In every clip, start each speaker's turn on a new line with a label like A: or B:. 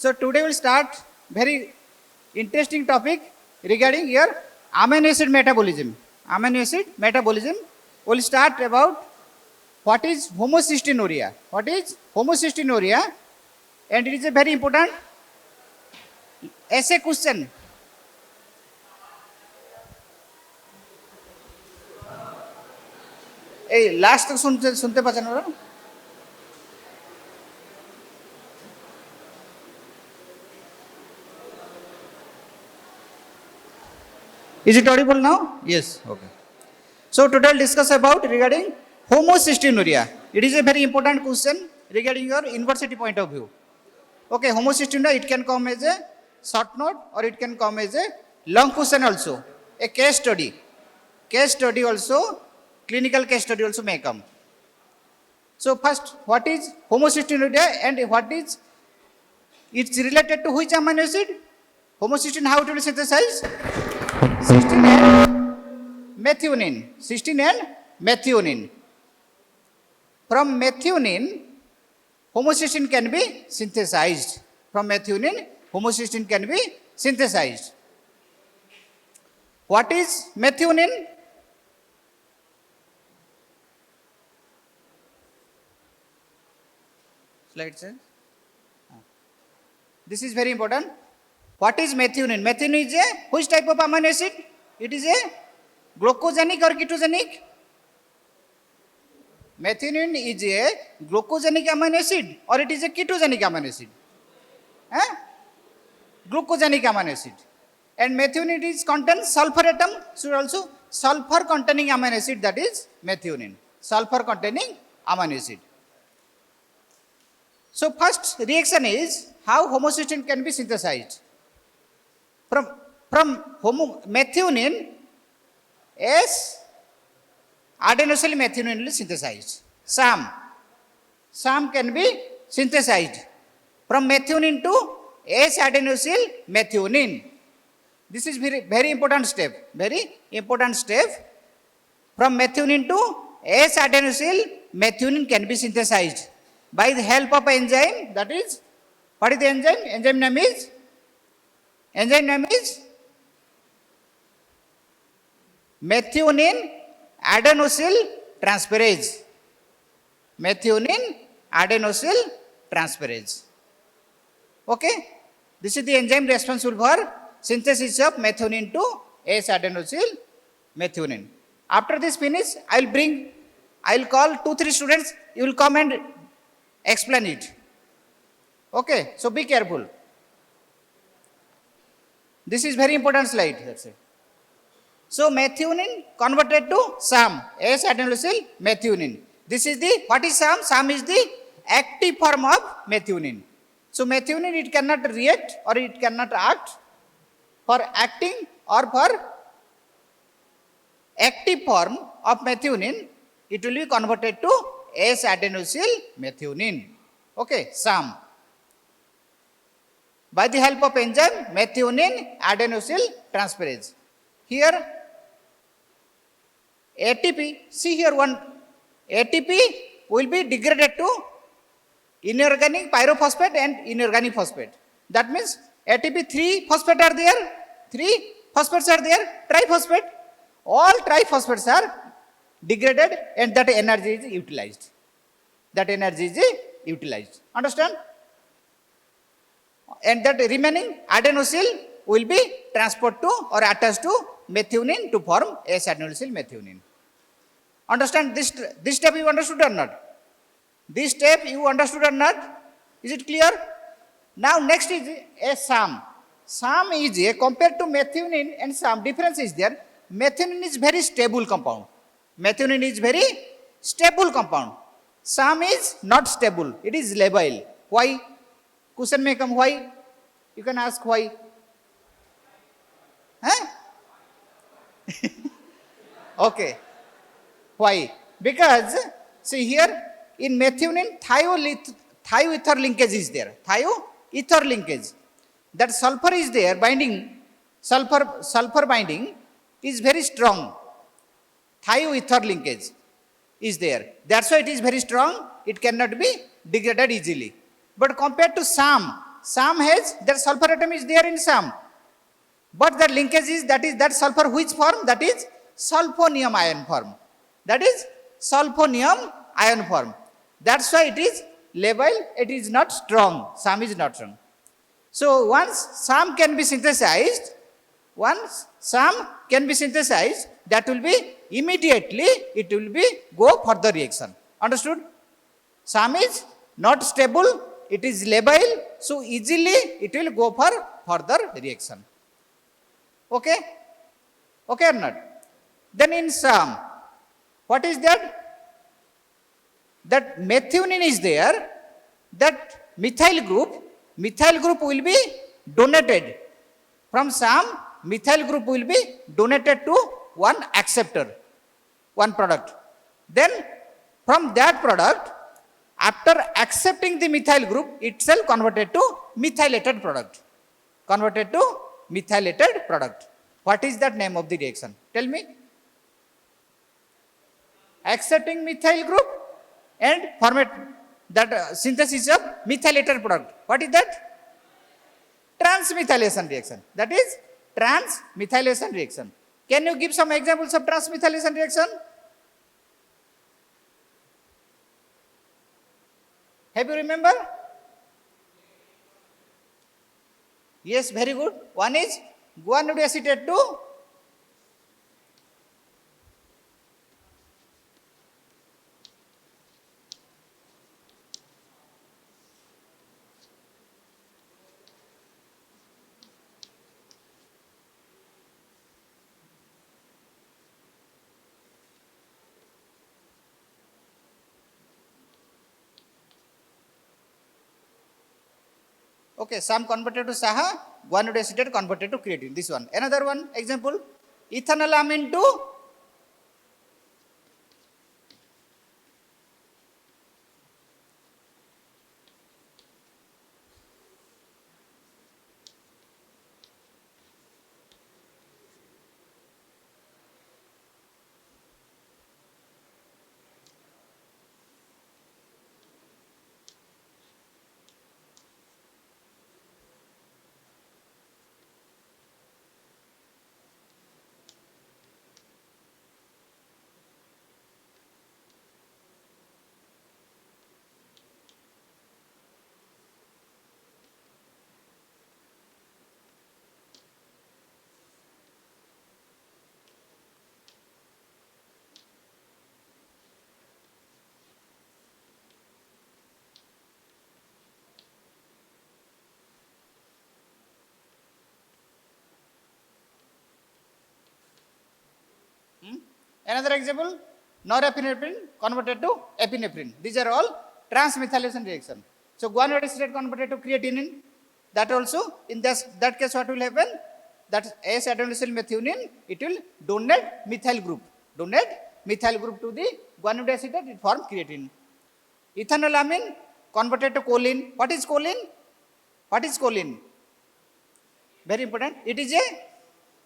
A: So today we'll start very interesting topic regarding your amino acid metabolism. Amino acid metabolism. We'll start about what is homocystinuria. What is homocystinuria? And it is a very important essay question. এই last শুনতে পাচ্ছেন ওরা? Is it audible now? Yes. Okay. So today we'll discuss about regarding homocystinuria. It is a very important question regarding your university point of view. Okay, homocystinuria, it can come as a short note or it can come as a long question also. A case study. Case study also, clinical case study also may come. So first, what is homocystinuria and what is, it's related to which amino acid? Homocysteine, how it will synthesize? Cysteine and methionine. Cysteine and methionine. From methionine, homocysteine can be synthesized. From methionine, homocysteine can be synthesized. What is methionine? Slide says. This is very important. What is methionine? Methionine is a which type of amino acid? It is a glucogenic or ketogenic? Methionine is a glucogenic amino acid or it is a ketogenic amino acid? Glucogenic amino acid. And methionine is contains sulfur atom, so also sulfur containing amino acid, that is methionine. Sulfur containing amino acid. So first reaction is how homocysteine can be synthesized. From methionine, S-adenosyl methionine is synthesized. SAM can be synthesized. From methionine to S-adenosyl methionine. This is very, very important step. Very important step. From methionine to S-adenosyl methionine can be synthesized by the help of enzyme, that is, what is the enzyme? Enzyme name is methionine adenosyl transferase. Methionine adenosyl transferase. Okay? This is the enzyme responsible for synthesis of methionine to S-adenosyl methionine. After this finish, I will call 2-3 students, you will come and explain it. Okay, so be careful. This is very important slide. That's it. So methionine converted to SAM, S-adenosyl methionine. This is the, what is SAM? SAM is the active form of methionine. So methionine, it cannot react or it cannot act. For acting or for active form of methionine, it will be converted to S-adenosyl methionine. Okay, SAM. By the help of enzyme methionine adenosyl transferase. Here ATP, see here one ATP will be degraded to inorganic pyrophosphate and inorganic phosphate. That means ATP 3 phosphate are there, 3 phosphates are there, triphosphate. All triphosphates are degraded and that energy is utilized. That energy is utilized. Understand? And that remaining adenosyl will be transferred to or attached to methionine to form S-adenosyl methionine. Understand this step you understood or not? This step you understood or not? Is it clear? Now next is a SAM. SAM is a, compared to methionine and SAM, difference is there. Methionine is very stable compound. Methionine is very stable compound. SAM is not stable. It is labile. Why? Question may come, why? You can ask why. Okay. Why? Because, see here, in methionine, thioether linkage is there. Thioether linkage. That sulfur is there, binding, sulfur binding is very strong. Thioether linkage is there. That's why it is very strong. It cannot be degraded easily. But compared to SAM, SAM has, that sulfur atom is there in SAM. But the linkage is that sulfur which form? That is sulfonium ion form. That is sulfonium ion form. That's why it is labile, it is not strong. SAM is not strong. So once SAM can be synthesized, that will be immediately it will be go for the reaction. Understood? SAM is not stable, it is labile, so easily it will go for further reaction. Okay? Okay or not? Then in SAM, what is that? That methionine is there, that methyl group will be donated. From SAM, methyl group will be donated to one acceptor, one product. Then from that product, after accepting the methyl group, itself converted to methylated product. What is that name of the reaction? Tell me. Accepting methyl group and format that synthesis of methylated product. What is that? Transmethylation reaction. That is transmethylation reaction. Can you give some examples of transmethylation reaction? Have you remember? Yes, very good. One is guanidinic acetate to okay, SAM converted to SAHA, guanidinic acetate converted to creatine. This one. Another one example, ethanolamine to another example, norepinephrine converted to epinephrine. These are all transmethylation reaction. So guanidinic acetate converted to creatinine. That also, in that case, what will happen? That S-adenosine methionine, it will donate methyl group to the guanidinic acetate, it forms creatine. Ethanolamine converted to choline. What is choline? Very important. It is a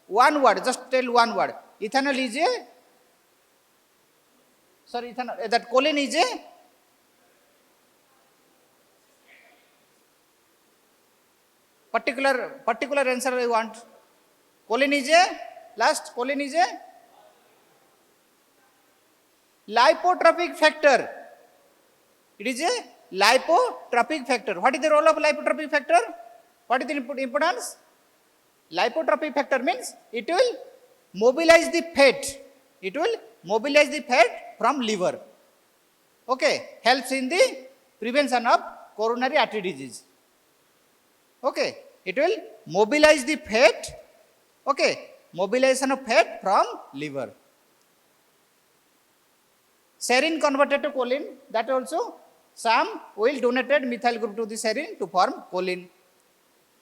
A: one word, just tell one word. Ethanol is a, that choline is a particular answer I want. Choline is a lipotropic factor. It is a lipotropic factor. What is the role of lipotropic factor? What is the importance? Lipotropic factor means it will mobilize the fat. From liver. Okay, helps in the prevention of coronary artery disease. Okay, it will mobilize the fat. Okay, mobilization of fat from liver. Serine converted to choline, that also SAM will donated methyl group to the serine to form choline.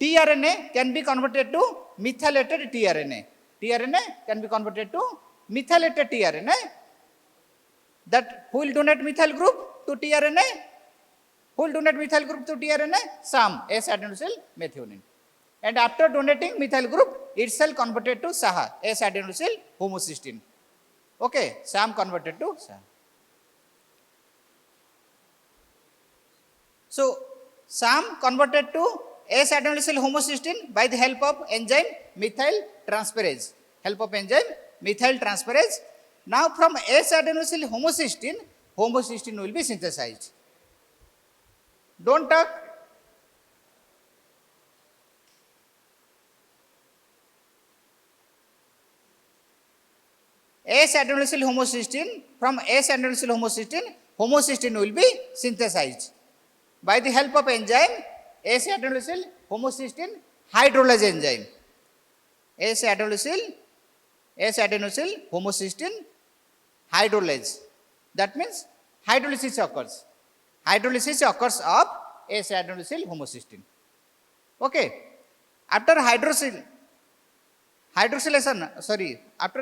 A: tRNA can be converted to methylated tRNA. tRNA can be converted to methylated tRNA. That who will donate methyl group to tRNA? SAM, S-adenosine methionine. And after donating methyl group, itself converted to SAHA, S-adenosine homocysteine. Okay, SAM converted to SAHA. So, SAM converted to S-adenosine homocysteine by the help of enzyme methyl transferase. Help of enzyme methyl transferase. Now from S-adenosine homocysteine, homocysteine will be synthesized. Don't talk. S-adenosine homocysteine, from S-adenosine homocysteine, homocysteine will be synthesized by the help of enzyme S-adenosine homocysteine hydrolase enzyme. S-adenosine homocysteine hydrolase. That means hydrolysis occurs. Hydrolysis occurs of S-adenosine homocysteine. Okay. After after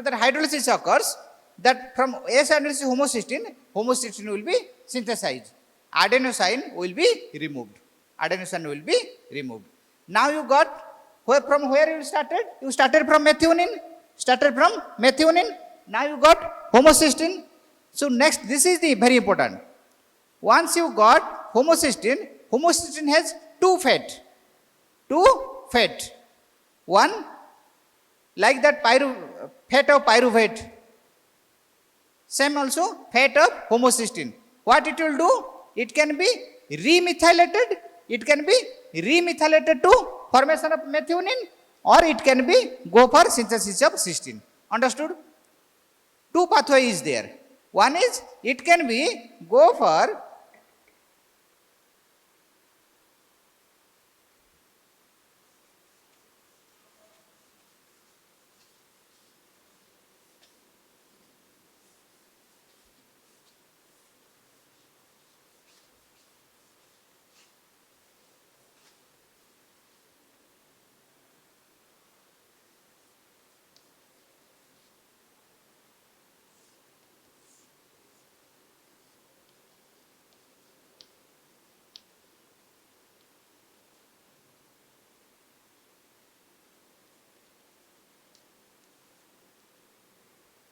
A: that hydrolysis occurs, that from S-adenosine homocysteine will be synthesized. Adenosine will be removed. Adenosine will be removed. Now you got, from where you started? You started from methionine. Now you got homocysteine. So next, this is the very important. Once you got homocysteine has two fate. One, like that fate of pyruvate. Same also fate of homocysteine. What it will do? It can be remethylated. It can be remethylated to formation of methionine, or it can be go for synthesis of cysteine. Understood? Two pathway is there. One is it can be go for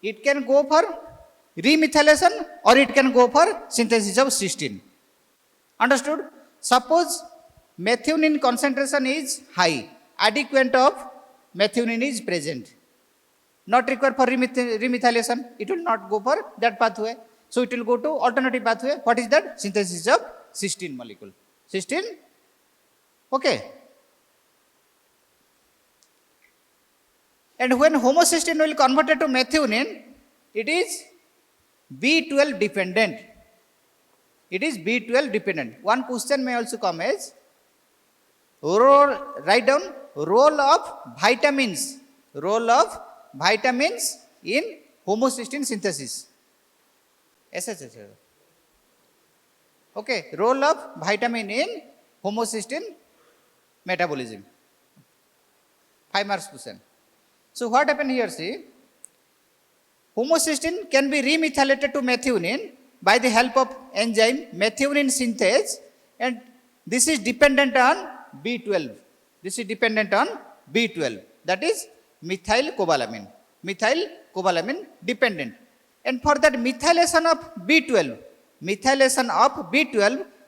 A: it can go for remethylation, or it can go for synthesis of cysteine. Understood? Suppose methionine concentration is high, adequate of methionine is present, not required for remethylation, it will not go for that pathway. So it will go to alternative pathway. What is that? Synthesis of cysteine molecule. Cysteine, okay. And when homocysteine will convert it to methionine, it is B12 dependent. It is B12 dependent. One question may also come as, write down role of vitamins in homocysteine synthesis. Okay, role of vitamin in homocysteine metabolism. 5 marks question. So what happened here, see, homocysteine can be remethylated to methionine by the help of enzyme methionine synthase, and this is dependent on B12. This is dependent on B12, that is methylcobalamin. Methylcobalamin dependent. And for that methylation of B12,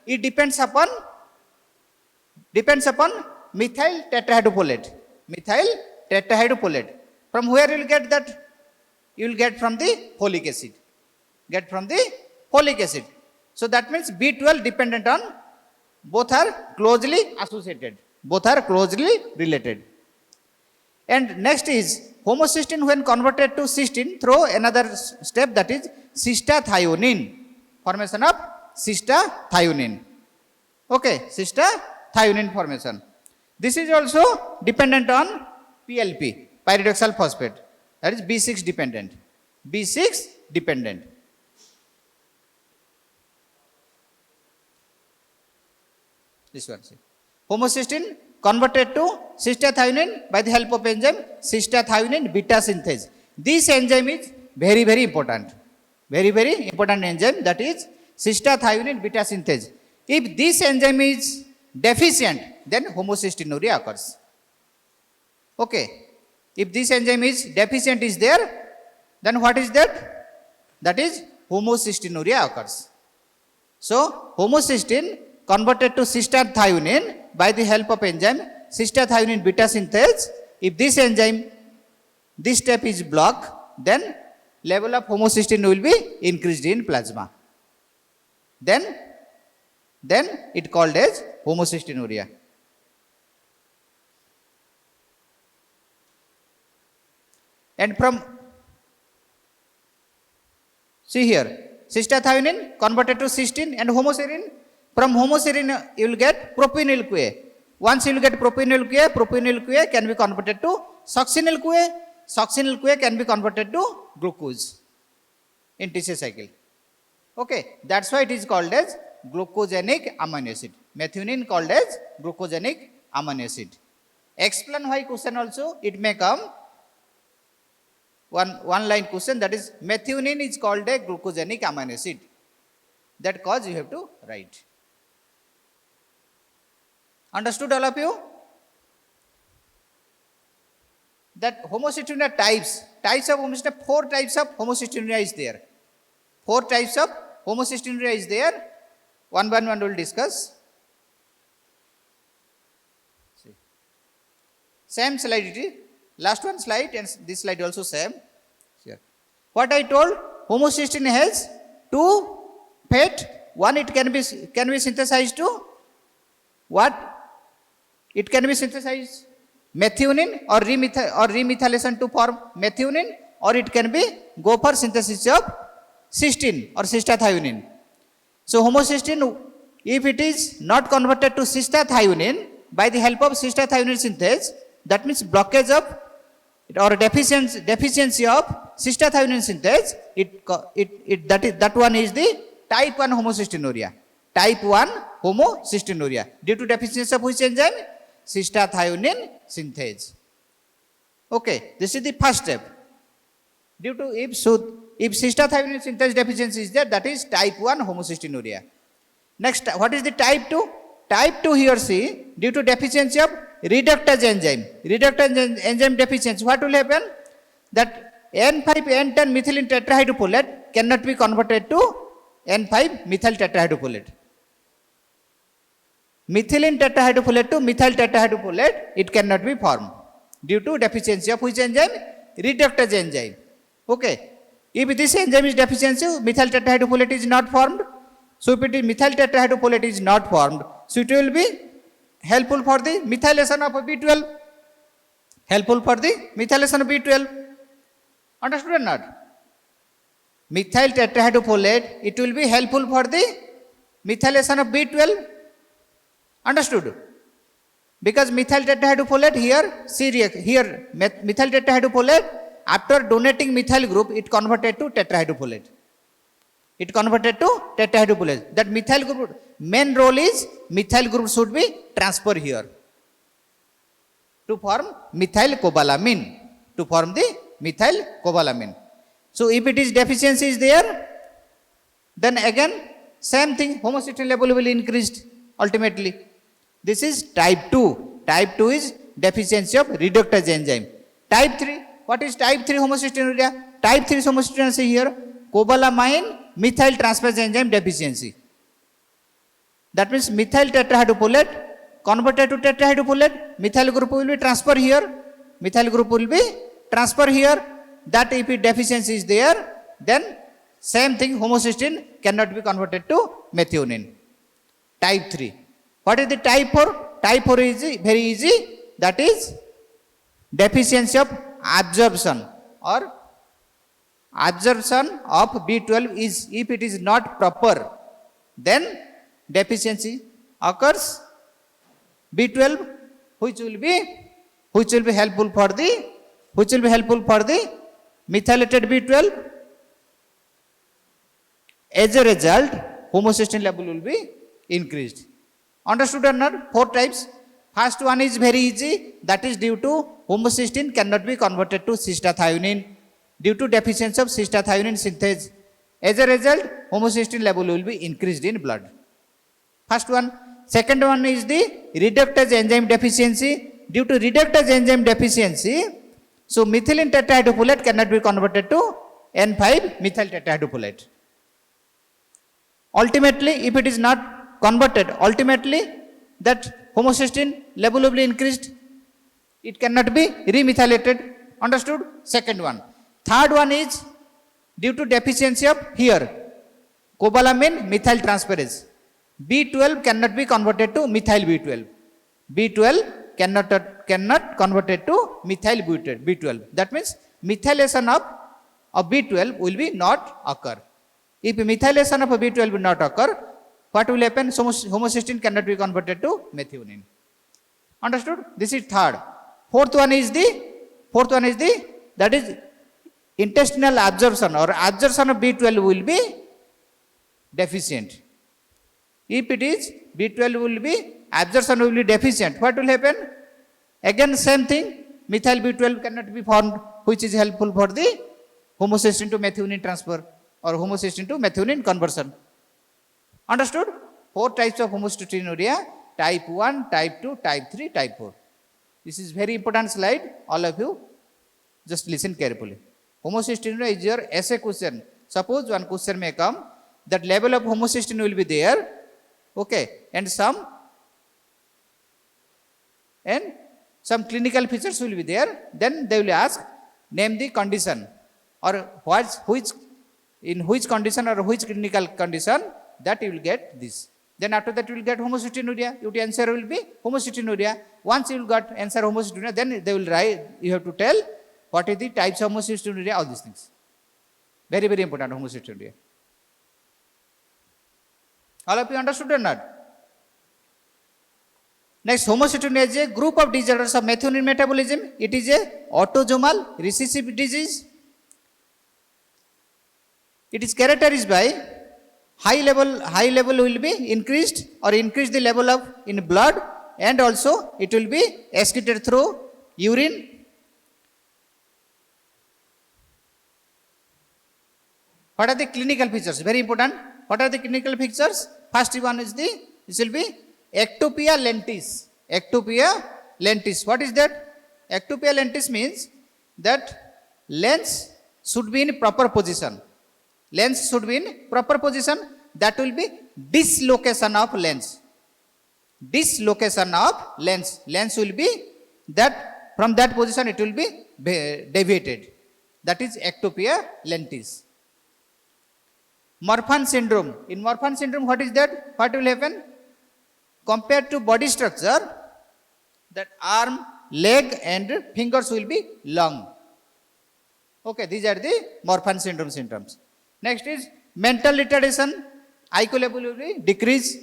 A: it depends upon methyl tetrahydrofolate. Methyl tetrahydrofolate. From where you will get that? You will get from the folic acid. So that means B12 dependent on, both are closely associated. Both are closely related. And next is homocysteine when converted to cysteine through another step, that is cystathionine. Formation of cystathionine. Okay, cystathionine formation. This is also dependent on PLP, pyridoxal phosphate. That is B6 dependent. B6 dependent. This one, see. Homocysteine converted to cystathionine by the help of enzyme cystathionine beta synthase. This enzyme is very, very important. Very, very important enzyme, that is cystathionine beta synthase. If this enzyme is deficient, then homocysteinuria occurs. Okay. If this enzyme is deficient is there, then what is that? That is homocysteinuria occurs. So homocysteine converted to cystathionine by the help of enzyme cystathionine beta synthase. If this enzyme, this step is blocked, then level of homocysteine will be increased in plasma. Then it called as homocystinuria. And from, see here, cystathionine converted to cysteine and homoserine. From homoserine you will get propionyl CoA. Once you will get propionyl CoA can be converted to succinyl CoA. Succinyl CoA can be converted to glucose in tissue cycle. Okay, that's why it is called as glucogenic amino acid. Methionine called as glucogenic amino acid. Explain why question also it may come. One line question, that is methionine is called a glucogenic amino acid. That cause you have to write. Understood all of you? That homocystinuria types of homocystinuria, 4 types of homocystinuria is there. 4 types of homocystinuria is there. One by one we will discuss. See. Same slide it is. Last one slide and this slide also same. Here. What I told, homocysteine has 2 fate. One, it can be synthesized to what? It can be synthesized methionine or remethylation to form methionine, or it can be go for synthesis of cysteine or cystathionine. So homocysteine, if it is not converted to cystathionine by the help of cystathionine synthase, that means blockage of or deficiency of cystathionine synthase, that one is the type 1 homocystinuria. Type 1 homocystinuria. Due to deficiency of which enzyme? Cystathionine synthase. Okay, this is the first step. Due to if cystathionine synthase deficiency is there, that is type 1 homocystinuria. Next, what is the type 2? Type 2 here see, due to deficiency of reductase enzyme. Reductase enzyme deficiency, what will happen? That N5-N10 methylene tetrahydrofolate cannot be converted to N5 methyl tetrahydrofolate. Methylene tetrahydrofolate to methyl tetrahydrofolate, it cannot be formed due to deficiency of which enzyme? Reductase enzyme. Okay. If this enzyme is deficiency, methyl tetrahydrofolate is not formed. So if it is methyl tetrahydrofolate is not formed, so it will be helpful for the methylation of B12. Helpful for the methylation of B12. Understood or not? Methyl tetrahydrofolate, it will be helpful for the methylation of B12. Understood? Because methyl tetrahydrofolate here, methyl tetrahydrofolate, after donating methyl group, it converted to tetrahydrofolate. It converted to tetrahydrofolate. That methyl group, main role is methyl group should be transferred here to form methyl cobalamin. To form the methyl cobalamin. So if it is deficiency is there, then again same thing, homocysteine level will increase ultimately. This is type 2. Type 2 is deficiency of reductase enzyme. Type 3, what is type 3 homocystinuria? Type 3 homocystinuria here, cobalamin methyl transferase enzyme deficiency. That means methyl tetrahydrofolate converted to tetrahydrofolate, methyl group will be transferred here. Methyl group will be transferred here. That if it deficiency is there, then same thing, homocysteine cannot be converted to methionine. Type 3. What is the type 4? Type 4 is very easy. That is deficiency of absorption or absorption of B12 is, if it is not proper, then deficiency occurs. B12 which will be helpful for the methylated B12. As a result, homocysteine level will be increased. Understood or not? 4 types. First one is very easy. That is due to homocysteine cannot be converted to cystathionine due to deficiency of cystathionine synthase. As a result, homocysteine level will be increased in blood. First one. Second one is the reductase enzyme deficiency. Due to reductase enzyme deficiency, so methylene tetrahydrofolate cannot be converted to N5 methyl tetrahydrofolate. Ultimately, if it is not converted, ultimately that homocysteine level will be increased. It cannot be remethylated. Understood? Second one. Third one is due to deficiency of here cobalamin methyl transferase. B12 cannot be converted to methyl B12. B12 cannot converted to methyl B12. That means methylation of B12 will be not occur. If methylation of B12 will not occur, what will happen? Homocysteine cannot be converted to methionine. Understood? This is third. Fourth one is the that is intestinal absorption or absorption of B12 will be deficient. If it is B12 will be absorption will be deficient, what will happen? Again same thing, methyl B12 cannot be formed, which is helpful for the homocysteine to methionine transfer or homocysteine to methionine conversion. Understood? 4 types of homocystinuria: type 1, type 2, type 3, type 4. This is very important slide. All of you just listen carefully. Homocystinuria is your essay question. Suppose one question may come, that level of homocysteine will be there, okay, and some clinical features will be there. Then they will ask, name the condition or in which condition or which clinical condition that you will get this. Then after that you will get homocystinuria. Your answer will be homocystinuria. Once you will get answer homocystinuria, then they will write, you have to tell what is the types of homocystinuria, all these things. Very, very important, homocystinuria. All of you understood or not? Next, homocystinuria is a group of disorders of methionine metabolism. It is a autosomal recessive disease. It is characterized by high level will be increased or increase the level of in blood, and also it will be excreted through urine. What are the clinical features? Very important. What are the clinical features? First one is this will be ectopia lentis. Ectopia lentis. What is that? Ectopia lentis means that lens should be in proper position. Lens should be in proper position. That will be dislocation of lens. Dislocation of lens. Lens will be that from that position it will be deviated. That is ectopia lentis. Marfan syndrome. In Marfan syndrome, what is that? What will happen? Compared to body structure, that arm, leg and fingers will be long. Okay, these are the Marfan syndrome symptoms. Next is mental retardation, IQ level will be decreased,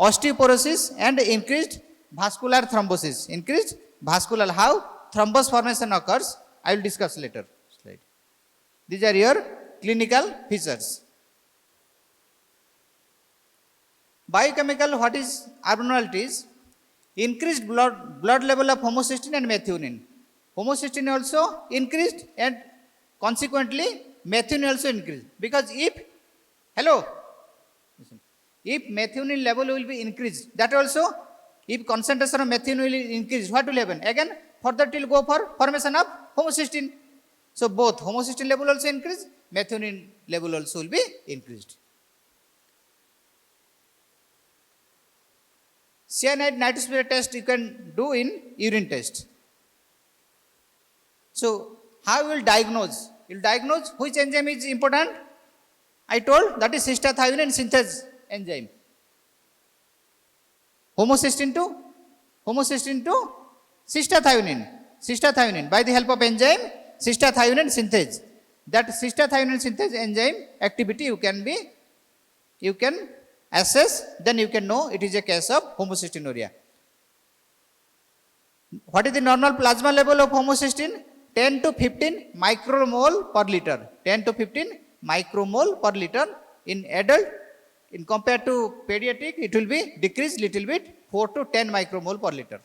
A: osteoporosis and increased vascular thrombosis. Increased vascular, how thrombus formation occurs, I will discuss later. Slide. These are your clinical features. Biochemical, what is abnormalities? Increased blood level of homocysteine and methionine. Homocysteine also increased and consequently methionine also increased. Because if methionine level will be increased, that also if concentration of methionine will increase, what will happen? Again, further it will go for formation of homocysteine. So both homocysteine level also increase, methionine level also will be increased. Cyanide nitrosphere test you can do in urine test. So how you will diagnose? You will diagnose which enzyme is important. I told that is cystathionin synthase enzyme. Homocysteine to cystathionin. Cystathionin by the help of enzyme cystathionin synthase. That cystathionin synthase enzyme activity you can assess, then you can know it is a case of homocystinuria. What is the normal plasma level of homocysteine? 10 to 15 micromole per liter. 10 to 15 micromole per liter in adult. In compared to pediatric, it will be decreased little bit, 4 to 10 micromole per liter.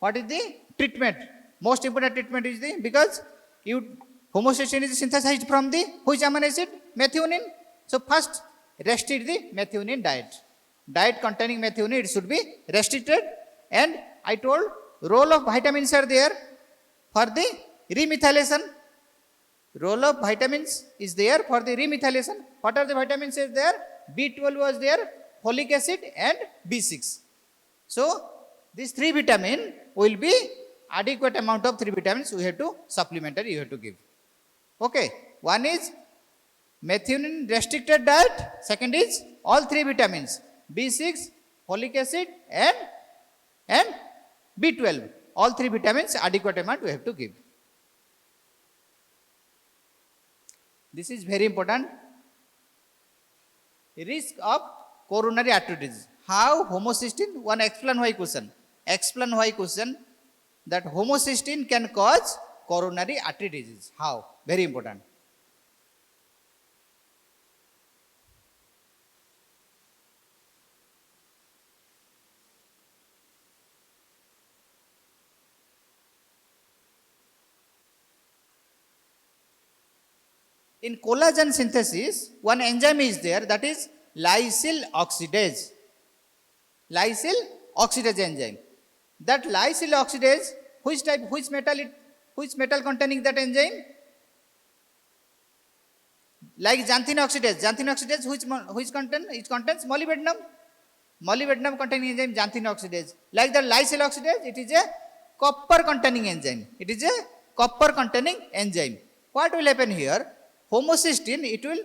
A: What is the treatment? Most important treatment is because homocysteine is synthesized from the which amino acid? Methionine. So first restrict the methionine diet. Diet containing methionine, it should be restricted. And I told role of vitamins are there for the remethylation. Role of vitamins is there for the remethylation. What are the vitamins is there? B12 was there, folic acid and B6. So these three vitamin will be adequate amount of three vitamins we have to supplementary you have to give. Okay, one is methionine restricted diet, second is all three vitamins B6, folic acid and B12. All three vitamins adequate amount we have to give. This is very important. Risk of coronary artery disease. How homocysteine? One explain why question. Explain why question that homocysteine can cause coronary artery disease. How? Very important. In collagen synthesis, one enzyme is there, that is lysyl oxidase. Lysyl oxidase enzyme. That lysyl oxidase, which metal containing that enzyme? Like xanthine oxidase. Xanthine oxidase, which content? It contains molybdenum. Molybdenum containing enzyme xanthine oxidase. Like the lysyl oxidase, it is a copper containing enzyme. It is a copper containing enzyme. What will happen here? Homocysteine, it will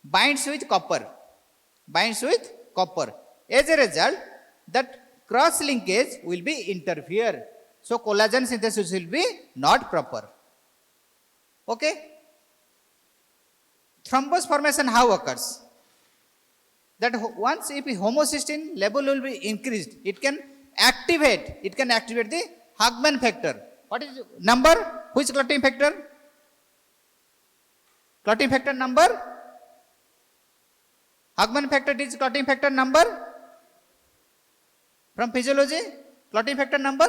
A: binds with copper. Binds with copper. As a result, that cross linkage will be interfere. So collagen synthesis will be not proper. Okay. Thrombus formation how occurs? That once if homocysteine level will be increased, it can activate the Hagman factor. What is number? Which clotting factor? Clotting factor number? Hagman factor is clotting factor number? From physiology, clotting factor number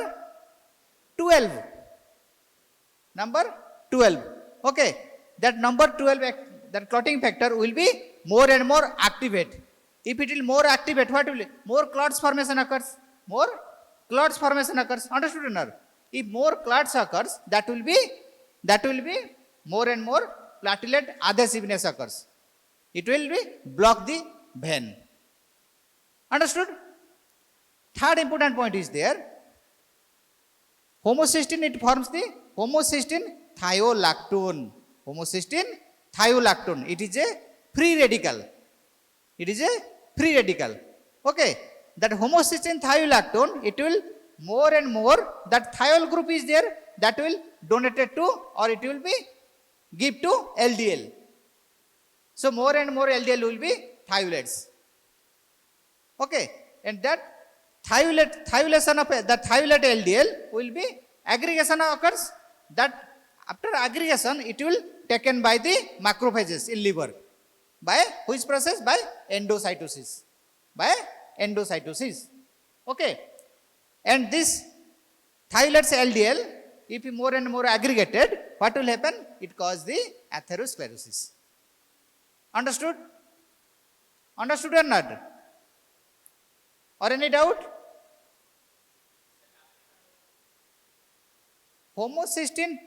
A: 12. Number 12. Okay. That number 12, that clotting factor will be more and more activate. If it will more activate, what will it? More clots formation occurs. More clots formation occurs. Understood or not? If more clots occurs, that will be more and more platelet adhesiveness occurs. It will be block the vein. Understood? Third important point is there. Homocysteine, it forms the homocysteine thiolactone. Homocysteine thiolactone. It is a free radical. It is a free radical. Okay. That homocysteine thiolactone, it will more and more, that thiol group is there, that will donated to, or it will be give to LDL. So more and more LDL will be thiolates. Okay. And that thiolation of that thiolate LDL will be aggregation occurs. That after aggregation, it will taken by the macrophages in liver. By which process? By endocytosis. By endocytosis. Okay. And this thiolates LDL, if more and more aggregated, what will happen? It causes the atherosclerosis. Understood? Understood or not? Or any doubt? Homocysteine,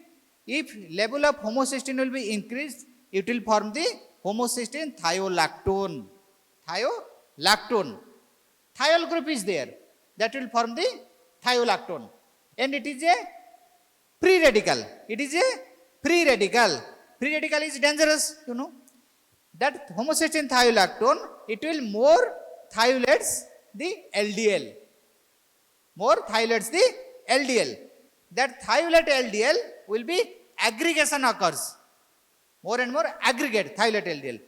A: if level of homocysteine will be increased, it will form the homocysteine thiolactone. Thiolactone. Thiol group is there. That will form the thiolactone. And it is a free radical. It is a free radical. Free radical is dangerous, you know. That homocysteine thiolactone, it will more thiolates the LDL. More thiolates the LDL. That thiolate LDL will be aggregation occurs. More and more aggregate thiolate LDL.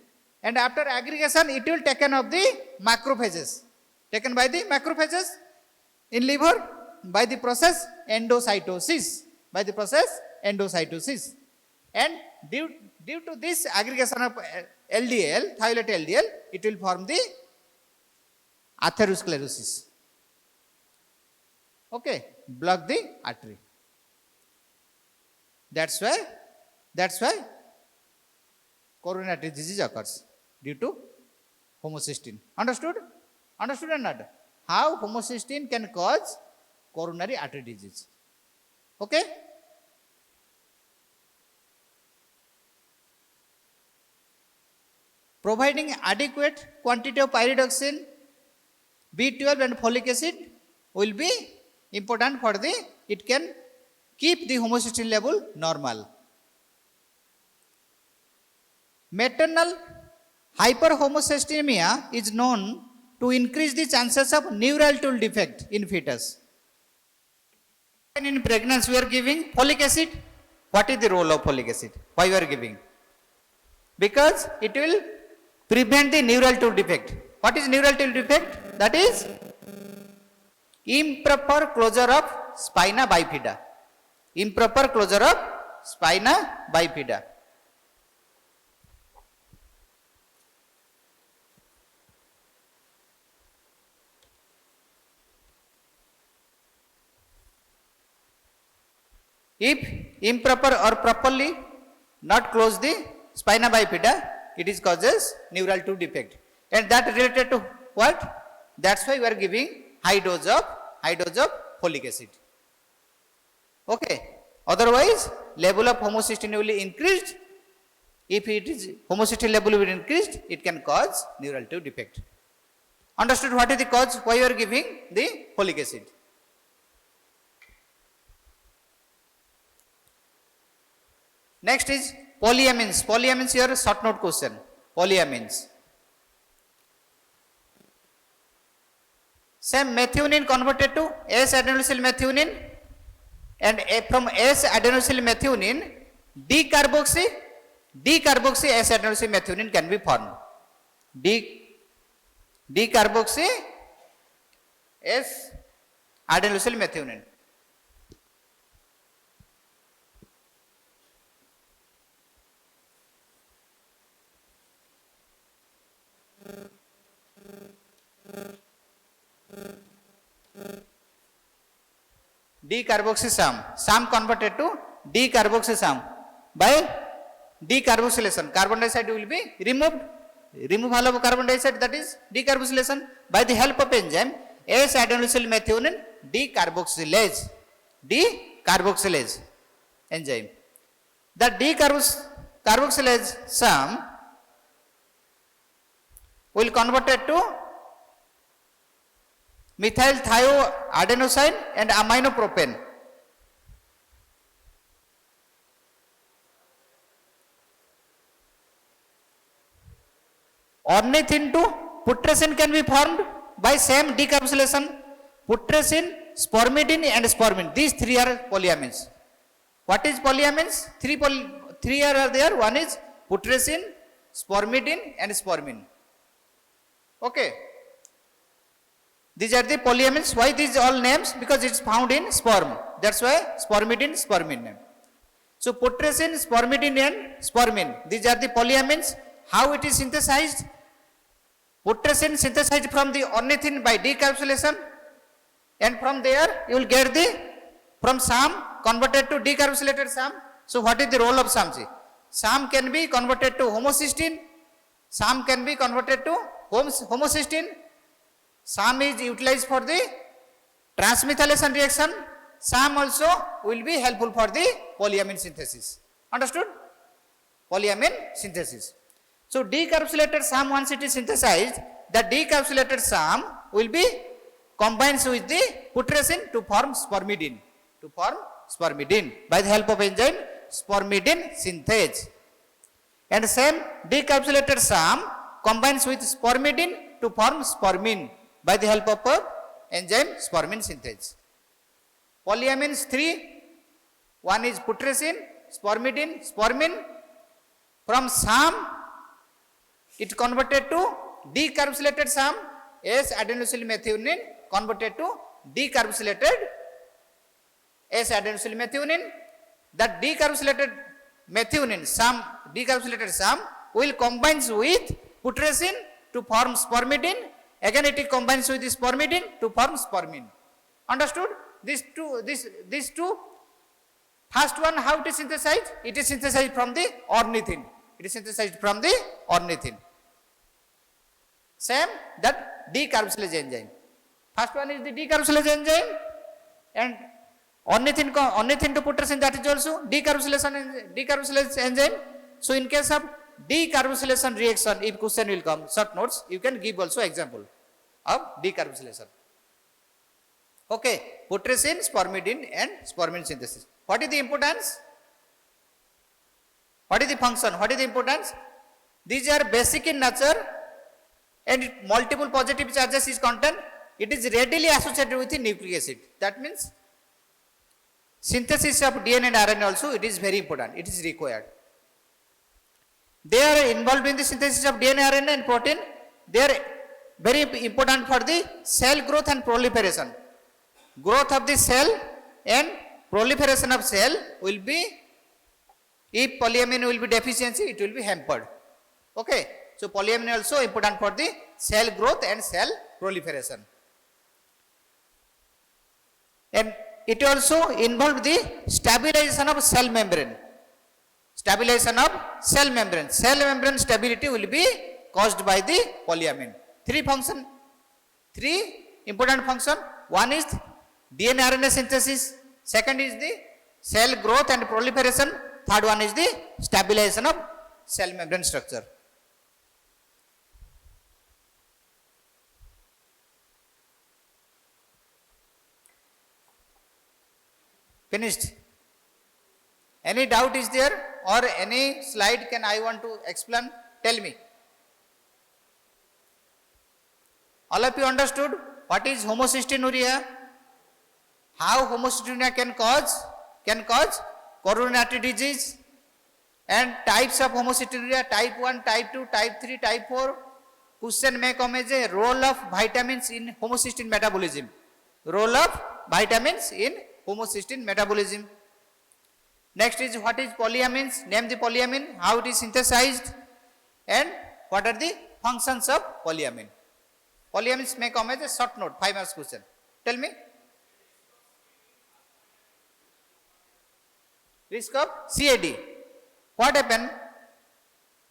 A: And after aggregation, it will taken of the macrophages. Taken by the macrophages in liver by the process endocytosis. By the process endocytosis. And due to this aggregation of LDL, thiolate LDL, it will form the atherosclerosis. Okay, block the artery. That's why coronary artery disease occurs due to homocysteine. Understood? Understood or not? How homocysteine can cause coronary artery disease. Okay? providing adequate quantity of pyridoxine, B12 and folic acid will be important for the, it can keep the homocysteine level normal. Maternal hyperhomocystinemia is known to increase the chances of neural tool defect in fetus. In pregnancy we are giving folic acid. What is the role of folic acid? Why we are giving? Because it will prevent the neural tooth defect. What is neural tooth defect? That is improper closure of spina bifida. Improper closure of spina bifida. If improper or properly not close the spina bifida, it is causes neural tooth defect, and that related to what? That's why we are giving high dose of folic acid. Okay. Otherwise, level of homocysteine will be increased. If it is homocysteine level will be increased, it can cause neural tooth defect. Understood what is the cause? Why you are giving the folic acid? Next is polyamines. Polyamines here short note question. Polyamines. Same methionine converted to S-adenosyl methionine, and from S-adenosyl methionine decarboxy S-adenosyl methionine can be formed. Decarboxy S-adenosyl methionine. Decarboxysam. Sam converted to decarboxysam by decarboxylation. Carbon dioxide will be removed. Removal of carbon dioxide, that is decarboxylation by the help of enzyme S-adenosyl methionine decarboxylase. Decarboxylase enzyme. The decarboxylase sum will converted to methyl thioadenosine and aminopropane. Ornithine to putrescine can be formed by same decarboxylation. Putrescine, spermidine and spermine. These three are polyamines. What is polyamines? Three are there. One is putrescine, spermidine and spermine. Okay. These are the polyamines. Why these all names? Because it's found in sperm. That's why spermidine, spermine name. So putrescine, spermidine and spermine. These are the polyamines. How it is synthesized? Putrescine synthesized from the ornithine by decarboxylation, and from there you will get the from SAM converted to decarboxylated SAM. So what is the role of SAM? SAM can be converted to homocysteine. SAM can be converted to homocysteine. SAM is utilized for the transmethylation reaction. SAM also will be helpful for the polyamine synthesis. Understood? Polyamine synthesis. So decarboxylated SAM, once it is synthesized, the decarboxylated SAM will be combined with the putrescine to form spermidine. By the help of enzyme spermidine synthase. And same decarboxylated SAM combines with spermidine to form spermine by the help of enzyme spermine synthase. Polyamines 3, one is putrescine, spermidine, spermine. From SAM, it converted to decarboxylated SAM, S-adenosyl methionine converted to decarboxylated S-adenosyl methionine. That decarboxylated methionine, decarboxylated SAM will combine with putrescine to form spermidine. Again it combines with the spermidine to form spermine. Understood? These two. First one, how it is synthesized? It is synthesized from the ornithine. Same that decarboxylase enzyme. First one is the decarboxylase enzyme, and ornithine to putrescine, that is also decarboxylase enzyme. So in case of decarboxylation reaction, if question will come, short notes, you can give also example of decarboxylation. Okay, putrescine, spermidine and spermidine synthesis. What is the importance? What is the function? What is the importance? These are basic in nature and multiple positive charges is content. It is readily associated with the nucleic acid. That means synthesis of DNA and RNA also, it is very important. It is required. They are involved in the synthesis of DNA, RNA and protein. They are very important for the cell growth and proliferation. Growth of the cell and proliferation of cell will be, if polyamine will be deficiency, it will be hampered. Okay, so polyamine also important for the cell growth and cell proliferation. And it also involved the stabilization of cell membrane. Stabilization of cell membrane. Cell membrane stability will be caused by the polyamine. Three important function. One is DNA RNA synthesis. Second is the cell growth and proliferation. Third one is the stabilization of cell membrane structure. Finished? Any doubt is there or any slide can I want to explain? Tell me. All of you understood what is homocystinuria? How homocystinuria can cause coronary disease, and types of homocystinuria, type 1, type 2, type 3, type 4. Question may come as a role of vitamins in homocysteine metabolism. Role of vitamins in homocysteine metabolism. Next is what is polyamines, name the polyamine, how it is synthesized and what are the functions of polyamine. Polyamines may come as a short note, 5 marks question. Tell me. Risk of CAD. What happen?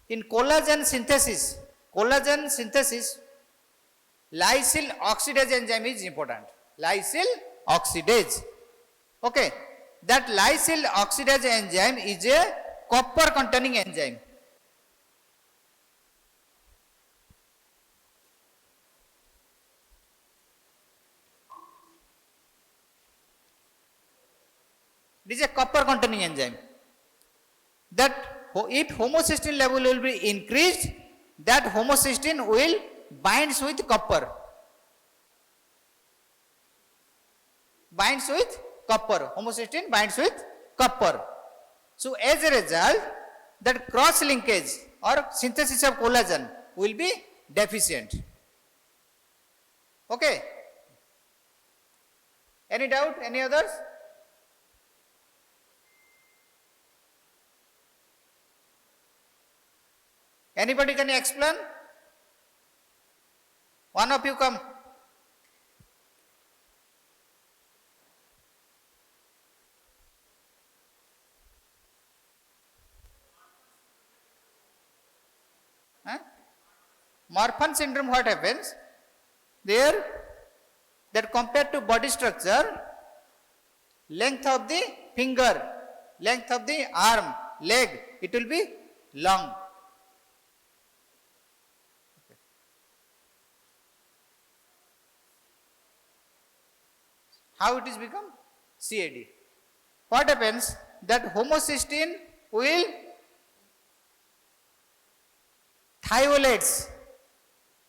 A: In collagen synthesis, lysyl oxidase enzyme is important. Lysyl oxidase. Okay. That lysyl oxidase enzyme is a copper containing enzyme. It is a copper containing enzyme. That if homocysteine level will be increased, that homocysteine will binds with copper. Homocysteine binds with copper. So as a result, that cross linkage or synthesis of collagen will be deficient. Okay. Any doubt? Any others? Anybody can explain? One of you come. Marfan syndrome, what happens? There, that compared to body structure, length of the finger, length of the arm, leg, it will be long. How it is become? CAD. What happens? That homocysteine will thiolates,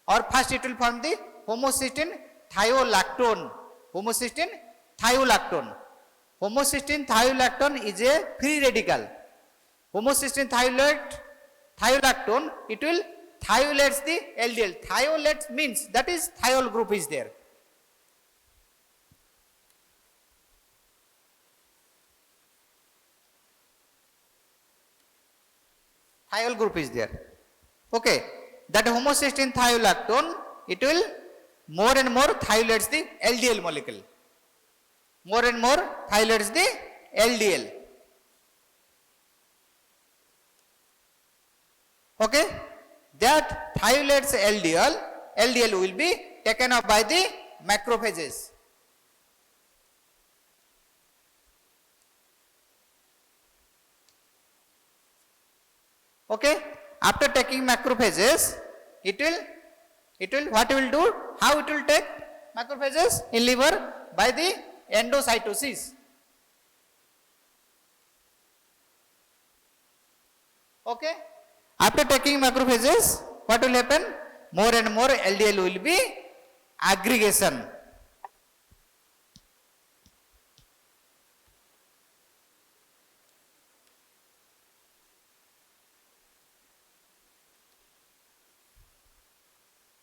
A: or first it will form the homocysteine thiolactone. Homocysteine thiolactone is a free radical. Homocysteine thiolactone, it will thiolates the LDL. Thiolates means that is thiol group is there. Thiol group is there. Okay, that homocysteine thiolactone, it will more and more thiolates the LDL molecule. More and more thiolates the LDL. Okay, that thiolates LDL will be taken up by the macrophages. Okay, After taking macrophages, it will what it will do? How it will take macrophages in liver? By the endocytosis. Okay. After taking macrophages, what will happen? More and more LDL will be aggregation.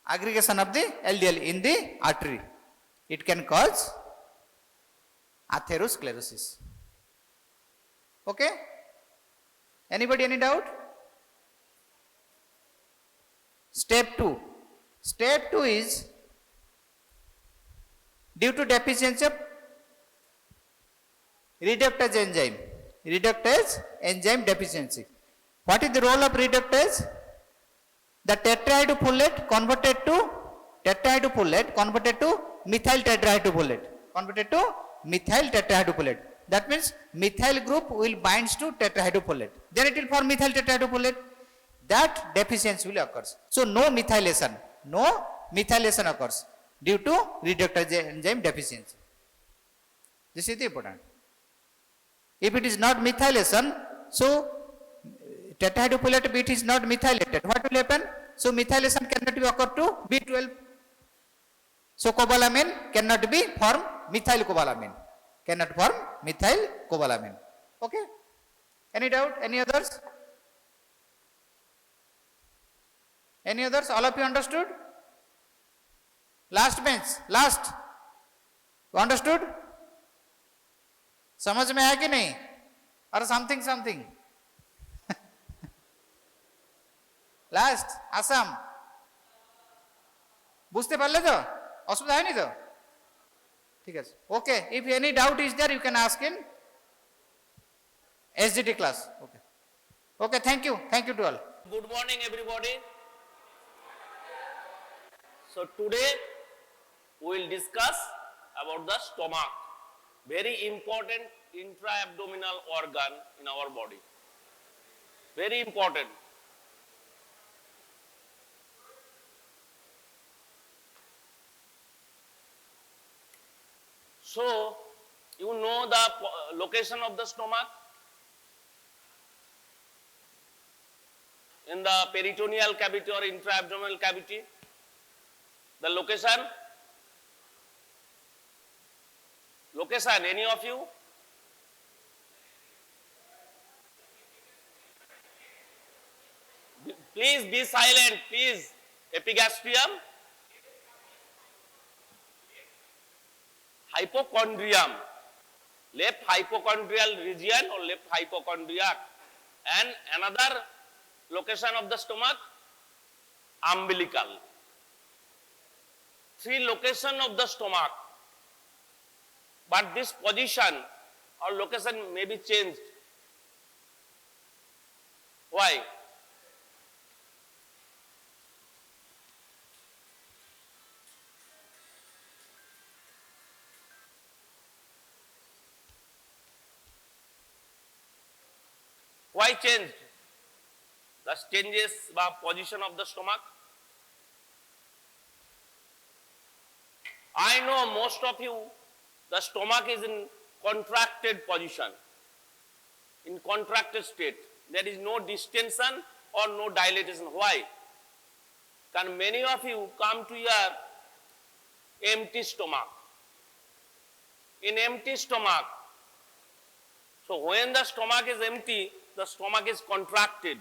A: Aggregation of the LDL in the artery. It can cause atherosclerosis. Okay? Anybody any doubt? Step 2. Step 2 is due to deficiency of reductase enzyme. Reductase enzyme deficiency. What is the role of reductase? The tetrahydrofolate converted to methyl tetrahydrofolate. Converted to methyl tetrahydrofolate. That means methyl group will binds to tetrahydrofolate. Then it will form methyl tetrahydrofolate. That deficiency will occur. So no methylation occurs due to reductase enzyme deficiency. This is the important. If it is not methylation, so tetrahydrofolate bit is not methylated. What will happen? So methylation cannot be occur to B12. So cobalamin cannot be form methyl cobalamin. Cannot form methyl cobalamin. Okay? Any doubt? Any others? Any others? All of you understood? Last bench. Last. You understood? समझ में आया कि नहीं? और something. Last. Assam. বুঝতে পারলে তো? অসুবিধা হয়নি তো? ঠিক আছে. Okay. If any doubt is there, you can ask in SGT class. Okay. Okay. Thank you. Thank you to all.
B: Good morning, everybody. So today we will discuss about the stomach, very important intra-abdominal organ in our body. Very important. So you know the location of the stomach in the peritoneal cavity or intra-abdominal cavity. The location, any of you? Please be silent, please. Epigastrium, hypochondrium, left hypochondrial region or left hypochondriac, and another location of the stomach, umbilical. 3 location of the stomach, but this position or location may be changed. Why? Why changed? The changes by position of the stomach. I know most of you, the stomach is in contracted position, in contracted state. There is no distension or no dilatation. Why? Can many of you come to your empty stomach? In empty stomach, so when the stomach is empty, the stomach is contracted.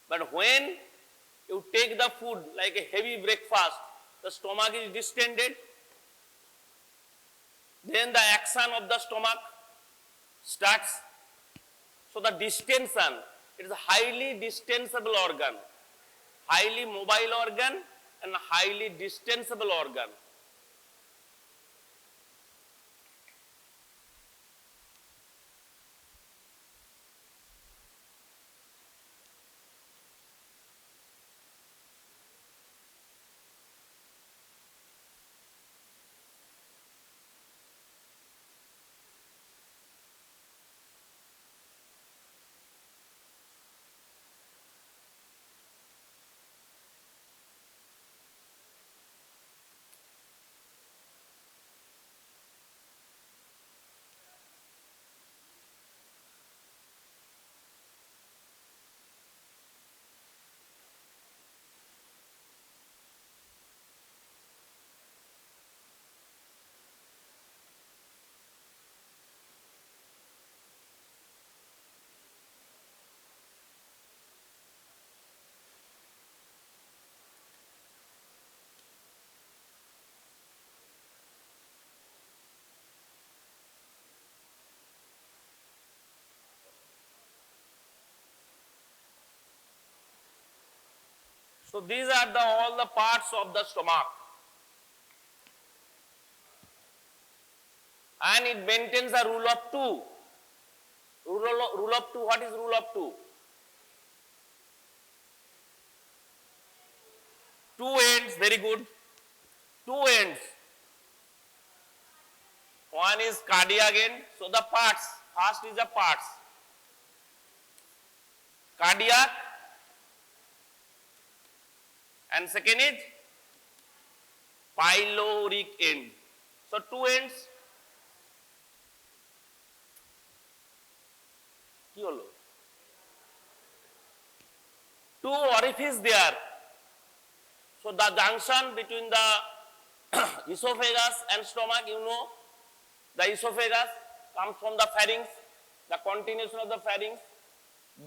B: But when you take the food like a heavy breakfast, the stomach is distended. Then the action of the stomach starts. So the distension, it is a highly distensible organ, highly mobile organ and highly distensible organ. So these are all the parts of the stomach. And it maintains a rule of 2. Rule of 2, what is rule of 2? 2 ends, very good. 2 ends. One is cardiac end. So the parts, first is the parts. Cardiac, and second is pyloric end. So 2 ends. কি হলো? 2 orifices there. So the junction between the esophagus and stomach, you know, the esophagus comes from the pharynx, the continuation of the pharynx,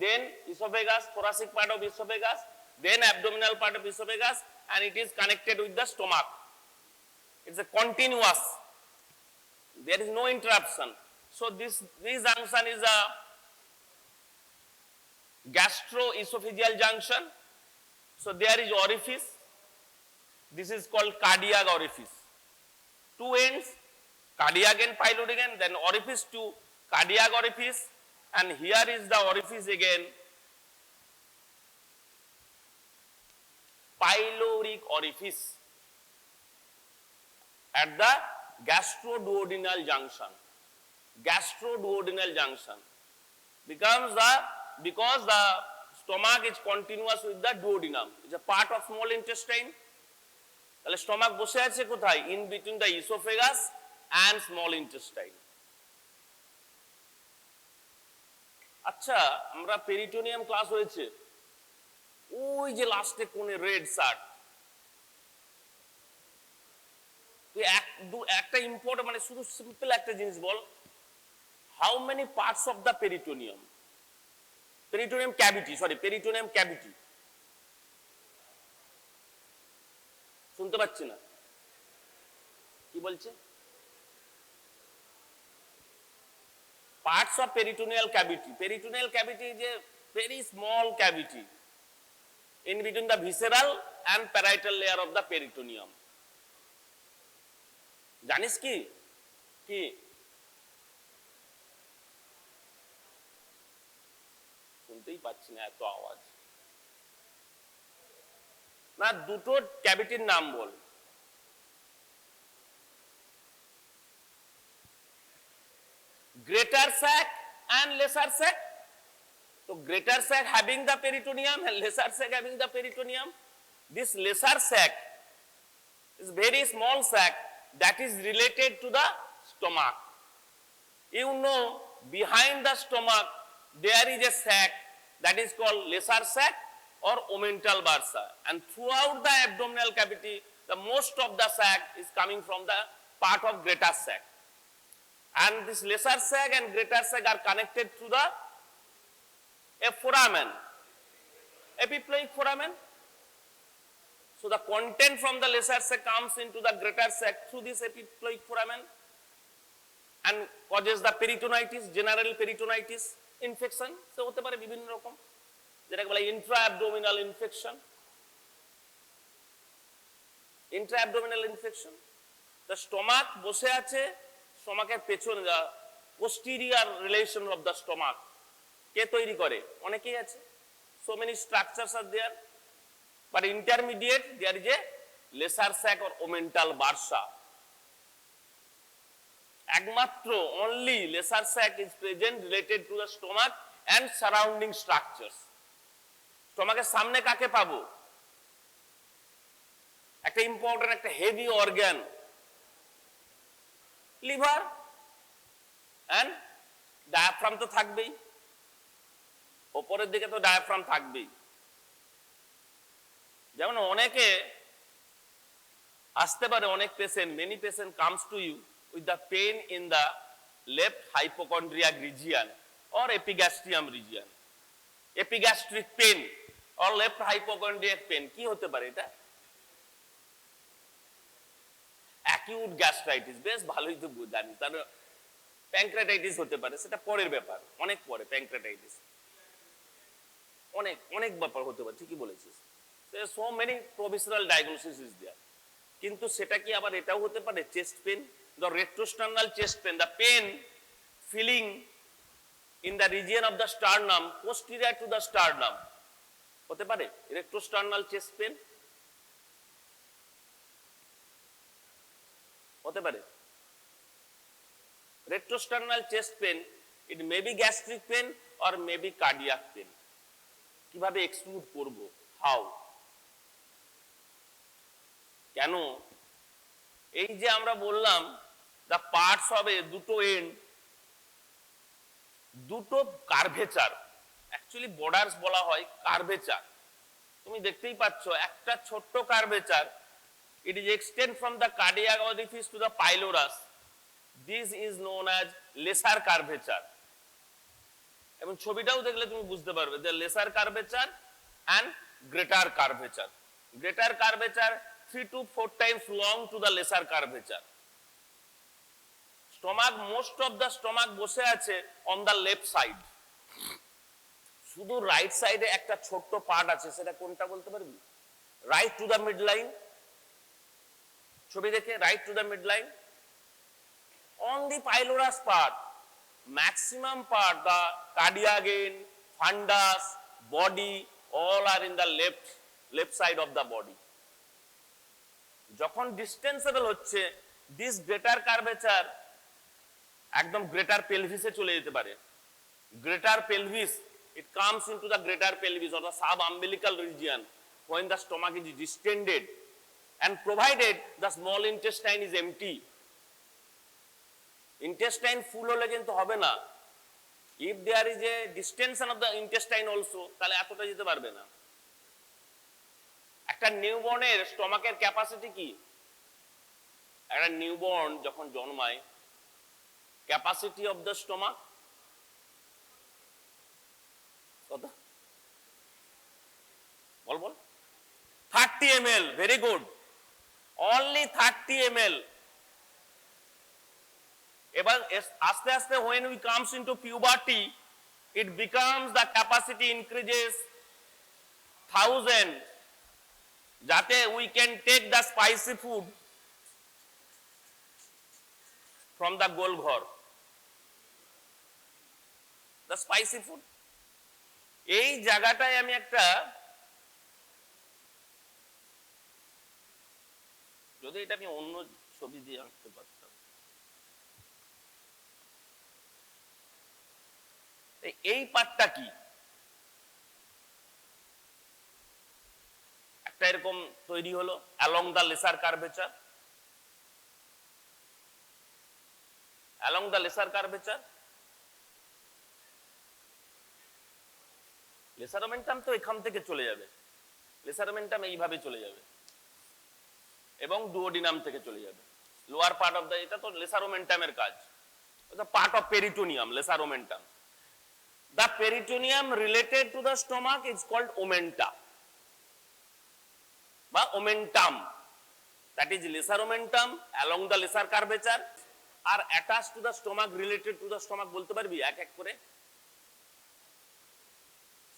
B: then esophagus, thoracic part of esophagus, then abdominal part of esophagus, and it is connected with the stomach. It's a continuous. There is no interruption. So this junction is a gastroesophageal junction. So there is orifice. This is called cardiac orifice. 2 ends, cardiac and pyloric end, then orifice to cardiac orifice, and here is the orifice again, pyloric orifice at the gastroduodenal junction. Gastroduodenal junction because the stomach is continuous with the duodenum. It's a part of small intestine. তাহলে stomach বসে আছে কোথায়? In between the esophagus and small intestine. আচ্ছা, আমরা peritoneum class হয়েছে, ওই যে লাস্টে কোণে রেড শার্ট, তুই একটা ইম্পর্টেন্ট, মানে শুধু সিম্পল একটা জিনিস বল, how many parts of the peritoneum? Peritoneum cavity, peritoneum cavity. শুনতে পাচ্ছি না, কি বলছে? Parts of peritoneal cavity. Peritoneal cavity is a very small cavity in between the visceral and parietal layer of the peritoneum. জানিস কি? কি? শুনতেই পাচ্ছি না, এত আওয়াজ। না, দুটো ক্যাভিটির নাম বল। Greater sac and lesser sac. So greater sac having the peritoneum and lesser sac having the peritoneum. This lesser sac is very small sac that is related to the stomach. You know, behind the stomach there is a sac that is called lesser sac or omental bursa, and throughout the abdominal cavity the most of the sac is coming from the part of greater sac. And this lesser sac and greater sac are connected through the foramen, epiploic foramen. So the content from the lesser sac comes into the greater sac through this epiploic foramen and causes the peritonitis, general peritonitis infection. So হতে পারে বিভিন্ন রকম, যেটাকে বলা intra-abdominal infection. Intra-abdominal infection. The stomach বসে আছে, স্টমাকের পেছনে, the posterior relation of the stomach কে তৈরি করে? অনেকেই আছে, so many structures are there, but intermediate there is a lesser sac or omental bursa. একমাত্র only lesser sac is present related to the stomach and surrounding structures. স্টমাকের সামনে কাকে পাবো? একটা important, একটা heavy organ, liver and diaphragm তো থাকবেই, উপরের দিকে তো ডায়াফ্রাম থাকবেই। যেমন অনেকে আসতে পারে, অনেক patient, many patient comes to you with the pain in the left hypochondriac region or epigastrium region, epigastric pain or left hypochondriac pain। কি হতে পারে এটা? অ্যাকিউট গ্যাস্ট্রাইটিস, বেশ ভালোই তো জানি। তার প্যানক্রিয়াটাইটিস হতে পারে, সেটা পরের ব্যাপার, অনেক পরে। প্যানক্রিয়াটাইটিস অনেক ব্যাপার হতে পারে, ঠিকই বলেছিস। There are so many provisional diagnosis is there. কিন্তু সেটা কি আবার এটাও হতে পারে chest pain, the retrosternal chest pain, the pain feeling in the region of the sternum posterior to the sternum, হতে পারে retrosternal chest pain, হতে পারে retrosternal chest pain. It may be gastric pain or may be cardiac pain. কিভাবে exclude করব, how, কেন? এই যে আমরা বললাম the parts of a দুটো এন্ড, দুটো কার্ভেচার, অ্যাকচুয়ালি বর্ডারস বলা হয় কার্ভেচার। তুমি দেখতেই পাচ্ছ একটা ছোট্ট curvature, it is extend from the cardiac orifice to the pylorus. This is known as lesser curvature. এবং ছবিটাও দেখলে তুমি বুঝতে পারবে যে lesser curvature and greater curvature. Greater curvature 3 to 4 times long to the lesser curvature. Stomach, most of the stomach বসে আছে on the left side. শুধু রাইট সাইডে একটা ছোট্ট পার্ট আছে, সেটা কোনটা বলতে পারবি? Right to the mid line, ছবি দেখে right to the mid line. On the pylorus part, maximum part, the cardiac end, fundus, body, all are in the left side of the body. যখন ডিস্টেন্সেবল হচ্ছে, this greater curvature একদম greater পেলভিসে চলে যেতে পারে। Greater pelvis, it comes into the greater pelvis or the subumbilical region when the stomach is distended and provided the small intestine is empty. Intestine full হলে কিন্তু হবে না, if there is a distension of the intestine also, তাহলে এতটা যেতে পারবে না। একটা নিউবর্নের স্টমাকের ক্যাপাসিটি কি? একটা নিউবর্ন যখন জন্মায়, ক্যাপাসিটি অফ দ্য স্টমাক কত? বল 30 ml, very good, only 30 ml। এবার আস্তে আস্তে when we comes into puberty, it becomes, the capacity increases 1000, যাতে we can take the spicy food from the Golghar, the spicy food। এই জায়গাটায় আমি একটা, যদি এটা আমি অন্য ছবি দিয়ে আঁকতে পারতাম, এই পার্টটা কি? একটা এরকম তৈরি হলো along the lesser curvature, along the lesser curvature। Lesser omentum তো এখান থেকে চলে যাবে, লেসার ওমেন্টাম এইভাবে চলে যাবে এবং ডুওডিনাম থেকে চলে যাবে, লোয়ার পার্ট অফ দ্য, এটা তো লেসার ওমেন্টামের কাজ, এটা part of peritoneum, lesser omentum. The peritoneum related to the stomach is called omenta বা omentum, that is lesser omentum along the lesser curvature. আর attach to the stomach, related to the stomach বলতে পারবি এক এক করে?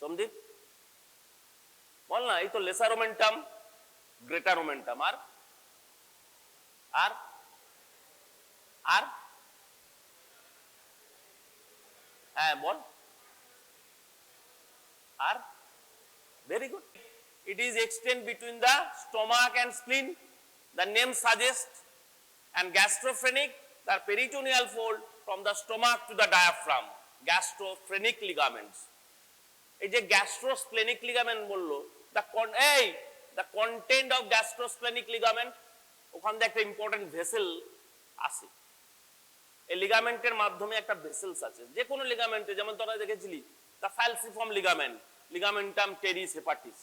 B: সন্দীপ বল না। এই তো লেসার ওমেন্টাম, গ্রেটার ওমেন্টাম, আর আর আর হ্যাঁ বল, আর very good, it is extend between the stomach and spleen, the name suggests, and gastrophrenic, the peritoneal fold from the stomach to the diaphragm, gastrophrenic ligaments। এই যে গ্যাস্ট্রোস্প্লেনিক লিগামেন্ট বললো, the content of gastrosplenic ligament, ওখান থেকে একটা important vessel আছে, এই লিগামেন্টের মাধ্যমে একটা ভেসেলস আছে যে কোনো লিগামেন্টে, যেমন তোরা দেখেছিলি the falciform ligament, ligamentum teres hepatis,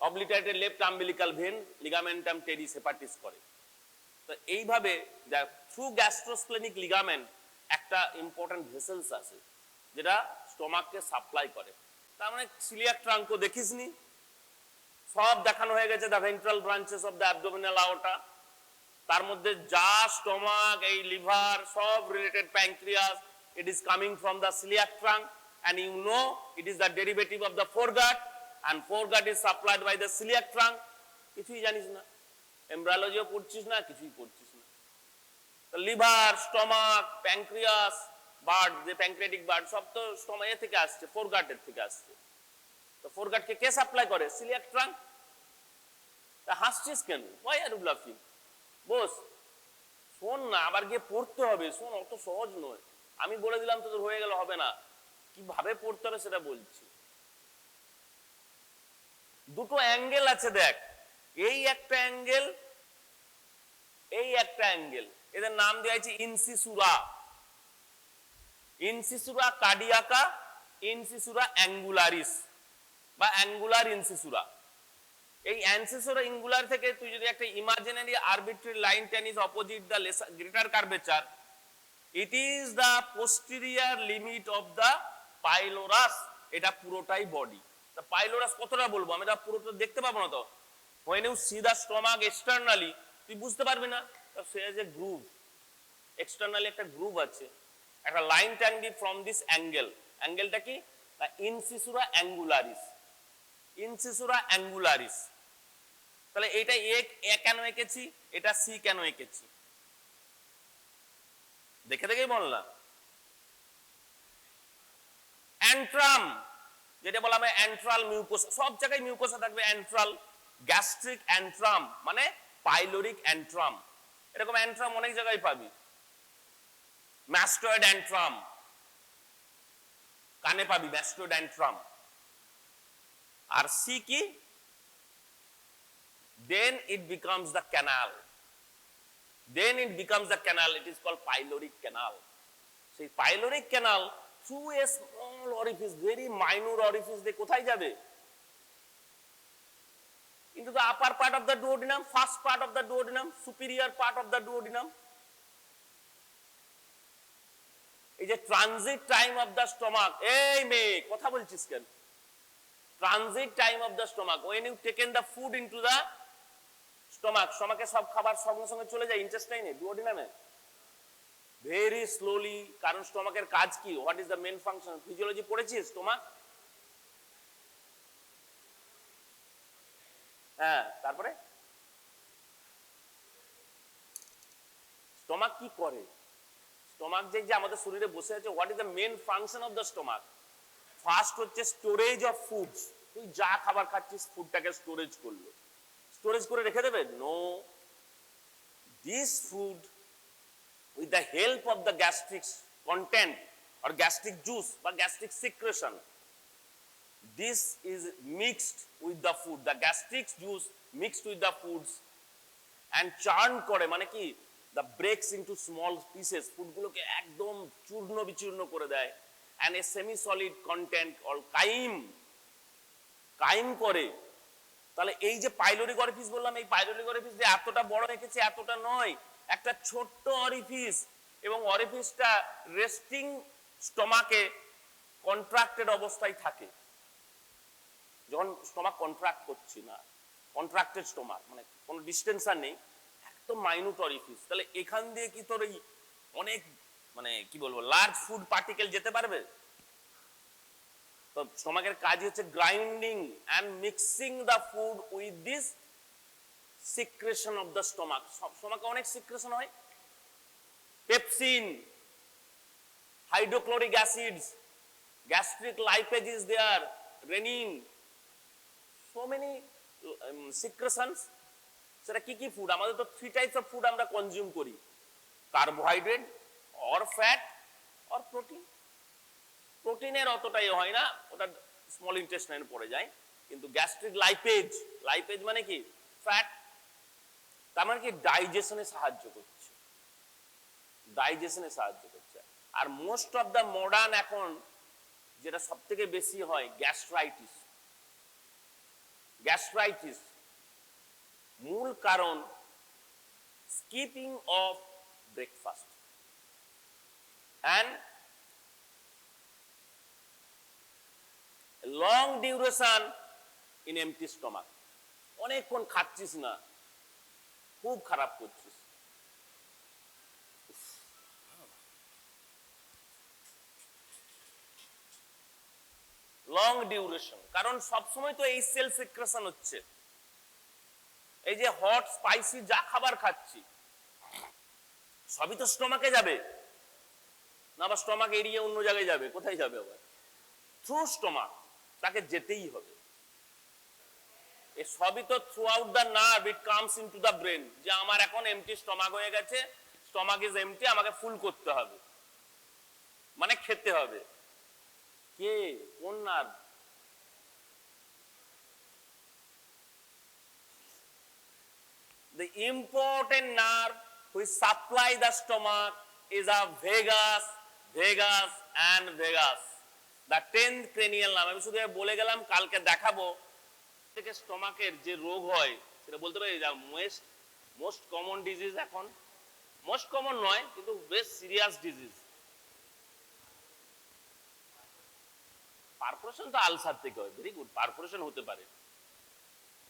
B: obliterated left umbilical vein ligamentum teres hepatis করে। তো এইভাবে থ্রু গ্যাস্ট্রোস্প্লেনিক লিগামেন্ট একটা ইম্পর্টেন্ট ভেসেলস আছে যেটা স্টমাককে সাপ্লাই করে। তার মানে সিলিয়াক ট্রাঙ্কও দেখিসনি, সব দেখানো হয়ে গেছে, the ventral branches of the abdominal aorta, তার মধ্যে যা স্টমাক, এই লিভার, সব related, pancreas, it is coming from the coeliac trunk, and you know it is the derivative of the foregut, and foregut is supplied by the celiac trunk. কিছুই জানিস না, এমব্রায়োলজিও পড়ছিস না, কিছুই পড়ছিস না। তো লিভার, স্টমাক, প্যানক্রিয়াস, বার্ড, যে প্যানক্রিয়াটিক বার্ড, সব তো স্টমাক থেকে আসছে, ফোরগাটের থেকে আসছে। তো ফোরগাটকে কে সাপ্লাই করে? Coeliac trunk. তা হাসছিস কেন? হোয়াই আর ইউ লাফিং? বস, শোন না, আবার গিয়ে পড়তে হবে, শোন, অত সহজ নয়। আমি বলে দিলাম তোদের হয়ে গেল, হবে না। কিভাবে পড়তে হবে সেটা বলছি। দুটো অ্যাঙ্গেল আছে দেখ, এই একটা অ্যাঙ্গেল, এই একটা অ্যাঙ্গেল, এদের নাম দেওয়া হয়েছে ইনসিসুরা। ইনসিসুরা কার্ডিয়াকা, ইনসিসুরা অ্যাঙ্গুলারিস বা অ্যাঙ্গুলার ইনসিসুরা। এই অ্যানসিসুরা অ্যাঙ্গুলার থেকে তুই যদি একটা ইমাজিনারি আরবিট্রারি লাইন টেনিস opposite the greater curvature, it is the posterior limit of the pylorus. এটা পুরোটাই বডি। তা পাইলোরাস কতটা বলবো আমি? এটা পুরোটা দেখতে পাবো না তো। when you see the stomach externally তুই বুঝতে পারবি না। সে যে গ্রুভ, এক্সটার্নালি একটা গ্রুভ আছে, একটা লাইন ট্যাঙ্গি ফ্রম দিস অ্যাঙ্গেল। অ্যাঙ্গেলটা কি? ইনসিসুরা অ্যাঙ্গুলারিস। ইনসিসুরা অ্যাঙ্গুলারিস। তাহলে এটা এ কেন এঁকেছি, এটা সি কেন এঁকেছি? দেখে দেখেই বললাম। অ্যান্ট্রাম, যেটা বলা হয় অ্যান্ট্রাল মিউকোসা, সব জায়গায় মিউকোসা থাকবে। অ্যান্ট্রাল, গ্যাস্ট্রিক অ্যান্ট্রাম মানে পাইলোরিক অ্যান্ট্রাম, এরকম অ্যান্ট্রাম অনেক জায়গায় পাবি। ম্যাস্টয়েড অ্যান্ট্রাম, কানে পাবি ম্যাস্টয়েড অ্যান্ট্রাম। আর সি কি? then it becomes the canal, then it becomes the canal, it is called pyloric canal. সেই pyloric canal through a small orifice, very minor orifice, দিয়ে কোথায় যাবে? into the upper part of the duodenum, first part of the duodenum, superior part of the duodenum. এই যে transit time of the stomach, এই মেয়ে কথা বলছিস কেন? Transit time of the stomach, when you taken the food into the stomach, স্টমাকে সব খাবার সঙ্গে সঙ্গে চলে যায় ইন্টেস্টাইনে, ডুওডেনামে, ভেরি স্লোলি। কারণ স্টমাকের কাজ কি? What is the main function? Physiology পড়েছিস স্টমাক? হ্যাঁ, তারপরে স্টমাক কি করে? স্টমাক যে আমাদের শরীরে বসে আছে, what is the main function of the stomach? First হচ্ছে স্টোরেজ অফ ফুডস। তুই যা খাবার খাচ্ছিস, ফুডটাকে স্টোরেজ করলো। স্টোরেজ করে রেখে দেবে? No, this food with the help of the gastric content or gastric juice বা gastric secretion, this is mixed with the food, the gastric juice mixed with the foods and churn করে, মানে কি? the breaks into small pieces, food গুলোকে একদম চূর্ণ বিচূর্ণ করে দেয়, and a semi solid content or Qayyim করে। তাহলে এই যে পাইলোরিক অরিফিস বললাম, এই পাইলোরিক অরিফিস যে এতটা বড় রেখেছে এতটা নয়, একটা ছোট্ট অরিফিস, এবং অরিফিসটা রেস্টিং স্টমাকে কন্ট্রাক্টেড অবস্থায় থাকে। যখন স্টমাক কন্ট্রাক্ট করছি না, কন্ট্রাক্টেড স্টমাক মানে কোনো ডিস্টেনশন নেই, একদম মাইনুট অরিফিস। তাহলে এখান দিয়ে কি তোর এই অনেক মানে কি বলবো লার্জ ফুড পার্টিকেল যেতে পারবে? তো স্টমাকের কাজ হচ্ছে grinding and mixing the food with this secretion of the stomach. স্টমাকে অনেক সিক্রেশন হয়, pepsin, hydrochloric acids, gastric lipase is there, rennin, so many secretions. সেটা কি কি ফুড? আমাদের তো 3 টাইপস অফ ফুড আমরা কনজিউম করি, carbohydrate or fat or protein. প্রোটিনের অতটাই হয় না, ওটা স্মল ইন্টেস্টাইনে পড়ে যায়, কিন্তু গ্যাস্ট্রিক লাইপেজ, লাইপেজ মানে কি? ফ্যাট। তার মানে কি? ডাইজেশনে সাহায্য করছে, ডাইজেশনে সাহায্য করছে। আর মোস্ট অফ দ্য মডার্ন এখন যেটা সব থেকে বেশি হয়, গ্যাস্ট্রাইটিস। গ্যাস্ট্রাইটিস মূল কারণ skipping of breakfast and long duration in empty stomach. অনেকক্ষণ খাচ্ছিস না, খুব খারাপ করছিস। লং ডিউরেশন, কারণ সবসময় তো এই সেল সিক্রেশন হচ্ছে। এই যে হট স্পাইসি যা খাবার খাচ্ছি সবই তো স্টমাকে যাবে না, বা স্টমাক এড়িয়ে অন্য জায়গায় যাবে? কোথায় যাবে আবার? থ্রু স্টমাক তাকে যেতেই হবে। এই সবই তো through out the nerve it comes into the brain, যে আমার এখন এমটি স্টমাক হয়ে গেছে, স্টমাক ইজ এমটি, আমাকে ফুল করতে হবে, মানে খেতে হবে। কে, কোন nerve? The important nerve which supply the stomach is a vagus and vagus, the 10th cranial nerve. আমি শুধু বলে গেলাম, কালকে দেখাবো থেকে স্টমাকের যে রোগ হয় সেটা বলতে পারি। মোস্ট কমন ডিজিজ, এখন মোস্ট কমন নয় কিন্তু বেশ সিরিয়াস ডিজিজ, পারফোরেশন তো আলসার থেকে হয়। ভেরি গুড, পারফোরেশন হতে পারে।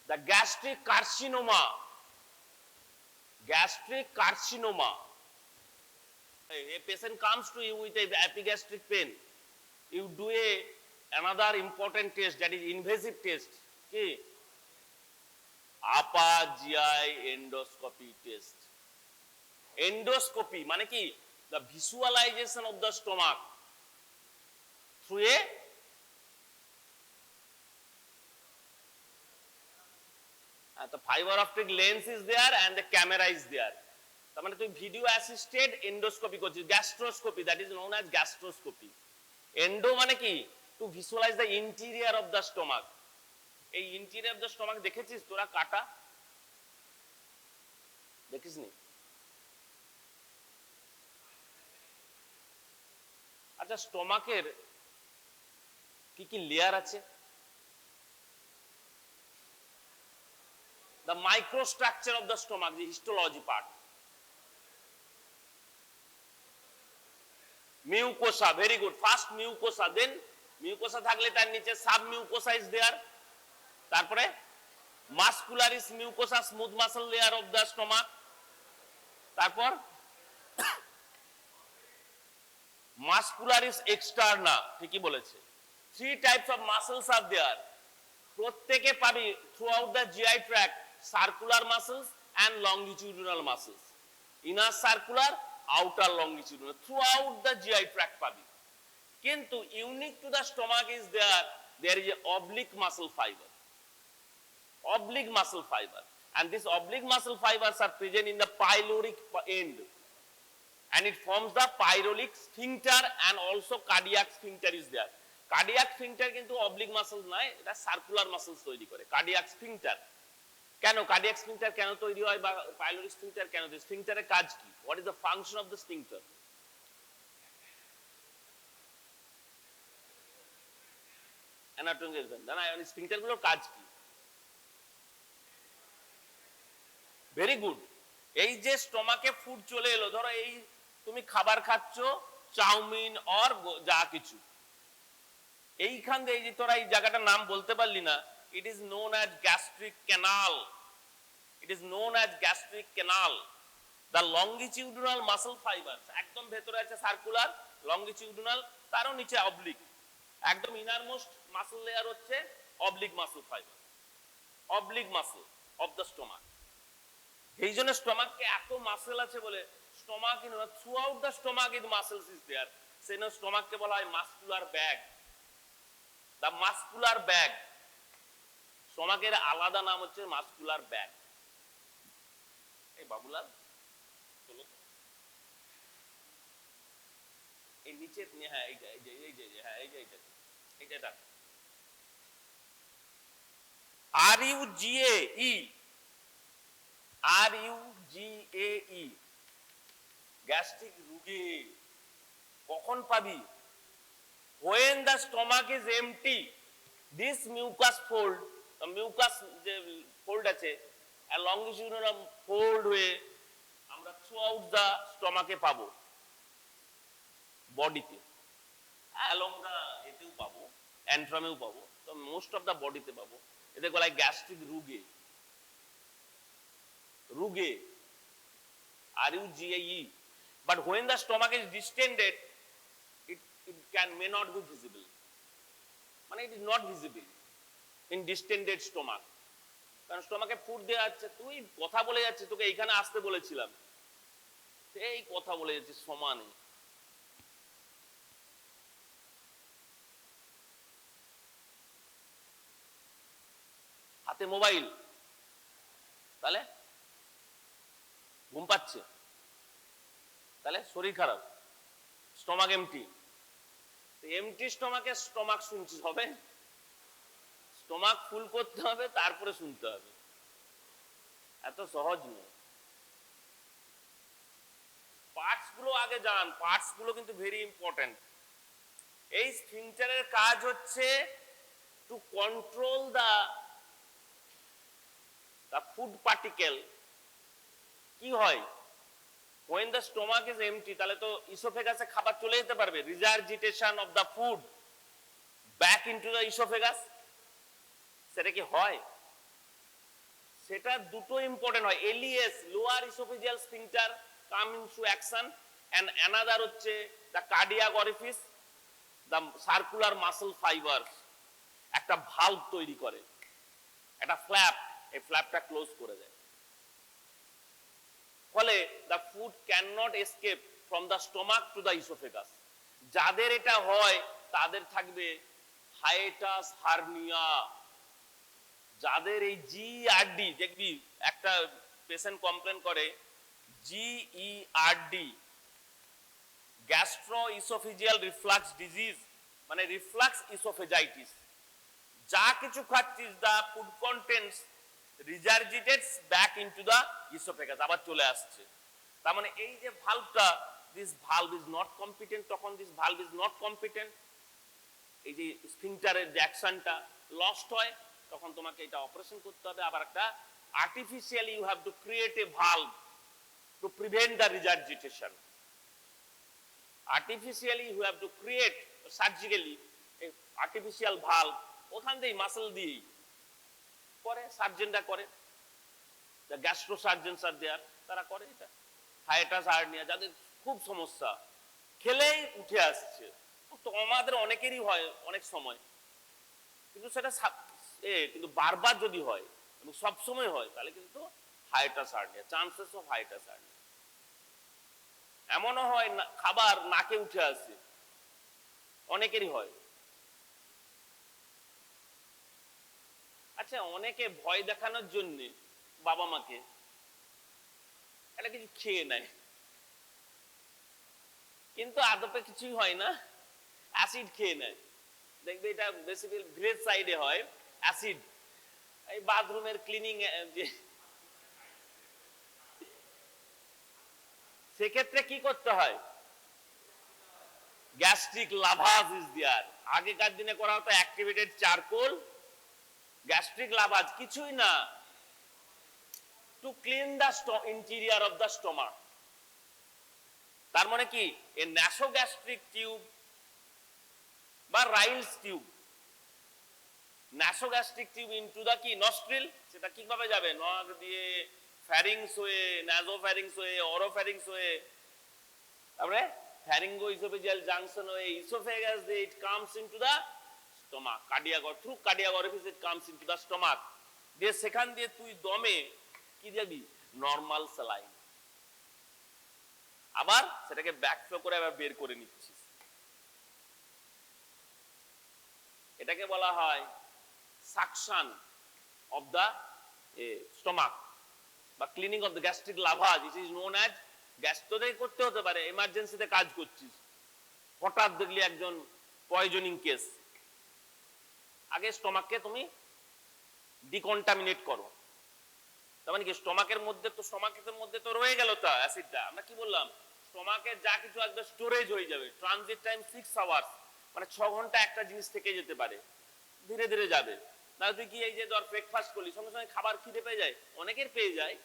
B: The gastric carcinoma, gastric carcinoma. A patient comes to you with a epigastric pain, you do another important test, that is invasive test, okay? upper GI endoscopy test. Endoscopy মানে কি? The visualization of the stomach through the fiber optic lens is there and the camera is there. তার মানে তুমি video assisted endoscopy করছিস, gastroscopy, that is known as gastroscopy. Endo মানে কি? To visualise the interior of the stomach. এই interior of the stomach দেখেছিস তোরা কাটা? দেখিস নি? আচ্ছা, স্টমাকের কি কি লেয়ার আছে? The microstructure of the stomach, the histology part. Mucosa, very good. First mucosa, then mucosa থাকলে তার নিচে sub mucosa is there. তারপরে muscularis mucosa, smooth muscle layer of the stomach. তারপর muscularis externa, ঠিকই বলেছে। 3 types of muscles are there. প্রত্যেকে পাবি throughout the GI tract, circular muscles and longitudinal muscles. Inner circular, outer longitudinal, throughout the GI tract পাবি। কিন্তু unique to the stomach is there is a oblique muscle fiber. Oblique muscle fiber, and these oblique muscle fibers are present in the pyloric end, and it forms the pyloric sphincter, and also cardiac sphincter is there. Cardiac sphincter কিন্তু oblique muscle নয়, এটা circular muscles তৈরি করে। Cardiac sphincter কেন, cardiac sphincter কেন তৈরি হয়, বা পাইলোরিক স্ফিংটার কেন? স্ফিংটারের কাজ কি? What is the function of the sphincter? Anatomic জানা, স্ফিংটার গুলোর কাজ কি? Very good. এই যে স্টমাকে ফুড চলে এলো, ধরো এই তুমি খাবার খাচ্ছ, চাউমিন অর যা কিছু, এইখান দিয়ে যে তোরা এই জায়গাটার নাম বলতে পারলি না, it is known as gastric canal. It is known as gastric canal. The longitudinal muscle fibres, একদম ভেতরে আছে সার্কুলার, লংগিটিউডিনাল, তারও নিচে অবলিক। একদম ইনারমোস্ট মাসল লেয়ার হচ্ছে oblique muscle fibre, oblique muscle of the stomach. এই জন্য স্টমাককে এত মাসল আছে বলে, stomach in throughout the stomach is muscles is there, সেই স্টমাককে বলা হয় muscular bag. The muscular bag, স্টমাকের আলাদা নাম হচ্ছে মাসকুলার ব্যাগ। এই বাবুলাল চলো, এই নিচে, হ্যাঁ এইটা, এই যে এই যে হ্যাঁ এই যে এইটা RUGAE, গ্যাস্ট্রিক রোগে কখন পাবি? When the stomach is empty, this mucus fold, the mucus যে fold আছে, a longitudinal fold হয়ে আমরা throughout the stomach এ পাবো, বডিতে, along the এতেও পাবো, antrum-এও পাবো, তো most of the বডিতে পাবো। এতে বলা হয় গ্যাস্ট্রিক রোগে। রোগে, RUGAE. But when the stomach is distended, it may not be visible. মানে it is not visible in distended stomach. কারণ স্টোমাকে ফুড দেওয়া যাচ্ছে, তুই কথা বলে যাচ্ছিস, তোকে এইখানে আসতে বলেছিলাম, এই কথা বলে যাচ্ছিস সমানে। হাতে মোবাইল, তাহলে ঘুম পাচ্ছে, তাহলে শরীর খারাপ, স্টোমাক এমটি। এমটি স্টোমাকে স্টোমাক শুনছিস হবে? স্টোমাক ফুল করতে হবে তারপরে শুনতে হবে, এত সহজ নয়। পার্টস গুলো আগে জান, পার্টস গুলো কিন্তু ভেরি ইম্পর্টেন্ট। এই স্ফিংটারের কাজ হচ্ছে to control the food particle. কি হয় when the stomach is empty, তাহলে তো ইসোফেগাসে খাবার চলে যেতে পারবে, regurgitation of the food back into the oesophagus. সেটা কি হয়? সেটা দুটো ইম্পর্টেন্ট হয়। LES, lower oesophageal sphincter come into action, and another হচ্ছে the cardiac orifice, the circular muscle fibres একটা ভালভ তৈরি করে, একটা ফ্ল্যাপ, এই ফ্ল্যাপটা ক্লোজ করে দেয়। ফলে the food can not escape from the stomach to the oesophagus. যাদের এটা হয় তাদের থাকবে হাইটাস হার্নিয়া। যাদের এই জিইআরডি, দেখবি একটা পেশেন্ট কমপ্লেন করে GERD, gastro oesophageal reflux disease, মানে রিফ্লাক্স ইসোফেজাইটিস। যা কিছু খাচ্ছিস, the food contents regurgitates back into the oesophagus, আবার চলে আসছে। তার মানে এই যে ভালভটা, this valve is not competent, তখন this valve is not competent, এই যে স্ফিংটারের যে অ্যাকশনটা লস্ট হয়, তখন তোমাকে এটা অপারেশন করতে হবে। আবার একটা artificially you have to create a valve to prevent the regurgitation. Artificially you have to create surgically a artificial valve, ওখান দিয়ে মাসল দিয়েই করে, সার্জনরা করে, the gastro surgeons are there, তারা করে এটা। হাইটাস হার্নিয়া যাদের খুব সমস্যা, খেলেই উঠে আসছে, তো আমাদের অনেকেরই হয় অনেক সময়, কিন্তু সেটা কিন্তু বারবার যদি হয় এবং সব সময় হয়, তাহলে কিন্তু hiatus hernia, chances of hiatus hernia. এমনও হয় খাবার নাকে উঠে আসে, অনেকেরই হয়। আচ্ছা, অনেকে ভয় দেখানোর জন্য বাবা মাকে এটা কিছু খেয়ে নেয়, কিন্তু আদপে কিছুই হয় না, অ্যাসিড খেয়ে নেয়। দেখবে এটা বেসিক্যালি ভিলেজ সাইডে হয়, অ্যাসিড। এই বাথরুমের ক্লিনিং, যে সেক্ষেত্রে কি করতে হয়? Gastric লাভাজ is there. আগেকার দিনে করা হতো অ্যাক্টিভেটেড চারকোল, গ্যাস্ট্রিক লাভাজ কিছুই না, to clean the interior of the stomach. তার মানে কি, এ ন্যাসোগ্যাস্ট্রিক টিউব বা Ryle's tube, nasogastric tube into the কি নস্ট্রিল, সেটা কিভাবে যাবে? নাক দিয়ে, ফ্যারিংস হয়ে, নাসোফ্যারিংস হয়ে, অরোফ্যারিংস হয়ে, তারপরে ফ্যারিঙ্গো ইসোফেজিয়াল জাংশন হয়ে ইসোফেগাস দিয়ে it comes into the stomach, cardiac through cardiac orifice it comes into the stomach. দিয়ে সেখান দিয়ে তুই দমে কি যাবি? Normal saline. আবার সেটাকে ব্যাকফ্লো করে আবার বের করে নিচ্ছিস। এটাকে বলা হয় সাকশন অফ দা স্টোমাক বা cleaning of the gastric lavage. It is known as গ্যাস্ট্রোতে করতে হতে পারে, এমার্জেন্সিতে কাজ করছিস, হঠাৎ দেখলি একজন পয়জনিং কেস, আগে স্টোমাককে তুমি ডিকন্টামিনেট করো। তার মানে কি, স্টোমাকের মধ্যে তো রয়ে গেল তা অ্যাসিডটা। আমরা কি বললাম? স্টোমাকে যা কিছু একদম স্টোরেজ হয়ে যাবে, ট্রানজিট টাইম 6 আওয়ার্স, মানে 6 ঘন্টা একটা জিনিস থেকে যেতে পারে, ধীরে ধীরে যাবে। না তুই কি এই যে ধর ব্রেকফাস্ট করলি, সঙ্গে সঙ্গে খাবার খিদে পেয়ে যায়, অনেকের পেয়ে যায়,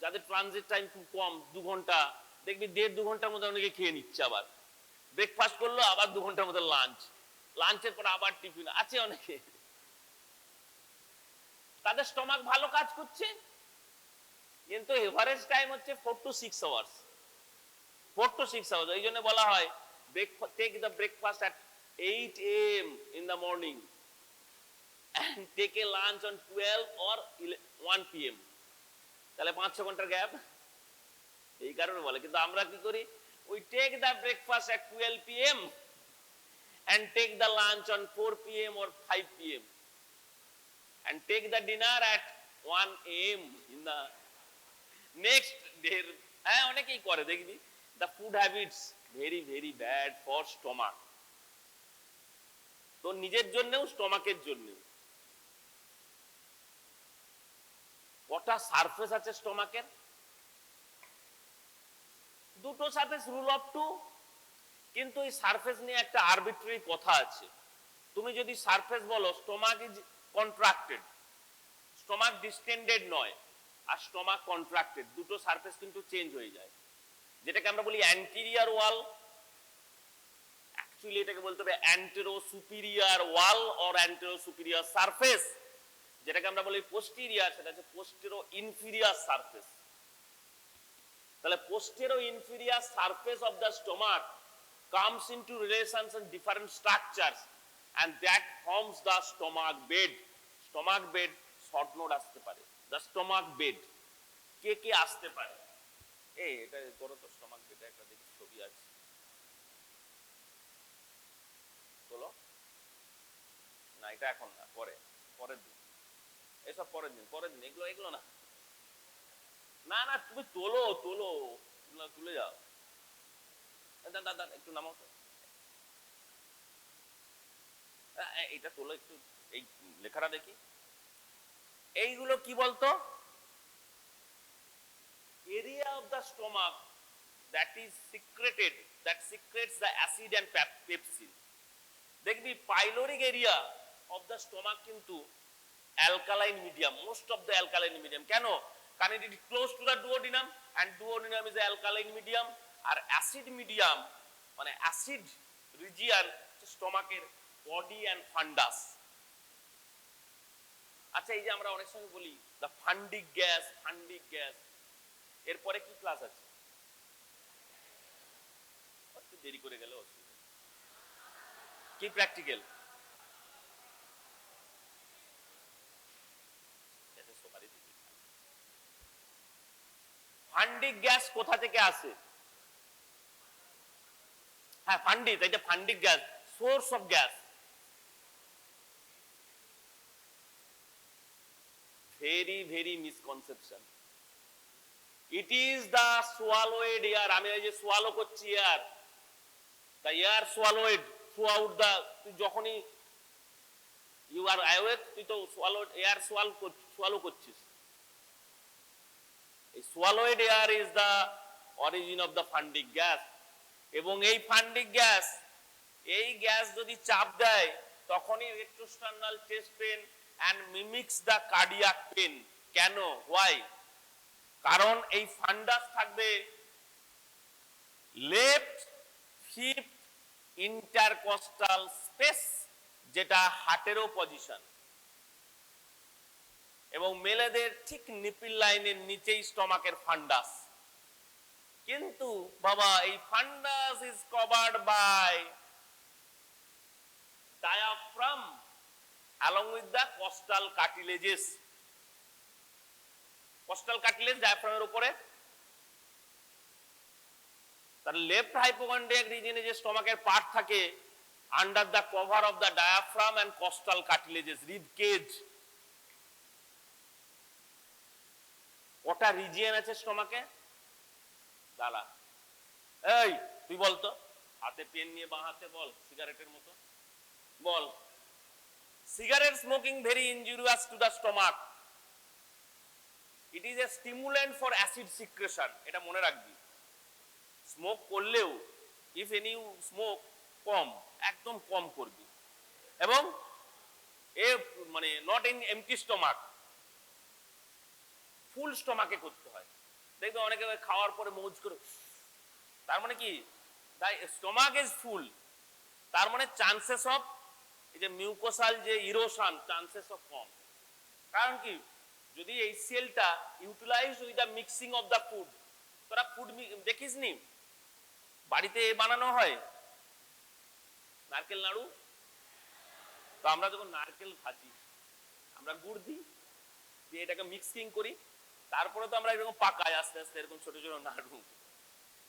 B: যাদের ট্রানজিট টাইম খুব কম, 2 ঘন্টা, দেখবি 1.5-2 ঘন্টার মধ্যে অনেকে খেয়ে নিচ্ছে। আবার ব্রেকফাস্ট করলো, আবার 2 ঘন্টার মধ্যে লাঞ্চ, লাঞ্চের পর আবার টিফিন। আছে অনেকে, তাদের স্টোমাক ভালো কাজ করছে, কিন্তু এভারেজ টাইম হচ্ছে 4 to 6 আওয়ার্স। 4 to 6 hours. এই জন্য বলা হয় take the breakfast at 8 AM in the morning. and take a lunch on 12 or 1 p.m. তাহলে 5-6 ঘন্টার গ্যাপ এই কারণে বলে। কিন্তু আমরা কি করি, we take the breakfast at 12 p.m. and take the lunch on 4 p.m. or 5 p.m. and take the dinner at 1 a.m. in the next day. হ্যাঁ অনেকেই করে দেখবি। The food habits very very bad for stomach. তো নিজের জন্যও স্টমাকের জন্যও। কটা surface আছে স্টমাকের? দুটো সারফেস, রুল অফ 2। কিন্তু এই সারফেস নিয়ে একটা আরবিট্রারি কথা আছে। তুমি যদি সারফেস বলো stomach is contracted, stomach distended নয়, আর স্টমাক কন্ট্রাক্টেড, দুটো সারফেস কিন্তু চেঞ্জ হয়ে যায়। যেটাকে আমরা বলি অ্যান্টেরিয়র ওয়াল, অ্যাকচুয়ালি এটাকে বলতে হবে antero superior wall or antero superior surface. যেটাকে আমরা বলি পোস্টেরিয়র, সেটা হচ্ছে পোস্টেরো ইনফিরিয়র সারফেস। তাহলে posteroinferior surface of the stomach comes into relations and different structures and that forms the stomach bed. Stomach bed short note আসতে পারে, the stomach bed কে কে আসতে পারে? এই এটা করো তো, স্টমাক বেড একটা দেখি ছবি আছে, বলো না এটা এখন না, পরের দিন, এসব পরের দিন এগুলো না, না তুমি তুলে যাও, দাদা একটু নামাও তো, এইটা তোলো একটু, এই লেখাটা দেখি। এইগুলো কি বলতো? area of the stomach that is secreted, that secretes the acid and pepsin. দেখবি pyloric area of the stomach কিন্তু alkaline medium, most of the alkaline medium। কেন? কারণ it is close to the duodenum and duodenum is the alkaline medium, আর acid medium মানে acid region স্টমাকের body and fundus. আচ্ছা এই যে আমরা অনেক সময় বলি দ্য ফান্ডিক গ্যাস, এরপরে কি ক্লাস আছে? একটু দেরি করে গেলে অসুবিধা কি? প্র্যাকটিক্যাল ফান্ডিক গ্যাস কোথা থেকে আসে? হ্যাঁ ফান্ডিক, এটা fundic gas, source of gas. Very very misconception. It is the swallowed air. আমি এই যে সোয়ালো করছি air, the air swallowed throughout the, তুই যখনই ইউ আর অ্যাওয়েক তুই তো এয়ার সোয়ালো করছিস। এই swallowed air is the origin of the fundic gas. এবং এই ফান্ডিক গ্যাস, এই গ্যাস যদি চাপ দেয় তখনই retrosternal chest pain and mimics the cardiac pain. কেন? why? কারণ এই ফান্ডাস থাকবে লেফট ফিফথ ইন্টারকস্টাল স্পেস, যেটা হার্টেরও পজিশন, এবং মেলেদের ঠিক নিপিল লাইনের নিচেই স্টমাকের ফান্ডাস। কিন্তু বাবা এই fundus is covered by diaphragm along with the costal cartilages. Costal cartilage diaphragm উপরে। তার লেফট হাইপোকন্ড্রিয়াক রিজিয়নে যে স্টমাকের পার্ট থাকে under the cover of the diaphragm and costal cartilages, rib cage. কটা রিজিয়ন আছে স্টমাকে? দাঁড়া, এই তুই বলতো, হাতে পেন নিয়ে বাঁ হাতে বল, সিগারেটের মতো বল। Cigarette smoking very injurious to the stomach. It is a stimulant for acid secretion. এটা মনে রাখবি। স্মোক করলেও if any smoke কম, একদম কম করবি, এবং এ মানে not in empty stomach, ফুল স্টমাকে করতে হয়। দেখবে অনেকে খাওয়ার পরে মৌজ করে, তার মানে কি? তাই স্টমাক ইজ ফুল, তার মানে চান্সেস অফ এই যে মিউকোসাল যে ইরোশন চান্সেস অফ কম। কারণ কি? যদি এই সেলটা utilise with the mixing of the food, তোরা ফুড দেখিস নি বাড়িতে বানানো হয় নারকেল নাড়ু, তো আমরা যখন নারকেল ভাজি আমরা গুড় দিই, দিয়ে এটাকে মিক্সিং করি, তারপরে তো আমরা এরকম পাকাই আস্তে আস্তে এরকম ছোট ছোট নাড়ু।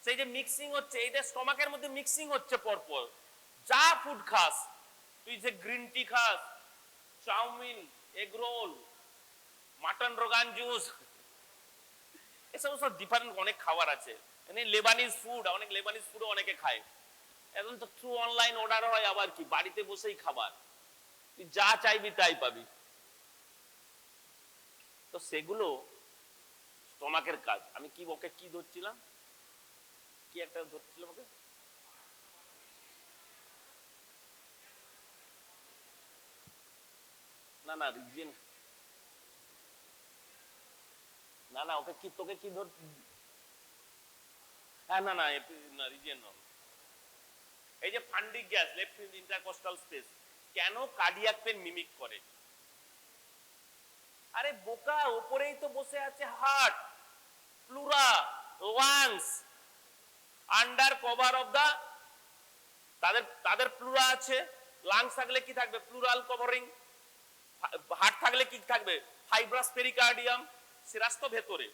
B: সেই যে মিক্সিং হচ্ছে, এইটা স্টমাকের মধ্যে মিক্সিং হচ্ছে পরপর। যা ফুড খাস, তুই যে গ্রিন টি খাস, chow mein, egg roll, mutton rogan josh, এসব সব ডিফারেন্ট অনেক খাবার আছে। মানে লেবানিজ ফুড, অনেক লেবানিজ ফুডও অনেকে খায়। এখন তো থ্রু অনলাইন অর্ডার হয়, আবার কি বাড়িতে বসেই খাবার, তুই যা চাইবি তাই পাবি। তো সেগুলো স্টমাকের কাজ। আমি কি ওকে কি ধরছিলাম, কি একটা ধরছিলাম ওকে, না না রিজিয়ন, না না ওকে কি, তোকে কি ধর, হ্যাঁ না না না রিজিয়ন নয়। এই যে fundic gas, left intercostal space, কেন কার্ডিয়াক পেন মিমিক করে? আরে বোকা, উপরেই তো বসে আছে heart, pleura, lungs, under cover of the, তাদের প্লুরা আছে, লাংস থাকলে কি থাকবে? Plural covering. হার্ট থাকলে কি থাকবে? Fibrous pericardium. সিরাস তো ভেতরে,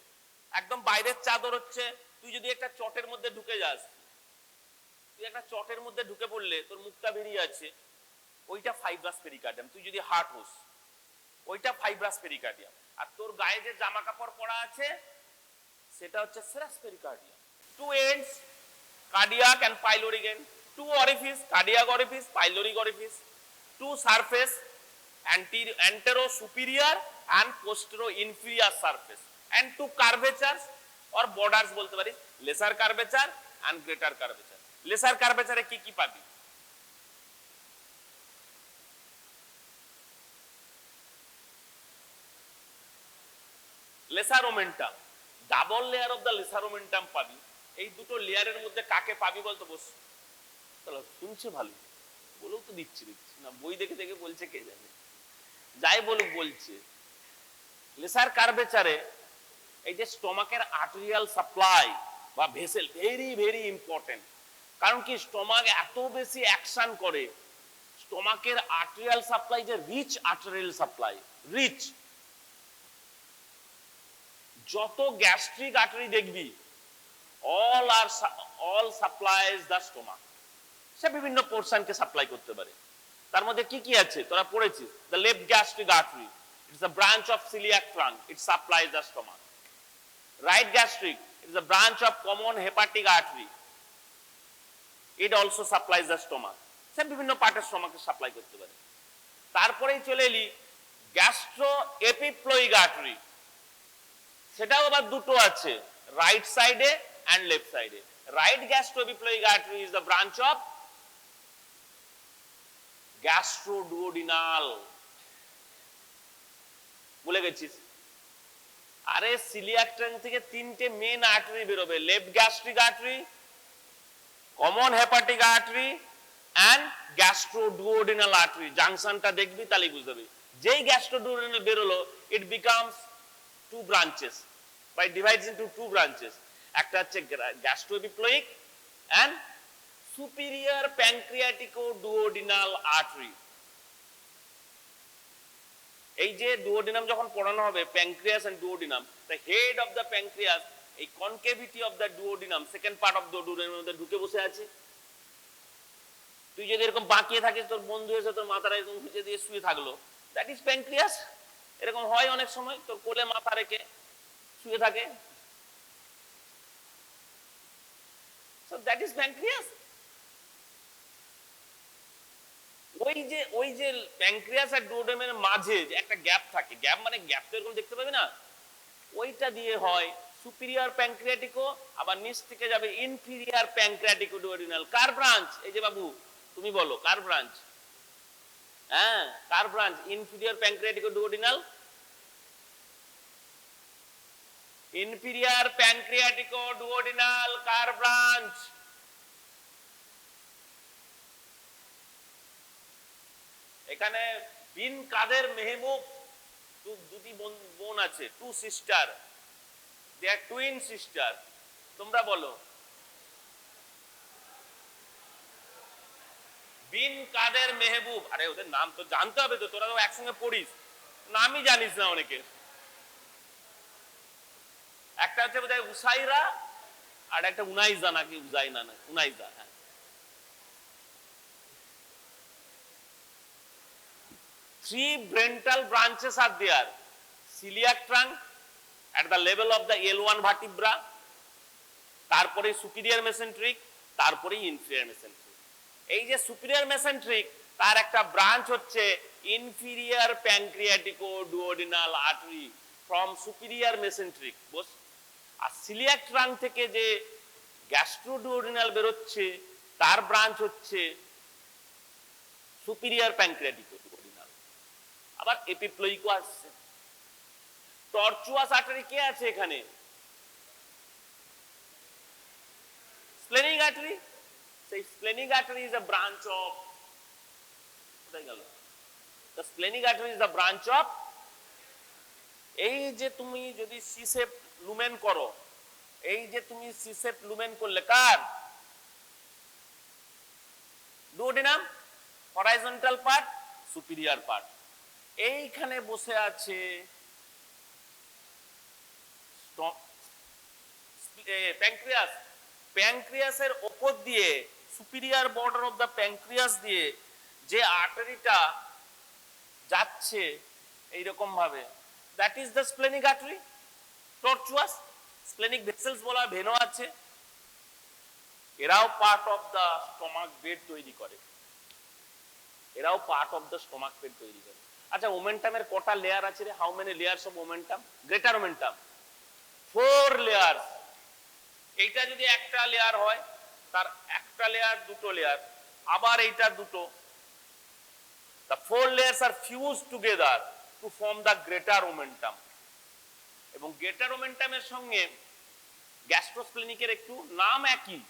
B: একদম বাইরের চাদর হচ্ছে। তুই যদি একটা চটের মধ্যে ঢুকে যাস, তুই একটা চটের মধ্যে ঢুকে পড়লে তোর মুখটা বেরিয়ে আছে, ওইটা ফাইব্রাস পেরিকার্ডিয়াম। তুই যদি হার্ট হোস, ওইটা ফাইব্রাস পেরিকার্ডিয়াম। আর তোর গায়ে যে জামা কাপড় পরা আছে, সেটা হচ্ছে serous pericardium. Two ends, cardiac end pyloric end. Two orifice, cardiac orifice, pyloric orifice. Two surface, antero superior and posterior inferior surface, and two curvatures or borders বলতে পারিস, lesser curvature and greater curvature. lesser curvature এ কি কি পাবি? lesser omentum, double layer of the lesser omentum পাবি। এই দুটো লেয়ারের মধ্যে কাকে পাবি বলতো? বস, তাহলে শুনছে ভালো, বলেও তো দিচ্ছি না, বই দেখে দেখে বলছে কে জানে, যাই বলুক বলছে। লেসার কার্ভেচারে এই যে স্টমাকের আর্টেরিয়াল সাপ্লাই বা ভেসেল ভেরি ভেরি ইম্পর্টেন্ট। কারণ কি, স্টমাক এত বেশি অ্যাকশন করে, স্টমাকের আর্টেরিয়াল সাপ্লাই যে রিচ আর্টেরিয়াল সাপ্লাই, রিচ। যত গ্যাস্ট্রিক আর্টারি দেখবি, অল সাপ্লাইজ দ্য স্টমাক। সে বিভিন্ন পোর্শনকে সাপ্লাই করতে পারে। তার মধ্যে কি কি আছে তোরা পড়েছিস? The left gastric artery, it's a branch of celiac trunk, it supplies the stomach. Right gastric, it is a branch of common hepatic artery, it also supplies the stomach. সে বিভিন্ন পার্টের স্টমাকে সাপ্লাই করতে পারে। তারপরেই চলে এলি গ্যাস্ট্রো এপিপ্লোইক আর্টারি, সেটাও আবার দুটো আছে, রাইট সাইডে এন্ড লেফট সাইডে। Right gastroepiploic artery is the branch of gastroduodenal. ভুলে গেছিস? আরে সিলিয়াক ট্রাঙ্ক থেকে তিনটে মেন আর্টারি বেরোবে, left gastric artery, common hepatic artery and gastroduodenal artery. জাংশনটা দেখবি তাহলেই বুঝতে পারবি। যেই গ্যাস্ট্রোডুওডিনাল বেরোলো, ইট বিকামস টু ব্রাঞ্চেস, বা it divides into two branches. একটা হচ্ছে gastroepiploic and superior pancreaticoduodenal artery. এই যে ডুওডিনাম যখন পড়ানো হবে, pancreas and duodenum, the head of the pancreas, এই concavity of the duodenum, second part of the ডুওডিনামের মধ্যে ঢুকে বসে আছে। তুই যদি এরকম বাঁকিয়ে থাকিস, তোর বন্ধু এসে তোর মাথাটা এরকম খুঁজে দিয়ে শুয়ে থাকলো, দ্যাট ইজ প্যানক্রিয়াস। এরকম হয় অনেক সময়, তোর কোলে মাথা রেখে শুয়ে থাকে, সো দ্যাট ইজ প্যানক্রিয়াস। ওই যে প্যানক্রিয়াস আর ডুওডেনামের মাঝে যে একটা গ্যাপ থাকে, গ্যাপ মানে গ্যাপ তো এরকম দেখতে পাবি না, ওইটা দিয়ে হয় সুপিরিয়র প্যানক্রিয়াটিকো, আবার নিচ থেকে যাবে ইনফিরিয়র প্যানক্রিয়াটিকো ডুওডিনাল। কার ব্রাঞ্চ? এই যে বাবু তুমি বলো, কার ব্রাঞ্চ? হ্যাঁ, কার ব্রাঞ্চ? ইনফিরিয়র প্যানক্রিয়াটিকো ডুওডিনাল, ইনফিরিয়র প্যানক্রিয়াটিকো ডুওডিনাল কার ব্রাঞ্চ? এখানে বিন কাদের মেহবুব দুটি বোন আছে, টু সিস্টার, দে আর টুইন সিস্টার। তোমরা বলো, বিন কাদের মেহবুব। আরে ওদের নাম তো জানতে হবে তো, তোরা তো একসঙ্গে পড়িস। নামই জানিস না অনেকের। একটা হচ্ছে বোধহয় উসাইরা, আর একটা উনাইজা নাকি উজাইনা না উনাইজা। হ্যাঁ, three branchial branches are there: celiac trunk at the level of the L1 vertebra, তারপরে সুপিরিয়র মেসেন্ট্রিক, তারপরে ইনফিরিয়র মেসেন্ট্রিক। এই যে সুপিরিয়র মেসেন্ট্রিক, তার একটা ব্রাঞ্চ হচ্ছে inferior pancreaticoduodenal artery from superior mesenteric. Boss, আর সিলিয়াক ট্রাঙ্ক থেকে যে গ্যাস্ট্রোডুওডিনাল বেরোচ্ছে, তার ব্রাঞ্চ হচ্ছে সুপিরিয়র প্যানক্রিয়াটিকো ডুওডিনাল। আবার এপিপ্লোইকও আসছে। টর্চুয়াস আর্টারি কে আছে এখানে? Splenic artery. Say splenic artery is a branch of, the splenic artery is the branch of, এই যে তুমি যদি সিসেপ লুমেন করো, এই যে তুমি সিসেপ লুমেন করলে কার? Duodenum, horizontal part, superior part. এইখানে বসে আছে প্যানক্রিয়াস। প্যানক্রিয়াসের উপর দিয়ে, superior border of the pancreas দিয়ে যে আর্টারিটা যাচ্ছে এইরকম ভাবে, that is the splenic artery. Tortuous splenic vessels বলা, ভেনও আছে। এরাও part of the stomach bed তৈরি করে, এরাও part of the stomach bed তৈরি করে। আচ্ছা, ওমেন্টামের কটা লেয়ার আছে রে? How many layers of omentum? Greater omentum 4 layers. এইটা যদি একটা লেয়ার হয়, তার একটা লেয়ার, দুটো লেয়ার, আবার এইটা দুটো। The 4 layers are fused together to form the greater omentum. এবং গ্রেটার ওমেন্টামের সঙ্গে গ্যাস্ট্রোস্প্লেনিকের একটু নাম একই,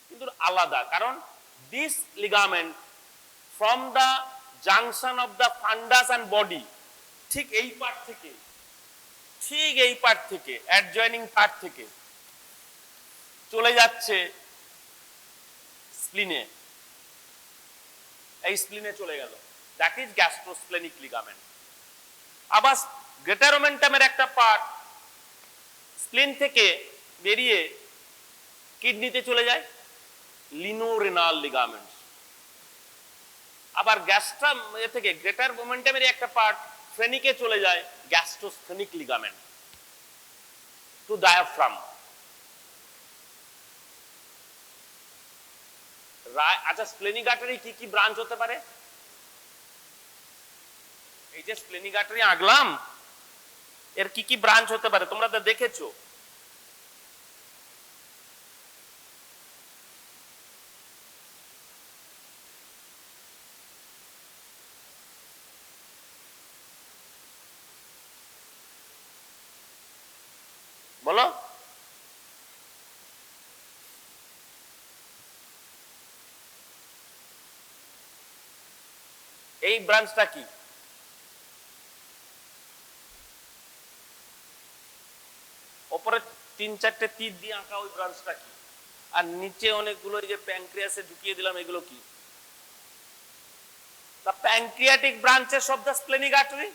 B: কিন্তু আলাদা। কারণ this ligament from the junction of the fundus and body, ঠিক এই পার্ট থেকে, ঠিক এই পার্ট থেকে, অ্যাডজয়নিং পার্ট থেকে চলে যাচ্ছে স্প্লিনে। এই স্প্লিনে চলে গেল, দ্যাট ইজ গ্যাস্ট্রোস্প্লেনিক লিগামেন্ট। আবার গ্রেটার ওমেন্টামের একটা পার্ট স্প্লিন থেকে বেরিয়ে কিডনিতে চলে যায়, লিনোরেনাল লিগামেন্টস। আবার গ্যাস্ট্রাম থেকে গ্রেটার ওমেন্টামের একটা পার্ট ফ্রেনিকে চলে যায়, গ্যাস্ট্রোস্ফেনিক লিগামেন্ট টু ডায়াফ্রাম। আচ্ছা, স্প্লেনিক আর্টারি কি কি ব্রাঞ্চ হতে পারে? এই যে স্প্লেনিক আর্টারি আঁকলাম, এর কি কি ব্রাঞ্চ হতে পারে তোমরা তো দেখেছো। বলো। এই ব্রাঞ্চটা কি? উপরে 3-4টে তীর দিয়ে আঁকা ওই ব্রাঞ্চটা কি? আর নিচে অনেকগুলো যে প্যানক্রিয়াসে ঢুকিয়ে দিলাম, এগুলো কি? The pancreatic branches of the splenic artery.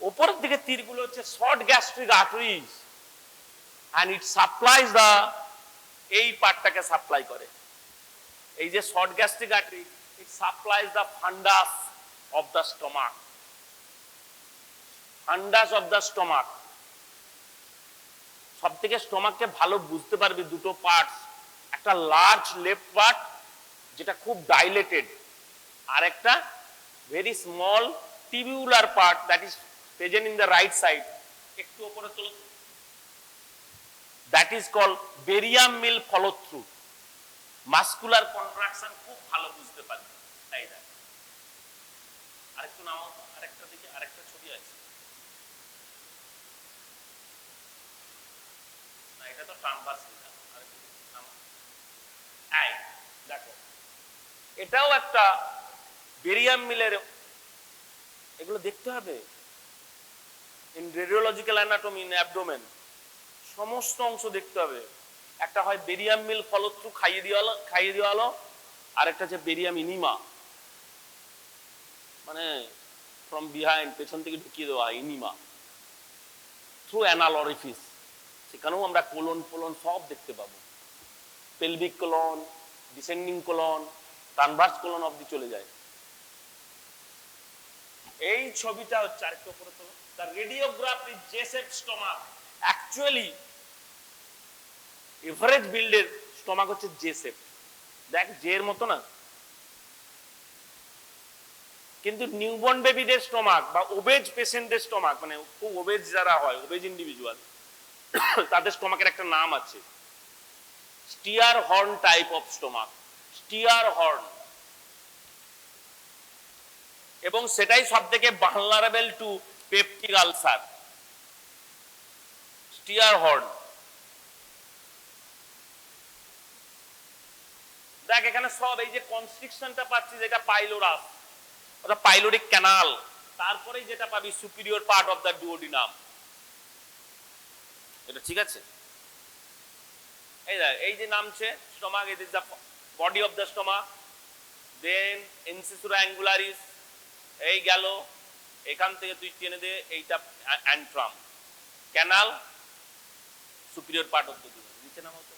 B: উপরের দিকে তীরগুলো হচ্ছে short gastric arteries, and it supplies the, এই পার্টটাকে সাপ্লাই করে। এই যে short gastric artery, it supplies the fundus of the stomach. Fundus of the stomach. সবথেকে স্টমাককে ভালো বুঝতে পারবি দুটো পার্টস, একটা লার্জ লেফট পার্ট যেটা খুব ডাইলেটেড, আর একটা very small tubular part that is present in the right side. একটু উপরে তোলো, that is called barium meal follow through. Muscular contraction খুব ভালো বুঝতে পারবে। এই দেখ, আরেকটু নামাও, আরেকটা দিকে আরেকটা ছবি আছে না, এটা তো ট্রাম্বাস লিখা। আরেকটু নামাও, এই দেখো, এটাও একটা বেরিয়াম মিলের। এগুলো দেখতে হবে in radiological anatomy, in abdomen, সমস্ত অংশ দেখতে হবে। একটা হয় বেরিয়াম মিল ফলো থ্রু, খাইয়ে দেওয়া হলো, আর একটা হচ্ছে বেরিয়াম ইনিমা, মানে ফ্রম বিহাইন্ড, পেছন থেকে ঢুকিয়ে দেওয়া হয় ইনিমা, থ্রু অ্যানাল অরিফিস। সেখানেও আমরা কোলন ফোলন সব দেখতে পাবো, pelvic colon, descending colon, transverse colon অবধি চলে যায়। এই ছবিটা হচ্ছে আরেকটু উপরে তোলো, the radiograph is J shape stomach. Actually average বিল্ডের স্টমাক হচ্ছে জে শেপ, দেখ জে এর মতো না, কিন্তু নিউবর্ন বেবিদের স্টমাক বা ওবেজ পেশেন্টদের স্টমাক, মানে খুব ওবেজ যারা হয়, ওবেজ ইন্ডিভিজুয়াল, তাদের স্টমাকের একটা নাম আছে, steer horn type of stomach, steer horn. এবং সেটাই সব থেকে vulnerable to peptic ulcer, steer horn. দেখ এখানে সব এই যে কনস্ট্রিকশনটা পাচ্ছি যেটা পাইলোরাস, ওটা পাইলোরিক ক্যানাল, তারপরে যেটা পাবি superior part of the duodenum, এটা ঠিক আছে। এই যে নামছে stomach, it is the body of the stomach, then incisura angularis, এই গেল, এখান থেকে তুই টেনে দে এইটা antrum, canal, superior part of the duodenum. নিচে নামাও তো,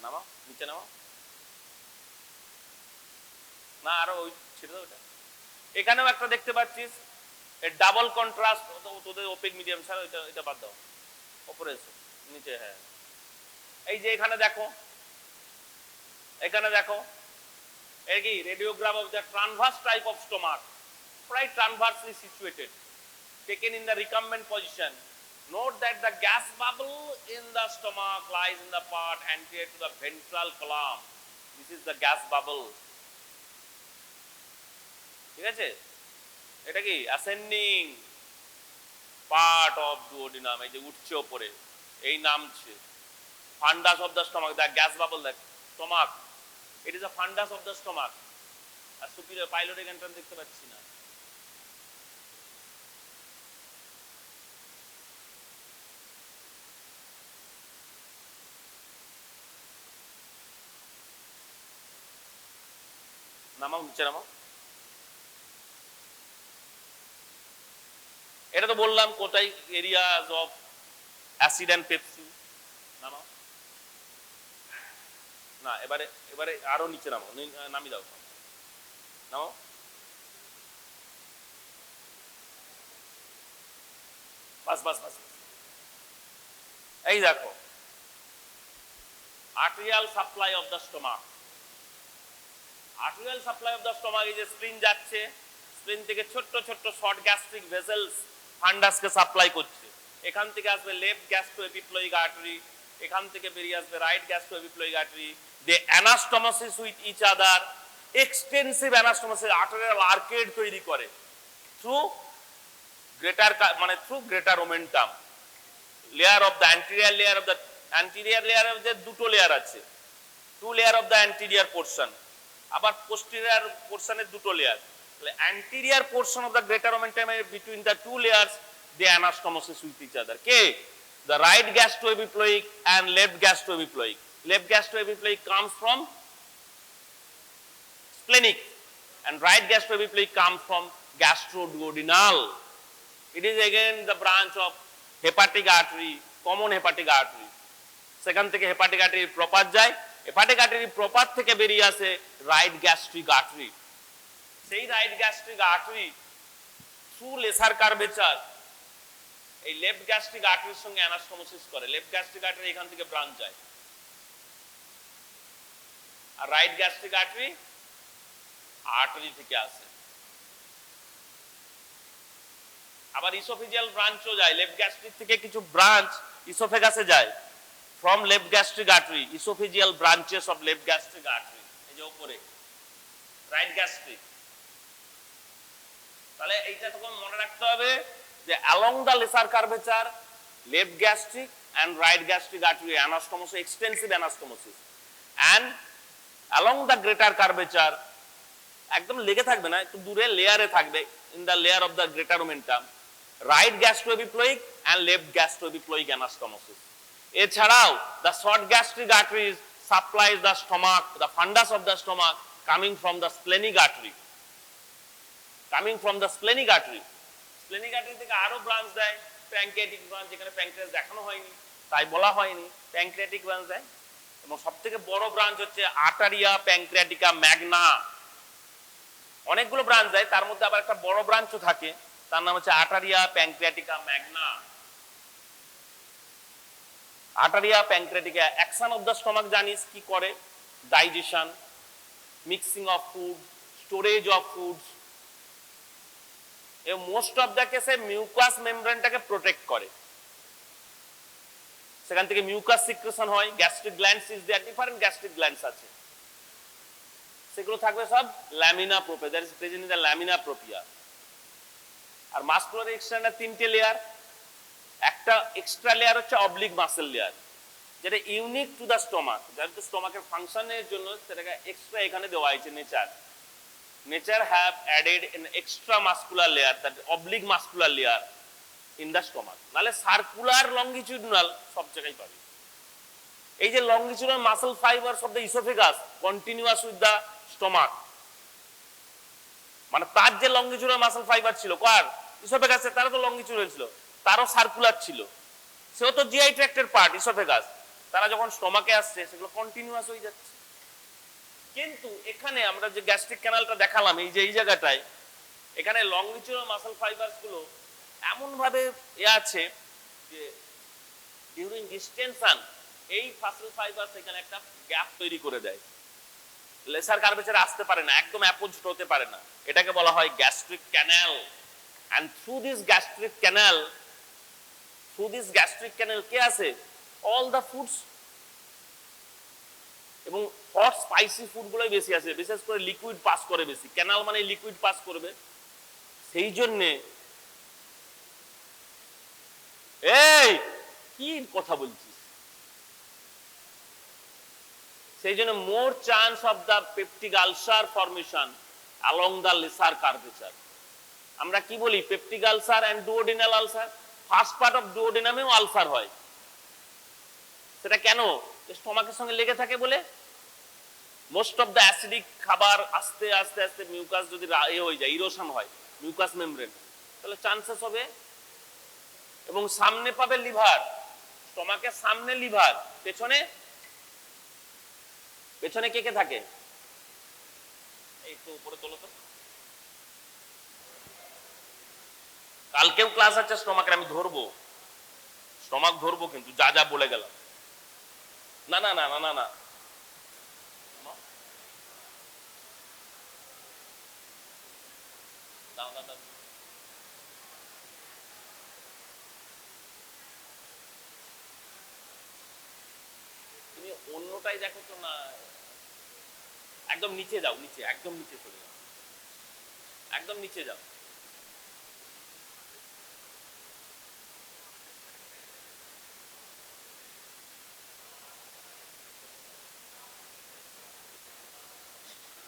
B: নামাও, নিচে নামাও, না আরো ওই ছেড়ে দাও ওটা। এখানেও একটা দেখতে পাচ্ছিস ডাবল কন্ট্রাস্ট, তোদের ওপেক মিডিয়াম ছাড়া এটা বাদ দাও, উপরে এসো, নিচে, হ্যাঁ এই যে এখানে দেখো, এখানে দেখো এই কি radiograph of the ট্রানভার্স type of stomach, right transversely situated, taken in the recumbent position. Note that the gas bubble in the stomach lies in the part anterior to the ventral column. This is the gas bubble. ঠিক আছে, এটা কি ascending part of duodenum, এই যে উঠছে উপরে, এই নামছে fundus of the stomach, the gas bubble, the stomach, it is a fundus of the stomach. আর সুপিরিয়র পাইলোরিক এন্ট্রান্স দেখতে পাচ্ছি না, নামাও, নিচে নামাও। এটা তো বললাম কোথায় areas of acid and Pepsi, নামাও না, এবারে আরো নিচে নামাও, নামি দাও, নামাও, বাস বাস বাস। এই দেখো arterial supply of the stomach, arterial supply of the stomach, এই যে স্প্লিন যাচ্ছে, স্প্লিন থেকে ছোট্ট ছোট্ট শর্ট গ্যাস্ট্রিক ভেসেলস ফান্ডাসকে সাপ্লাই করছে, এখান থেকে আসবে লেফট গ্যাস্ট্রোএপিপ্লয়িক আর্টারি, এখান থেকে বেরিয়ে আসবে right gastroepiploic artery, they anastomosis with each other, extensive anastomosis, arterial arcade তৈরি করে থ্রু গ্রেটার, মানে through greater omentum, layer of the anterior layer of the anterior layer of the দুটো লেয়ার আছে, two layer of the anterior portion, আবার posterior পোর্শনের দুটো layer, তাহলে anterior portion of the greater omentum between the two layers they anastomosis with each other, কে the right gastroepiploic and left gastroepiploic. Left gastroepiploic comes from splenic and right gastroepiploic comes from gastroduodenal. It is again the branch of hepatic artery, common hepatic artery. সেখান থেকে hepatic artery proper যায়, hepatic artery proper থেকে বেরিয়ে আসে right gastric artery. সেই right gastric artery through lesser curvature এই left gastric আর্টারির সঙ্গে anastomosis করে, লেফট গ্যাস্ট্রিক আর্টারি এখান থেকে ব্রাঞ্চ যায়, আর রাইট গ্যাস্ট্রিক আর্টারি আর্টারি থেকে আসে, আবার ইসোফেজিয়াল ব্রাঞ্চও যায়, লেফট গ্যাস্ট্রিক থেকে কিছু ব্রাঞ্চ ইসোফেগাসে যায়, from left gastric artery, oesophageal branches of left gastric artery, এই যে উপরে রাইট গ্যাস্ট্রিক। তাহলে এইটা তখন মনে রাখতে হবে যে along the lesser curvature left gastric and right gastric artery anastomosis, extensive anastomosis, and along the greater curvature একদম লেগে থাকবে না, একটু দূরে লেয়ারে থাকবে, in the layer of the greater omentum right gastroepiploic and left gastroepiploic anastomosis. এছাড়াও the short gastric arteries supplies the stomach, the fundus of the stomach coming from the splenic artery. Coming from the splenic artery. Splenic artery থেকে আরো branch দেয় pancreatic branch, যেখানে pancreas দেখানো হয়নি তাই বলা হয়নি, প্যানক্রিয়াটিক ব্রাঞ্চ দেয়। এবং সব থেকে বড় ব্রাঞ্চ হচ্ছে আর্টারিয়া প্যানক্রিয়াটিকা ম্যাগনা। অনেকগুলো ব্রাঞ্চ দেয়, তার মধ্যে আবার একটা বড় ব্রাঞ্চও থাকে, তার নাম হচ্ছে arteria pancreatica magna. Arteria pancreatica action of the stomach জানিস কি করে? Digestion, mixing of food, storage of foods, এবং মোস্ট অফ দ্য কেসে মিউকাস মেমব্রেনটাকে প্রোটেক্ট করে। সেখান থেকে মিউকাস সিক্রেশন হয়। Gastric glands is there, different gastric glands আছে, সেগুলো থাকবে সব lamina propria, that is present in the lamina propria. আর মাসকুলার এক্সট্রানের তিনটে লেয়ার, একটা এক্সট্রা লেয়ার হচ্ছে অবলিক মাসেল লেয়ার, যেটা ইউনিক টু দ্য স্টমাক, যেটা স্টমাকের ফাংশনের জন্য সেটাকে এক্সট্রা এখানে দেওয়া হয়েছে। Nature have added an extra muscular layer, that oblique muscular layer in the stomach. নালে সার্কুলার লংগিটিউডিনাল সব জায়গায় পাবে। এই যে longitudinal muscle fibres of the oesophagus continuous with the stomach, মানে তার যে লংগিটিউডিনাল মাসল ফাইবার ছিল কার? ইসোফেগাসে, তারও তো লংগিটিউডিনাল ছিল, তারও সার্কুলার ছিল, সেও তো জিআই ট্র্যাক্টের পার্ট ইসোফেগাস, তারা যখন স্টমাকে আসছে সেগুলো কন্টিনিউয়াস হয়ে যাচ্ছে। কিন্তু এখানে আমরা যে গ্যাস্ট্রিক ক্যানালটা দেখালাম, এই যে এই জায়গাটায়, এখানে লংগিটিউডিনাল মাসল ফাইবারস গুলো এমন ভাবে আছে যে ডিউরিং ডিস্টেনশন এই মাসল ফাইবারস এখানে একটা গ্যাপ তৈরি করে দেয়, লেসার কার্ভেচারে আসতে পারে না, একদম অ্যাপোজড হতে পারে না। এটাকে বলা হয় gastric canal. And through this gastric canal কে আছে? অল দ্য ফুডস, এবং হট স্পাইসি ফুড গুলোই বেশি আছে, বিশেষ করে লিকুইড পাস করে বেশি। ক্যানাল মানে লিকুইড পাস করবে, সেই জন্য এই কি কথা বলছিস, সেই জন্য more chance of the peptic ulcer formation along the lesser curvature. আমরা কি বলি? Peptic ulcer and duodenal ulcer. First part of ডুওডেনামেও আলসার হয়। সেটা কেন? স্টমাকের সঙ্গে লেগে থাকে বলে। মোস্ট অফ দ্য অ্যাসিডিক খাবার আস্তে আস্তে আস্তে মিউকাস যদি হয়ে যায়, ইরোশন হয় মিউকাস মেমব্রেন, তাহলে চান্সেস হবে। এবং সামনে পাবে লিভার, স্টমাকের সামনে লিভার, পেছনে কে কে থাকে? এই তো উপরে তোলো তো। কালকেও ক্লাস আছে স্টমাকের, আমি ধরবো, স্টমাক ধরবো, কিন্তু যা যা বলে গেলাম। না না না না না না, তুমি অন্যটাই দেখো তো না, একদম নিচে যাও, নিচে, একদম নিচে চলে যাও, একদম নিচে যাও।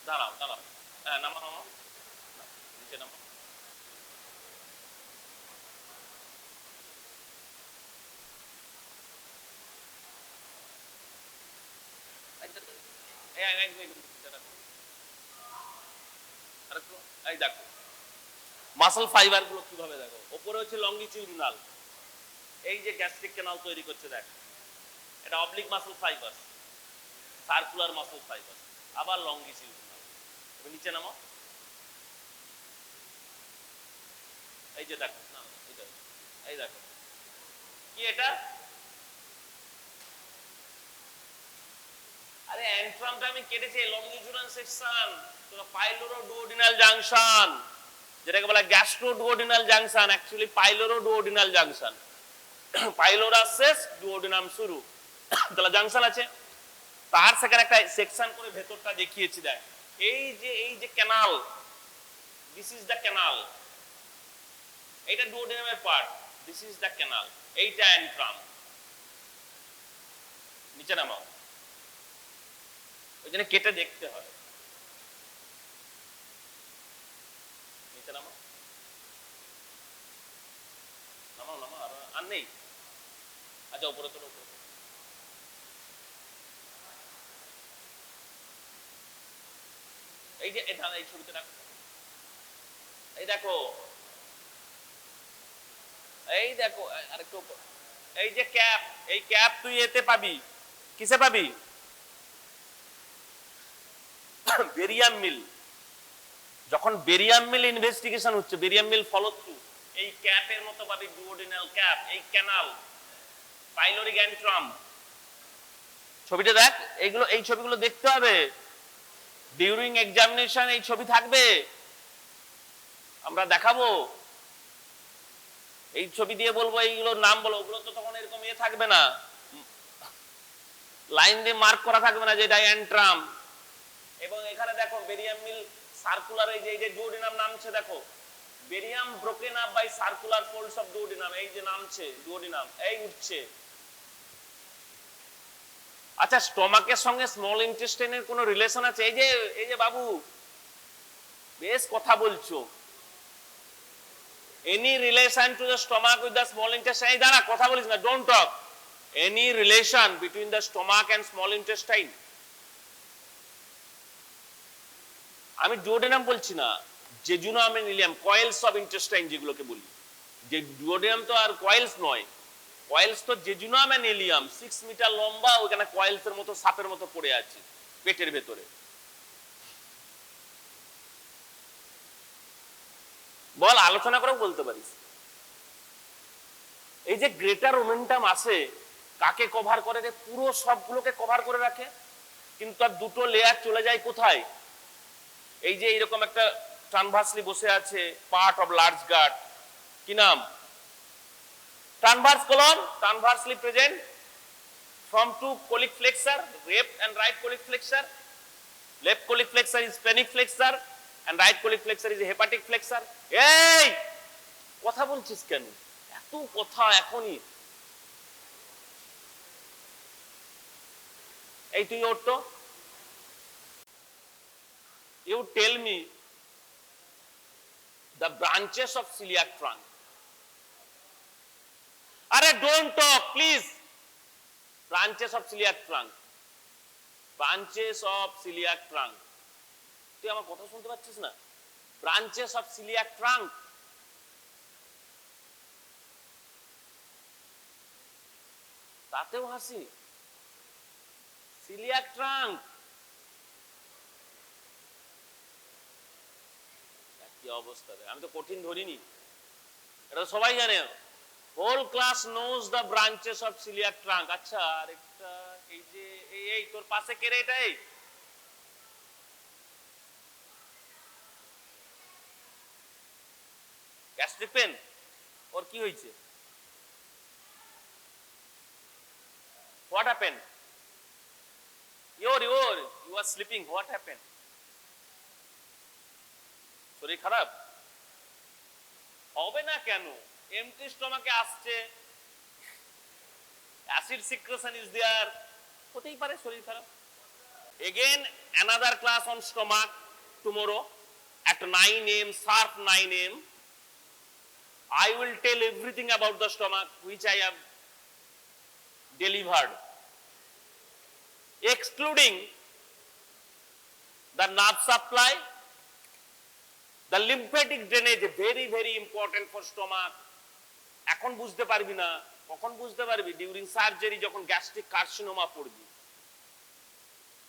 B: দাঁড়াও দাঁড়াও, হ্যাঁ নামা নামা, নিচে নামা। এই দেখো মাসল ফাইবার গুলো কিভাবে, দেখো উপরে হচ্ছে লংগিটিউডিনাল, এই যে গ্যাস্ট্রিক ক্যানাল তৈরি করছে, দেখ এটা oblique muscle fibre, circular muscle fibre, আবার লংগিটিউডিনাল। নিচে নামো, এই যে দেখো, না এই দেখো কি এটা? আরে অ্যান্ট্রামটা আমি কেটেছি, লংগিটিউডিনাল সেকশন, তো পাইলোরোডুওডিনাল জাংশন, যেটাকে বলা গ্যাস্ট্রোডুওডিনাল জাংশন, অ্যাকচুয়ালি পাইলোরোডুওডিনাল জাংশন। পাইলোরাস শেষ, ডুওডিনাম শুরু, তাহলে জাংশন আছে। তার সেখানে একটা সেকশন করে ভেতরটা দেখিয়েছি, দেখ এই যে canal, this is the canal, এইটা ডুওডিনামের part, this is the canal, এইটা অ্যান্ট্রাম। নিচে নামাও, ওই জন্য কেটে দেখতে হয়। নিচে নামাও, নামাও নামাও, আর নেই। আচ্ছা উপরে তোলো, উপরে এই যে এই ছবিতে রাখো, এই দেখো, এই দেখো আরেকটু, এই যে ক্যাপ, এই ক্যাপ তুই এতে পাবি, কিসে পাবি? বেরিয়াম মিল। যখন বেরিয়াম মিল ইনভেস্টিগেশন হচ্ছে, বেরিয়াম মিল ফলো থ্রু, এই ক্যাপের মতো পাবি ডুওডিনাল ক্যাপ, এই ক্যানাল, পাইলোরিক অ্যান্ট্রাম। ছবিটা দেখ, এইগুলো, এই ছবিগুলো দেখতে হবে ডিউরিং এক্সামিনেশন, এই ছবি থাকবে, আমরা দেখাবো, এই ছবি দিয়ে বলবো এইগুলোর নাম বলো। ওগুলো তো তখন এরকম ইয়ে থাকবে না, লাইন দিয়ে মার্ক করা থাকবে না যে এটা অ্যান্ট্রাম। এবং এখানে দেখো বেরিয়াম মিল সার্কুলার, এই যে ডুওডিনাম নামছে, দেখো barium broken up by circular folds of duodenum, এই যে নামছে ডুওডিনাম, এই উঠছে। আচ্ছা, স্টমাকের সঙ্গে স্মল ইন্টেস্টাইনের কোনো রিলেশন আছে? এই যে বাবু বেশ কথা বলছো, any relation to the stomach with the small intestine? এই দাঁড়া, কথা বলিস না, don't talk. Any relation between the stomach and small intestine? আমি ডুওডেনাম বলছি না, jejunum and ileum, coils of intestine যেগুলোকে বলি, যে ডুওডেনাম তো আর কয়েলস নয়, কয়েলস তো জেজুনাম এন্ড ইলিয়াম, 6 মিটার লম্বা, ওখানে কয়েলসের মতো সাপের মতো পড়ে আছে পেটের ভেতরে। বল, আলোচনা করেও বলতে পারিস। এই যে গ্রেটার ওমেন্টাম আসে, কাকে কভার করে রে? পুরো সবগুলোকে কভার করে রাখে, কিন্তু তার দুটো লেয়ার চলে যায় কোথায়? এই যে এইরকম একটা ট্রানভার্সলি বসে আছে পার্ট অফ লার্জ গাট, কি নাম? Transverse colon, transversely present from two colic flexor, left and right colic flexor. Left colic flexor is phrenic flexor and right colic flexor is hepatic flexor. এই কথা বলছিস কেন? এত কথা এখনই। এই তুই ওঠ তো, you tell me the branches of celiac trunk. Are don't talk please. Branches of celiac trunk, branches of celiac trunk. তুই আমার কথা শুনতে পাচ্ছিস না? branches of celiac trunk. তাতেও হাসি, celiac trunk কি অবস্থা রে? আমি তো কঠিন ধরিনি, এটা সবাই জানে। Whole class knows the branches of coeliac trunk. আচ্ছা, আরেকটা, এই যে এই তোর পাশে কে রে? এটা এই গ্যাস্ট্রিক পেন, ওর কি হয়েছে? What happen? You are sleeping, what happen? শরীর খারাপ হবে না কেন? এমটি স্টমাকে আসছে, অ্যাসিড সিক্রেশন ইজ देयर, হতেই পারে শরীর খারাপ। Again another class on stomach tomorrow at 9 am, sharp 9 am. I will tell everything about the stomach which I have delivered, excluding the nerve supply, the lymphatic drainage, very very important for stomach. এখন বুঝতে পারবি না, কখন বুঝতে পারবি? During surgery, যখন gastric carcinoma পড়বি।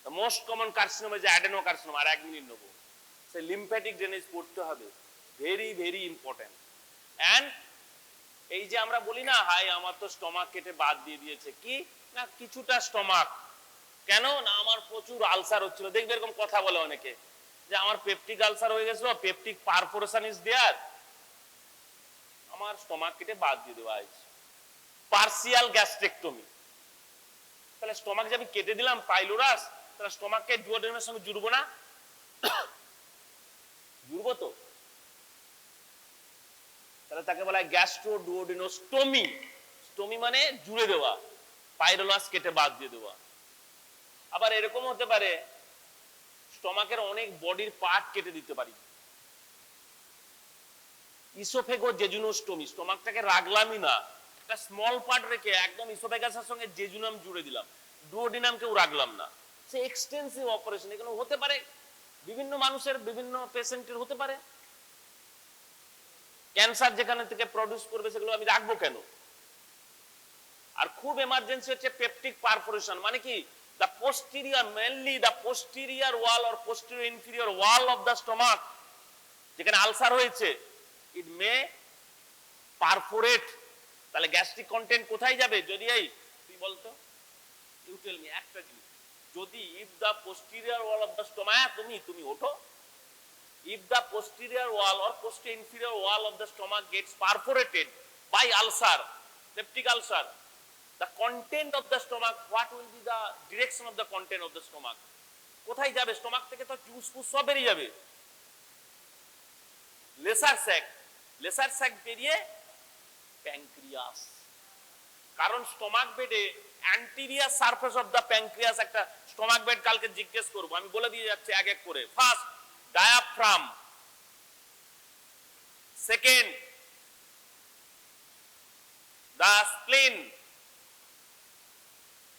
B: The most common carcinoma যে অ্যাডেনোকার্সিনোমা, আর 1 মিনিট নেব, সেই লিম্ফ্যাটিক ড্রেনেজ পড়তে হবে, ভেরি ভেরি ইম্পর্টেন্ট। এন্ড এই যে আমরা বলি না, হাই আমার তো স্টমাক কেটে বাদ দিয়ে দিয়েছে, কি না কিছুটা স্টমাক, কেন না আমার প্রচুর আলসার হচ্ছিল। দেখবে এরকম কথা বলে অনেকে, যে আমার পেপটিক আলসার হয়ে গেছিল, পেপটিক পারফোরেশন ইজ দেয়ার, আমার স্টমাক কেটে বাদ দিয়ে দেওয়া হয়েছে, পার্সিয়াল গ্যাস্ট্রেক্টমি। তাহলে স্টমাক যে আমি কেটে দিলাম পাইলোরাস, তাহলে স্টমাককে ডুওডেনামের সঙ্গে জুড়বো না? জুড়বো তো। তাহলে তাকে বলা হয় গ্যাস্ট্রোডুওডেনোস্টমি। স্টমি মানে জুড়ে দেওয়া, পাইলোরাস কেটে বাদ দিয়ে দেওয়া। আবার এরকম হতে পারে স্টমাকের অনেক বডির পার্ট কেটে দিতে পারি, ইসোফেগো জেজুনোস্টমি, স্টমাকটাকে রাখলামই না, একটা স্মল পার্ট রেখে একদম ইসোফেগাসের সঙ্গে জেজুনাম জুড়ে দিলাম, ডুওডিনামকেও রাখলাম না। সে এক্সটেন্সিভ অপারেশন, এগুলো হতে পারে বিভিন্ন মানুষের, বিভিন্ন পেশেন্টের হতে পারে। ক্যান্সার যেখানে থেকে প্রডিউস করবে সেগুলো আমি রাখবো কেন? আর খুব এমার্জেন্সি হচ্ছে পেপটিক পারফোরেশন, মানে কি the posterior, mainly the posterior wall or posterior inferior wall of the stomach, যেখানে আলসার হয়েছে, it may perforate। তাহলে গ্যাস্ট্রিক কন্টেন্ট কোথায় যাবে? যদি এই তুই বলতো, ইউ টেল মি একটা জিনিস, যদি if the posterior wall of the stomach, তুমি ওঠো, if the posterior wall or posterior inferior wall of the stomach gets perforated by ulcer, peptic ulcer, the content of the stomach, what will be the direction of the content of the stomach? কোথায় যাবে? Stomach থেকে তো juice ফুস সব বেরিয়ে যাবে। Laser sec বেরিয়ে pancreas, কারণ স্টমাক বেডে anterior surface of the pancreas, একটা স্টমাক বেড কালকে জিজ্ঞেস করবো, আমি বলে দিয়ে যাচ্ছি এক এক করে। First diaphragm, second the spleen,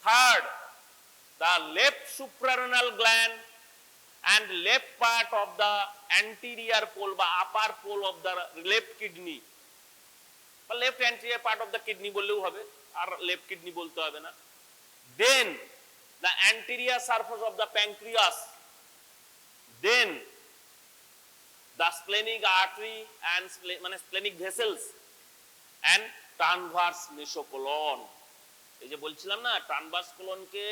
B: third the left suprarenal gland and left part of the anterior pole বা upper pole of the left kidney, বা left anterior part of the kidney বললেও হবে, আর left kidney বলতে হবে না। then the anterior surface of the pancreas, then the splenic artery and মানে splenic vessels and ট্রানভার্স মেসোকোলন। এই যে বলছিলাম না, ট্রানভার্স কোলনকে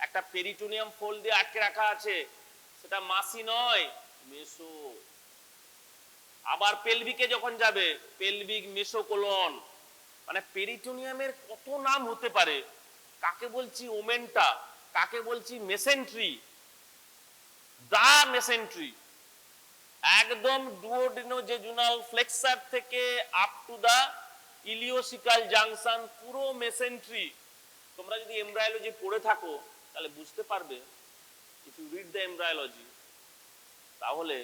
B: একটা পেরিটোনিয়াম ফোল্ড দিয়ে আটকে রাখা আছে, সেটা মাসি নয়, মেসো। আবার পেলভিকে যখন যাবে, পেলভিক মেসোকোলন, মানে পেরিটোনিয়ামের কত নাম হতে পারে, কাকে বলছি ওমেন্টা, কাকে বলছি মেসেন্ট্রি, দা মেসেন্ট্রি, একদম ডুওডেনোজেজুনাল ফ্লেক্সার থেকে আপ টু দা ইলিওসিকাল জাংশন, পুরো মেসেন্ট্রি। তোমরা যদি এমব্রায়োলজি পড়ে থাকো তাহলে বুঝতে পারবে, if you read the embryology, তাহলে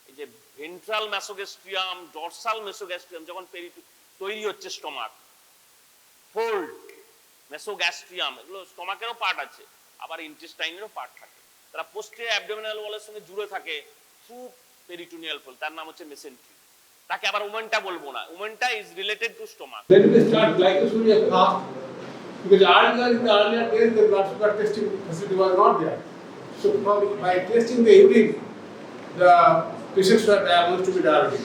B: এই যে ভেন্ট্রাল মেসোগ্যাস্ট্রিয়াম, ডরসাল মেসোগ্যাস্ট্রিয়াম যখন তৈরি হচ্ছে স্টমাক, ফোল্ড, মেসোগ্যাস্ট্রিয়াম, এগুলো স্টমাকেরও পার্ট আছে, আবার ইন্টেস্টাইনেরও পার্ট থাকে, তারা পোস্টেরিয়র অ্যাবডোমিনাল ওয়ালের সঙ্গে জুড়ে থাকে থ্রু পেরিটোনিয়াল ফোল্ড, তার নাম হচ্ছে মেসেন্ট্রি। তাকে আবার ওমেন্টা বলবো না, omenta is related to stomach.
C: When we start glycosuria fast, because earlier in the earlier days the blood sugar testing facility was not there. So by testing the urine, the patients were diagnosed to be diabetic.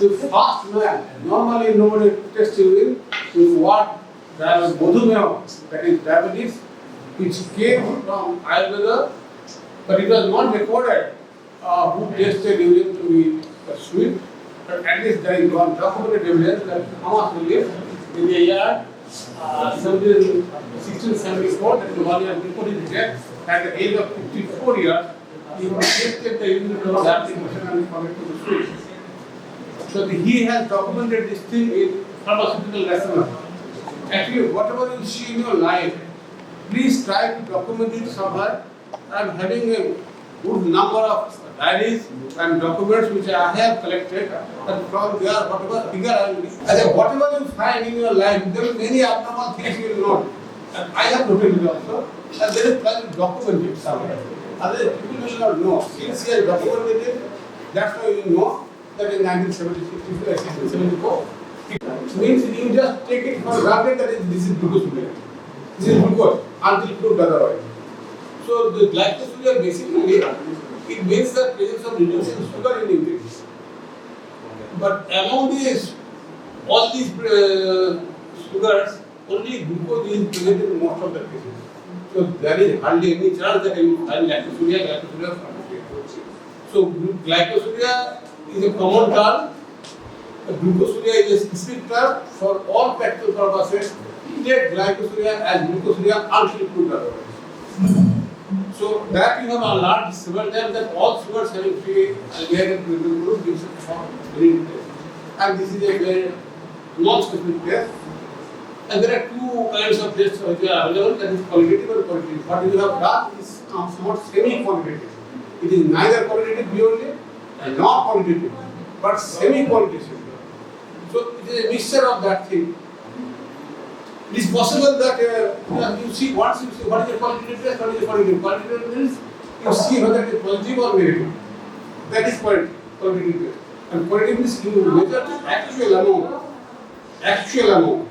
C: The fast man, normally nobody tests urine with what Madhumeha, that is diabetes, which came from Ayurveda, but it was not recorded who tested urine to be sweet. But at least there is one documented evidence that Thomas Williams in the year 1674, that is 1 year before his death, at the age of 54 years, he tested the urine to be diabetic and found it to be sweet. So he has documented this thing in pharmaceutical rationale. Actually, whatever you see in your life, please try to document it somewhere. I am having a good number of diaries and documents which I have collected, and from there, whatever figure I will whatever you find in your life, there are many abnormal things you will note. And I have noted it also, and there is try to document it somewhere. Otherwise, people will not know. Since he has documented it, that's why you know that in 1976, 1674, means you just take it for granted that this is glucose. This is glucose until proved otherwise. So the glycosuria basically it means the presence of reducing sugar in urine. But among these, all these sugars, only glucose is present in most of the cases. So there is hardly any chance that you find glycosuria. So glycosuria is a common term. Glucosuria is a specific term for all practical purposes. Take glycosuria as glucosuria until proved otherwise. So that you have learned several times that all sugars having free alcoholic group gives a green test. And this is a very non-specific test. And there are two kinds of tests which are available, that is qualitative and quantitative. What you have done is somewhat semi-quantitative. It is neither qualitative purely and not quantitative, but semi-qualitative. So it is a mixture of that thing. It is possible that you see once you see what is the qualitative test, what is the qualitative. Qualitative means you see whether it is positive or negative. That is qualitative test. And qualitative means you measure actual amount. Actual amount.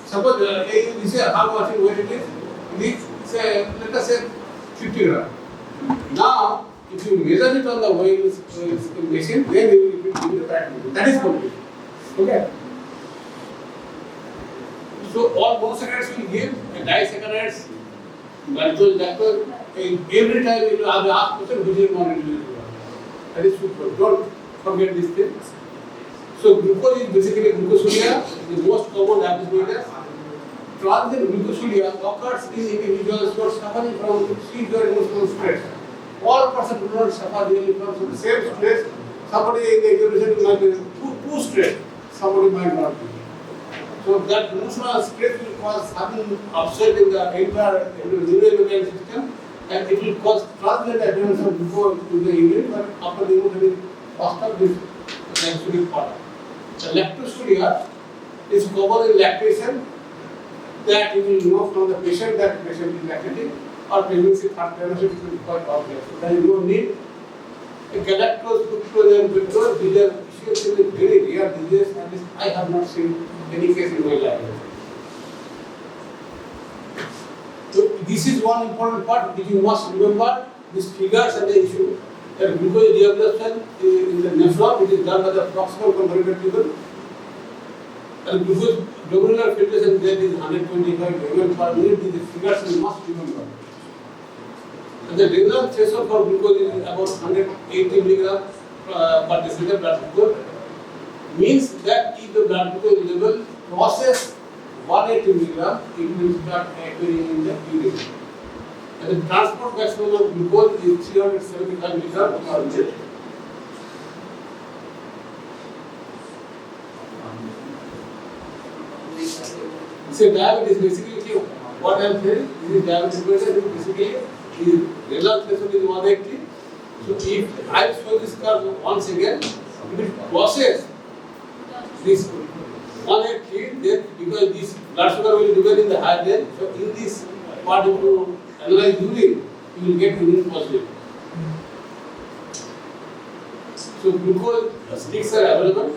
C: Suppose you say how much weight it is. It is say let us say 50 grams. Now if you measure it on the weight machine, then you will give the fat value. That is qualitative. Okay. So all monosaccharides will give disaccharides, maltose, lactose. Every time you will have asked question which is more intelligent. That is super. Don't forget this thing. So glucose is basically glucosuria, the most common episode. Transient glucosuria occurs in individuals who are suffering from severe emotional stress. All persons do not suffer really from the same stress. Somebody in the exhibition might be too stressed, somebody might not be. So that emotional stress will cause sudden upset in the entire neural system, and it will cause transient appearance of glucose to the urine, but after the emotion is lost up this lactic part. The lactosuria is common in lactation, that you will know from the patient that patient is lactating, or pregnancy, third trimester, it will be quite obvious. So there is no need. A galactose, fructose, and fructose, these are essentially very rare diseases, and I have not seen any case in my life. So this is one important part which you must remember. These figures and the issue. That glucose reabsorption in the nephron, it is done by the proximal convoluted tubule. And glucose glomerular filtration rate is 125 ml per minute. These figures you must remember. And the renal threshold for glucose is about 180 mg per deciliter blood glucose. Means that if the blood glucose level crosses 180 mg, it will start appearing in the urine. And the transport maximum of glucose is 375 mg per minute. So diabetes basically what I am saying, this is diabetes basically is renal threshold is 180. So if I show this curve once again, if it crosses this 180, then because this blood sugar will remain in the high range, so in this part if you analyze urine, you will get urine positive. So glucose sticks are available.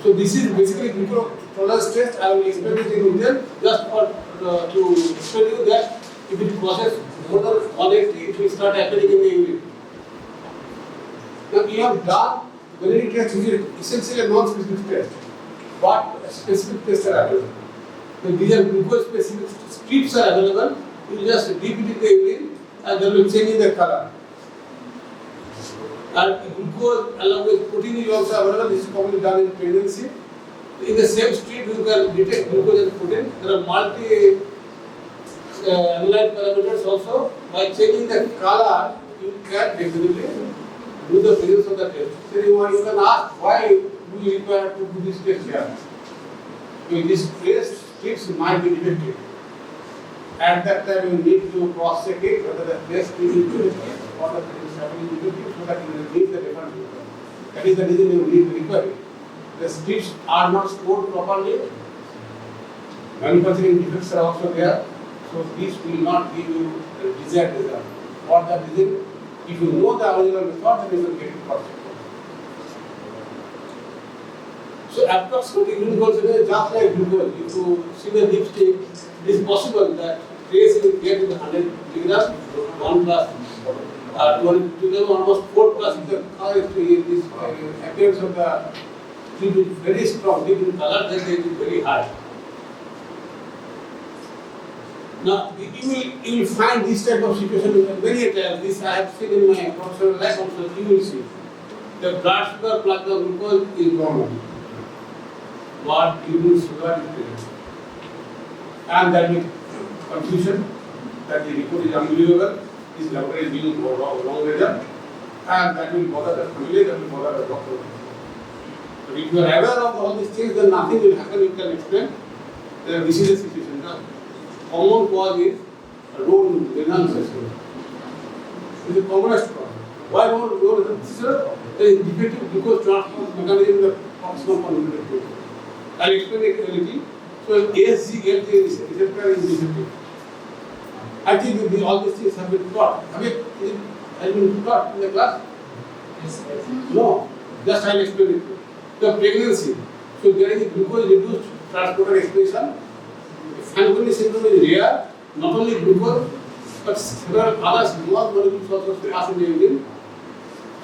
C: So this is basically glucose tolerance test. I will explain it in detail just for to show you that if it crosses more than 180, it will start appearing in the urine. Now we have done validity test, which is essentially a non-specific test, but specific tests are available. So these are glucose specific strips are available. You will just dip it in the urine and they will change in the color. And glucose along with protein is also available. This is commonly done in pregnancy. In the same strip, you can detect glucose and protein. There are multi analyte parameters also. By changing the color, you can definitely do the presence of the test. So you can ask why do you require to do this test here? Because these trace strips might be detected. At that time, you need to cross check it whether the test is defective or the test is happening defective, so that you will need the different result. That is the reason you need to require it. The strips are not stored properly. Manufacturing defects are also there, so this will not give you the desired result. For that reason, if you know the original method, then you will get it perfect. So approximately urine concentration is just like glucose. If you see the lipstick, it is possible that trace will get in the 100 mg, 1 plus, 2 almost 4 plus if the color is this appearance of the tube is very strong, deep in color, then it is very high. Now you will find this type of situation many times. This I have seen in my professional life also. You will see the blood sugar plus the glucose is normal, but urine sugar is present. And that means confusion, that the report is unbelievable, this laboratory is giving wrong result, and that will bother the family, that will bother the doctor. But if you are aware of all these things, then nothing will happen, you can explain. This is the situation. The common cause is low renal threshold. is the commonest cause. Why more this is a defective glucose transport mechanism in the proximal convoluted tubule. I'll explain it a little. So SGLT receptor is defective. I think all these things have been taught. Has been taught in the class? No. Just I'll explain it. The pregnancy. So there is a glucose reduced transporter expression. Fanconi syndrome is rare. Not only glucose, but several other small molecules also pass in the urine.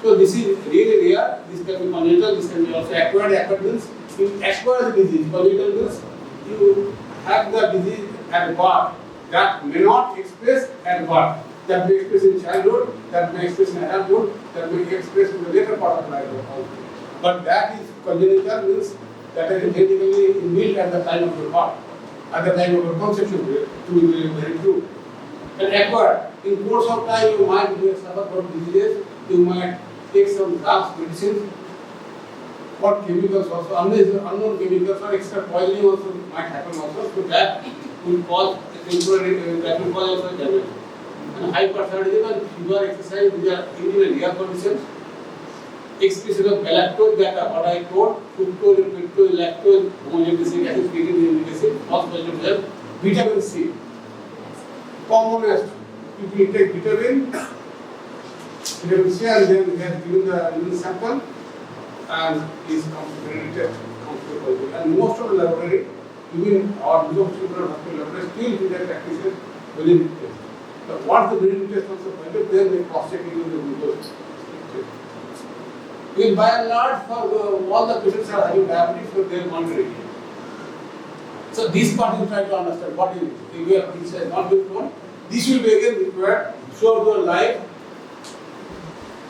C: So this is really rare. This can be congenital. This can be also acquired. Acquired means in acquired disease. Congenital means you have the disease at birth that may not express at birth. That may express in childhood. That may express in adulthood. That may express in the later part of life. But that is congenital means that is genetically inbuilt at the time of your birth, at the time of your conception, to be very true. And acquired, in course of time you might suffer from diseases, you might take some drugs, medicines, or chemicals also, unknown chemicals or extra poisoning also might happen also, so that will cause temporary, that will cause also damage. And hyperthyroidism and fever, exercise, these are really rare conditions. Expression of galactose, that what I told, fructose, fructose, lactose, homogeneous acid, creatine, acid, phosphorus, vitamin C. Commonest, people take vitamin C and then they have given the urine sample and is considered. And most of the laboratory, even our hospital laboratory, still do their practices within the test. But what the urine test also pointed, then they cross check using the glucose. Because by and large, for all the patients are having diabetes, so they are monitoring. So this part you try to understand what is we are criticized, not good one. This will be again required throughout your life.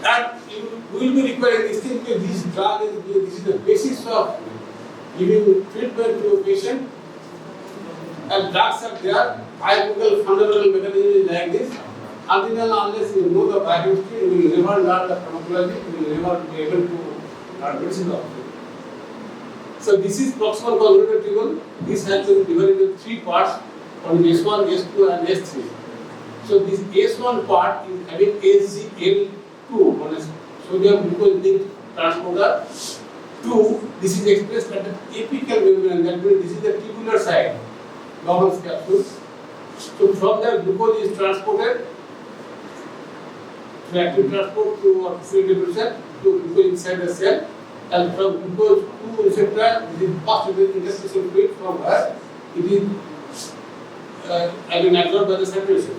C: And you will be requiring this thing because this drug is the basis of giving treatment to a patient. And drugs are there, biological fundamental mechanism is like this. Until and unless you know the biochemistry, you will never learn the pharmacology, you will never be able to learn medicine also. So this is proximal convoluted tubule. This has been divided into three parts, on S1, S2 and S3. So this S1 part is having SGL2, one is sodium glucose linked transporter. 2, this is expressed at the apical membrane, that means this is the tubular side, Gauman's capsule. So from there glucose is transported to active transport to oxidative cell to glucose inside the cell, and from glucose to receptor it is passed to the interstitial fluid, from where it is absorbed by the circulation.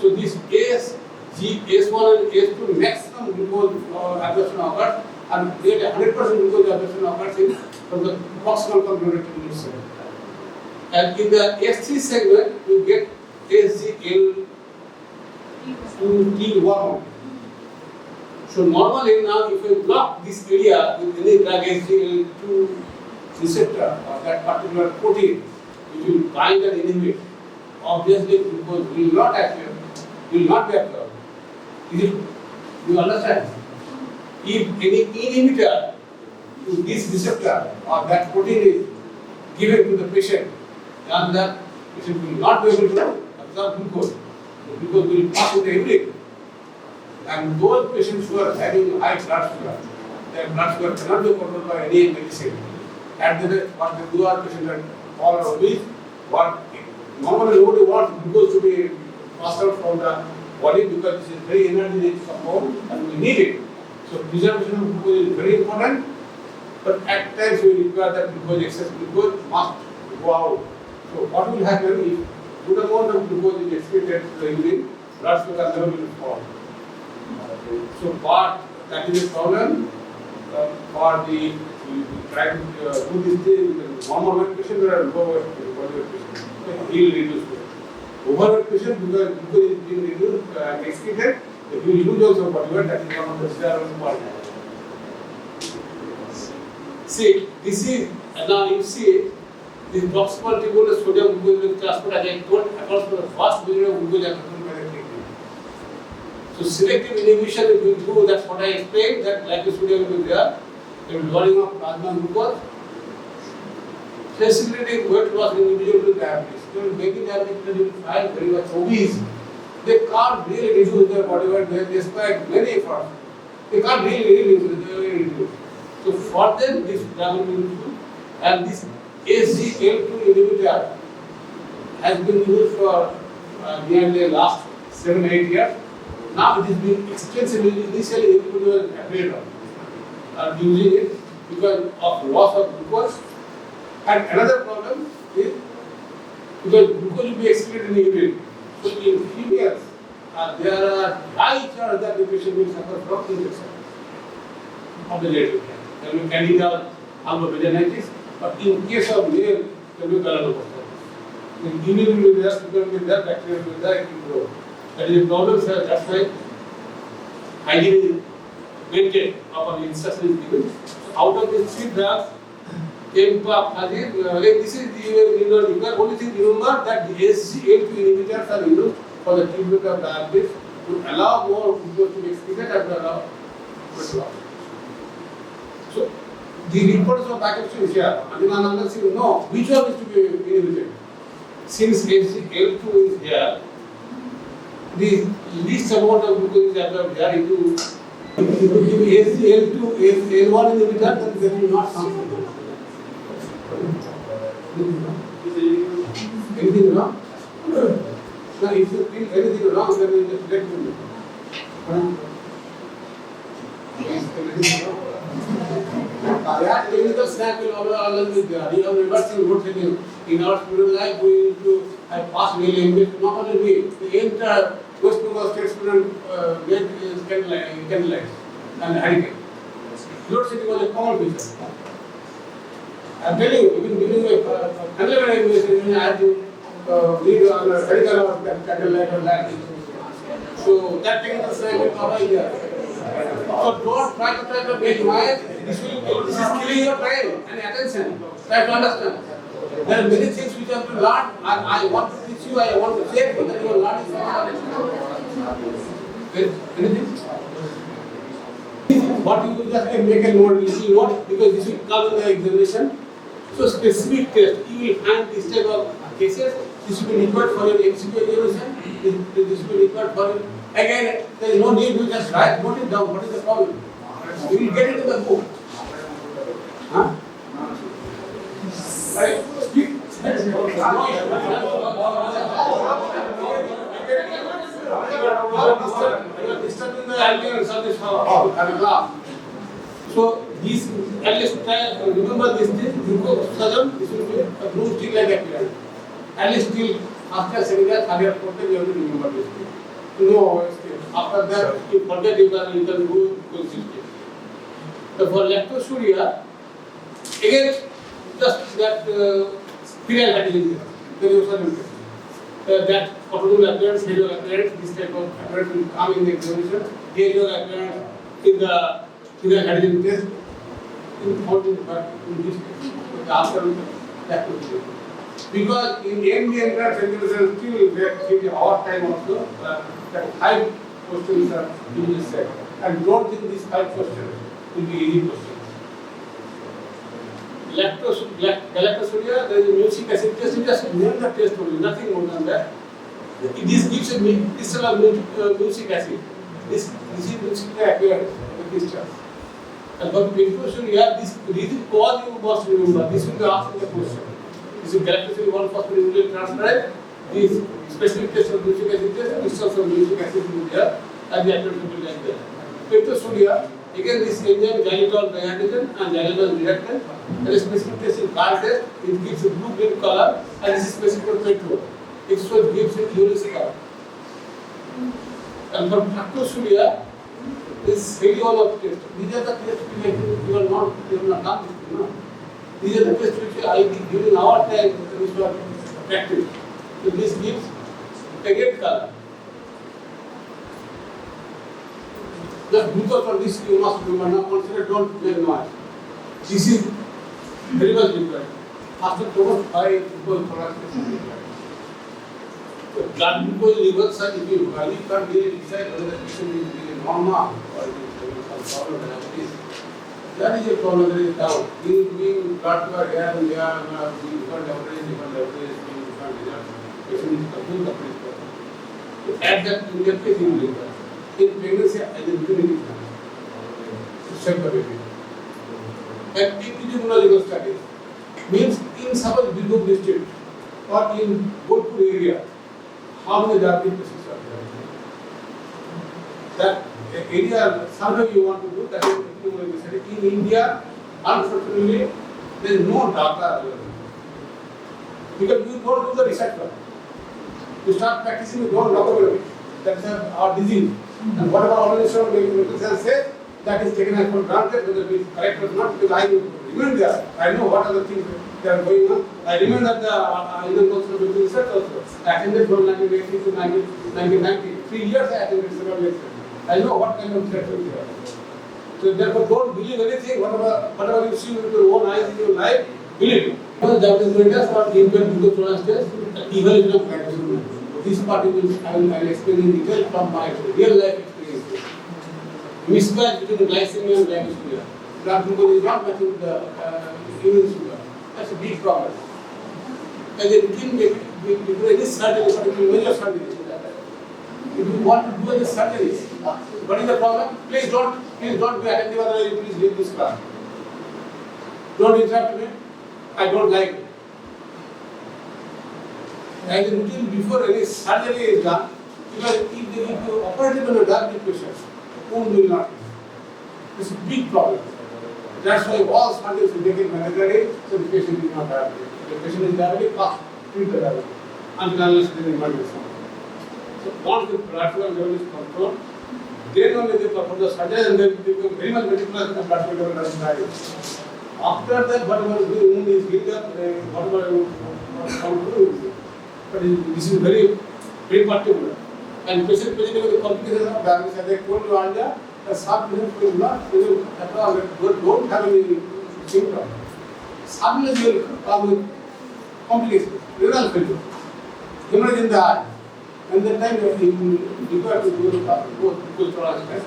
C: So this S1 and S2 maximum glucose absorption occurs, and nearly 100% glucose absorption occurs in from the proximal convoluted tubule cell. And in the S3 segment you get SGL to T1. So normally now if you block this area with any drug SGL2 receptor or that particular protein which will bind and inhibit, obviously glucose will not appear, will not be absorbed. Is it, do you understand? If any inhibitor to this receptor or that protein is given to the patient, then the patient will not be able to absorb glucose. Glucose will pass in the urine. And those patients who are having high blood sugar, their blood sugar cannot be controlled by any medicine. At the rate, what they do are patients are all obese. What normally nobody wants glucose to be passed out from the body because this is very energy rich compound and we need it. So preservation of glucose is very important. But at times we require that glucose, excess glucose must go out. So what will happen if good amount of glucose is excreted to the urine, blood sugar level will fall. So part that is a problem for the try to do this thing with normal weight patient or low weight patient. He will reduce it. Overweight patient because glucose is being reduced and excreted, he will lose also body weight. That is one of the desirable points. See, this is now you see this proximal tubule sodium glucose transport as I told across for the first period of glucose absorption by the kidney. So selective inhibition will do, that's what I explained, that like the sodium will be there, they will lowering of plasma glucose, facilitating weight loss in individual with diabetes. So making diabetes will find very much obese, they can't really reduce their body weight, they spend many efforts. They can't really reduce. So for them, this drug will be useful, and this SGL2 inhibitor has been used for nearly the last 7-8 years. Now it is being extensively, initially everybody was afraid of using it because of loss of glucose. And another problem is because glucose will be excreted in the urine. So in females, there are high chance that the patient will suffer from infection of the lateral canal. There will be candida albopygitis, but in case of male, there will be melanoma. The urine will be there, sugar will be there, bacteria will be there, it will grow. That is a problem, sir. That's why hygiene is maintained, proper instruction is given. So out of these 3 drugs, this is the only thing remember that the SGLT inhibitors are used for the treatment of diabetes to allow more glucose to be excreted and to allow weight loss. So the reports of backup is here. Unless you know which one is to be inhibited. Since SGL2 is here, the least amount of glucose is absorbed here into if you give SGL2, L1 inhibitor, then there will not function. Anything wrong? No, if you feel anything wrong, then you just let me know. Anything wrong? That clinical snack will always be there. You have reversing good thing. In our student life, we used to have passed really not only we, the entire West Bengal State student get candlelight and hurricane. Float sitting was a common feature. I'm telling you, even during my undergraduate university, I had to read on a hurricane or candlelight or that. So that technical snack will cover here. So don't try to make mind. This is killing your brain and attention. Try to understand. There are many things which you have to learn, and I want to teach you, I want to share, but then you are learning anything? What you just make a note, little note, because this will come in the examination. So specific test, you will find this type of cases. This will be required for your MCQ examination. This will be required for your. Again, there is no need to just write, note it down. What is the problem? You will get it in the book. Huh? Right? Speak. Disturbing the alveolar surface and laugh. So these, at least try remember this thing. This will be a broomstick like appearance. At least till after second year, third year, fourth year, you have to remember this thing. No, after that, you forget you can go consistently. So for lactosuria, again, just that cranial category, that photoidal appearance, helial appearance, this type of appearance will come in the examination. Helial appearance in the cranial category test, important, but in this case, after lactosuria. Because in MD entrance examination, still there is a hard time also. That 5 questions are usually set. And don't think these 5 questions will be easy questions. Galactosuria, there is a music acid test. You just name the test only, nothing more than that. This gives a crystal of music acid. This is music appear in the crystal. And for Galactosuria, this reason cause you must remember. This will be asked in the question. This is galactosuria 1-phosphoryl transferase. This specific test of music acid test, crystals of music acid will be there, and the appearance will be like that. Peptosuria, again this enzyme xylitol dihydrogen and xylitol reactant, and a specific test in car test, it gives a blue-green color, and this is specific for petrol. It shows gives a yellowish color. And for Lactosuria, this heliol test. These are the tests you are not done with, no? These are the tests which I during our time which were practiced. So this gives a red color. The glucose for this you must remember. Now consider, don't make noise. This is very much required. After total 5 glucose products is required. So blood glucose level such if you can't really decide whether the patient is really normal or it is some problem diabetes. That is a problem, there is doubt. Being blood to our hair and hair, being different diabetes, being different results, patient is complete problem. To add that in the case in later. In pregnancy, as a utility plan. To save the baby. And epidemiological studies means in some of the big district or in Bodhpur area, how many diabetic patients are there? That area survey you want to do, that is epidemiological study. In India, unfortunately, there is no data available. Because you don't do the research work. You start practicing, you don't document it. That's our disease. And whatever organization or medical science says, that is taken as for granted, whether it is correct or not, because I remain there. I know what other things that are going on. I remember that the Indian Council of Medical Research also. I attended from 1980 to 1990. 3 years I attended several lectures. I know what kind of research is there. So therefore, don't believe anything, whatever you see with your own eyes in your life, believe it. The Japanese medias or Indian glucose tolerance test, even if you have this part I will explain in detail from my real life experience. Mismatch between glycemia and glycemia. Blood glucose is not matching with the human sugar. That's a big problem. And the routine before any surgery, particularly major surgery, if you want to do any surgery, what is the problem? Please don't be attentive, otherwise please leave this class. Don't interrupt me. I don't like it. As a routine before any surgery is done, because if you operate on a diabetic patient, wound will not. It's a big problem. That's why all surgeries are taken mandatory, so the patient is not diabetic. If the patient is diabetic, first treat the diabetic unless there is emergency. So once the blood sugar level is controlled, then only they perform the surgery and then they become very much meticulous in the blood sugar level doesn't vary. After that, whatever the wound is healed up, whatever you want to do, but this is very particular. And patient with the complications of diabetes, as I told you earlier, some patients will not don't have any symptom. Some will come with complications, renal failure, hemorrhage in the eye, and that time you require to do glucose tolerance test.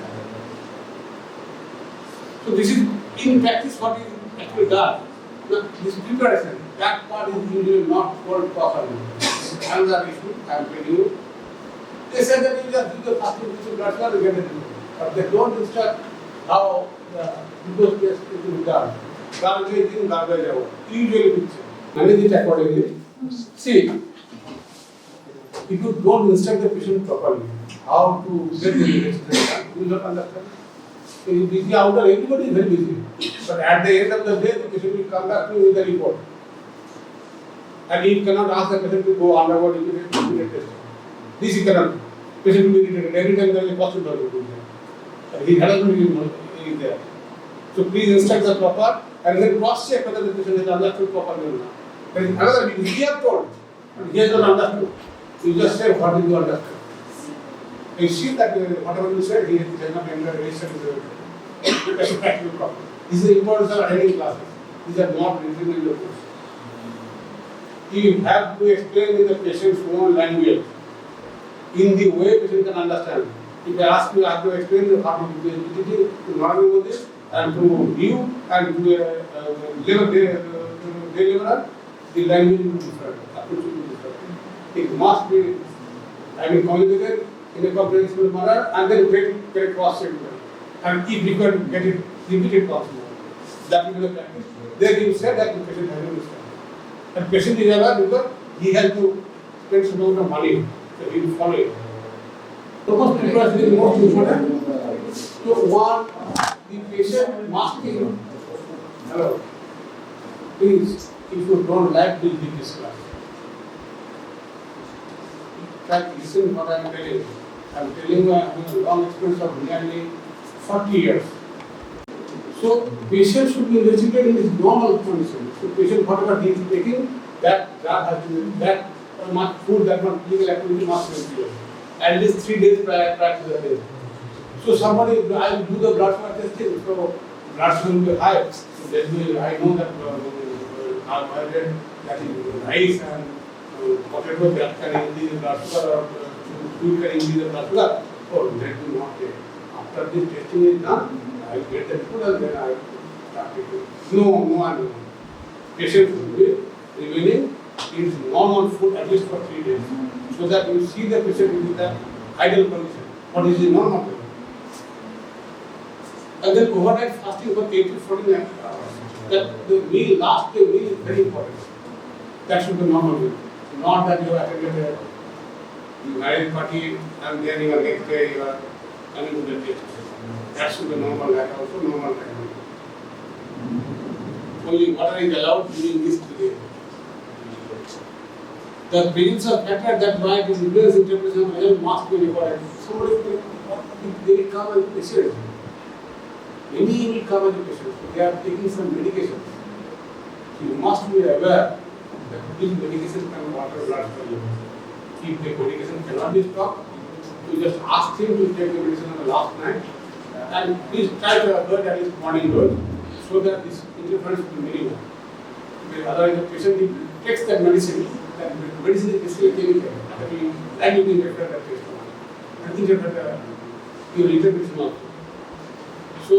C: So this is in practice what is actually done. This preparation, that part is usually not followed properly. Another issue, I am telling you. They said that you just do the fasting with blood sugar, you get it. But they don't instruct how the glucose test is to be done. Garbage in, garbage out. Usually picture. Manage it accordingly. See, if you don't instruct the patient properly, how to get the test, you will not understand. So you busy out there, everybody is very busy. But at the end of the day, the patient will come back to you with a report. And you cannot ask the patient to go undergo repeated testing. This you cannot. Patient will be irritated. Every time there is a possible to do that. He has is there. So please instruct the proper and then cross check whether the patient has understood properly or not. There is another thing. He has told, but he has not understood. You just say what did you understand. You see that whatever you said, he has not registered the practical problem. This is the importance of attending classes. These are not written in the course. You have to explain in the patient's own language, in the way patient can understand. If I ask you, I have to explain how to do the to normal this and to you and to deliverer, the language will be different, approach will be different. It must be, communicated in a comprehensible manner and then get a cross-check and if required, get it repeated possible. That will be the practice. Then you said that the patient has to understand. And patient is aware because he has to spend some amount of money, so he will follow it. The most preparation is most important. So one, the patient must be, hello, please, if you don't like, please leave this class. In fact, listen what I am telling you. I am telling you I have a long experience of nearly 40 years. So patient should be registered in his normal condition. So patient whatever he is taking, that has to be, that much food, that much physical activity must be there. At least 3 days prior to the day. So somebody, I will do the blood sugar testing, so blood sugar will be high. So that will, I know that carbohydrate, that is rice and potato, that can increase the blood sugar or food can increase the blood sugar. Oh, that will not take. After this testing is done, I will get the food and then I will start taking. No, patient will be remaining in normal food at least for 3 days. so that you see the patient in the ideal condition, what is the normal level. And then overnight fasting for 8 to 14 hours. That the meal, last day meal is very important. That should be normal meal. Not that you attended a marriage party and then your next day you are coming to the test. That should be normal diet, also normal diet. Only water is allowed during this period. The presence of factor that might influence interpretation of health must be recorded. Somebody will come and patient. Many will come as a patient. They are taking some medications. So you must be aware that these medications can alter blood flow. If the medication cannot be stopped, you just ask him to take the medicine on the last night, and please try to avoid at least morning dose so that this interference will be minimal. Because otherwise the patient takes that medicine is basically chemical. That will likely interfere that taste. And interfere your interpretation also. So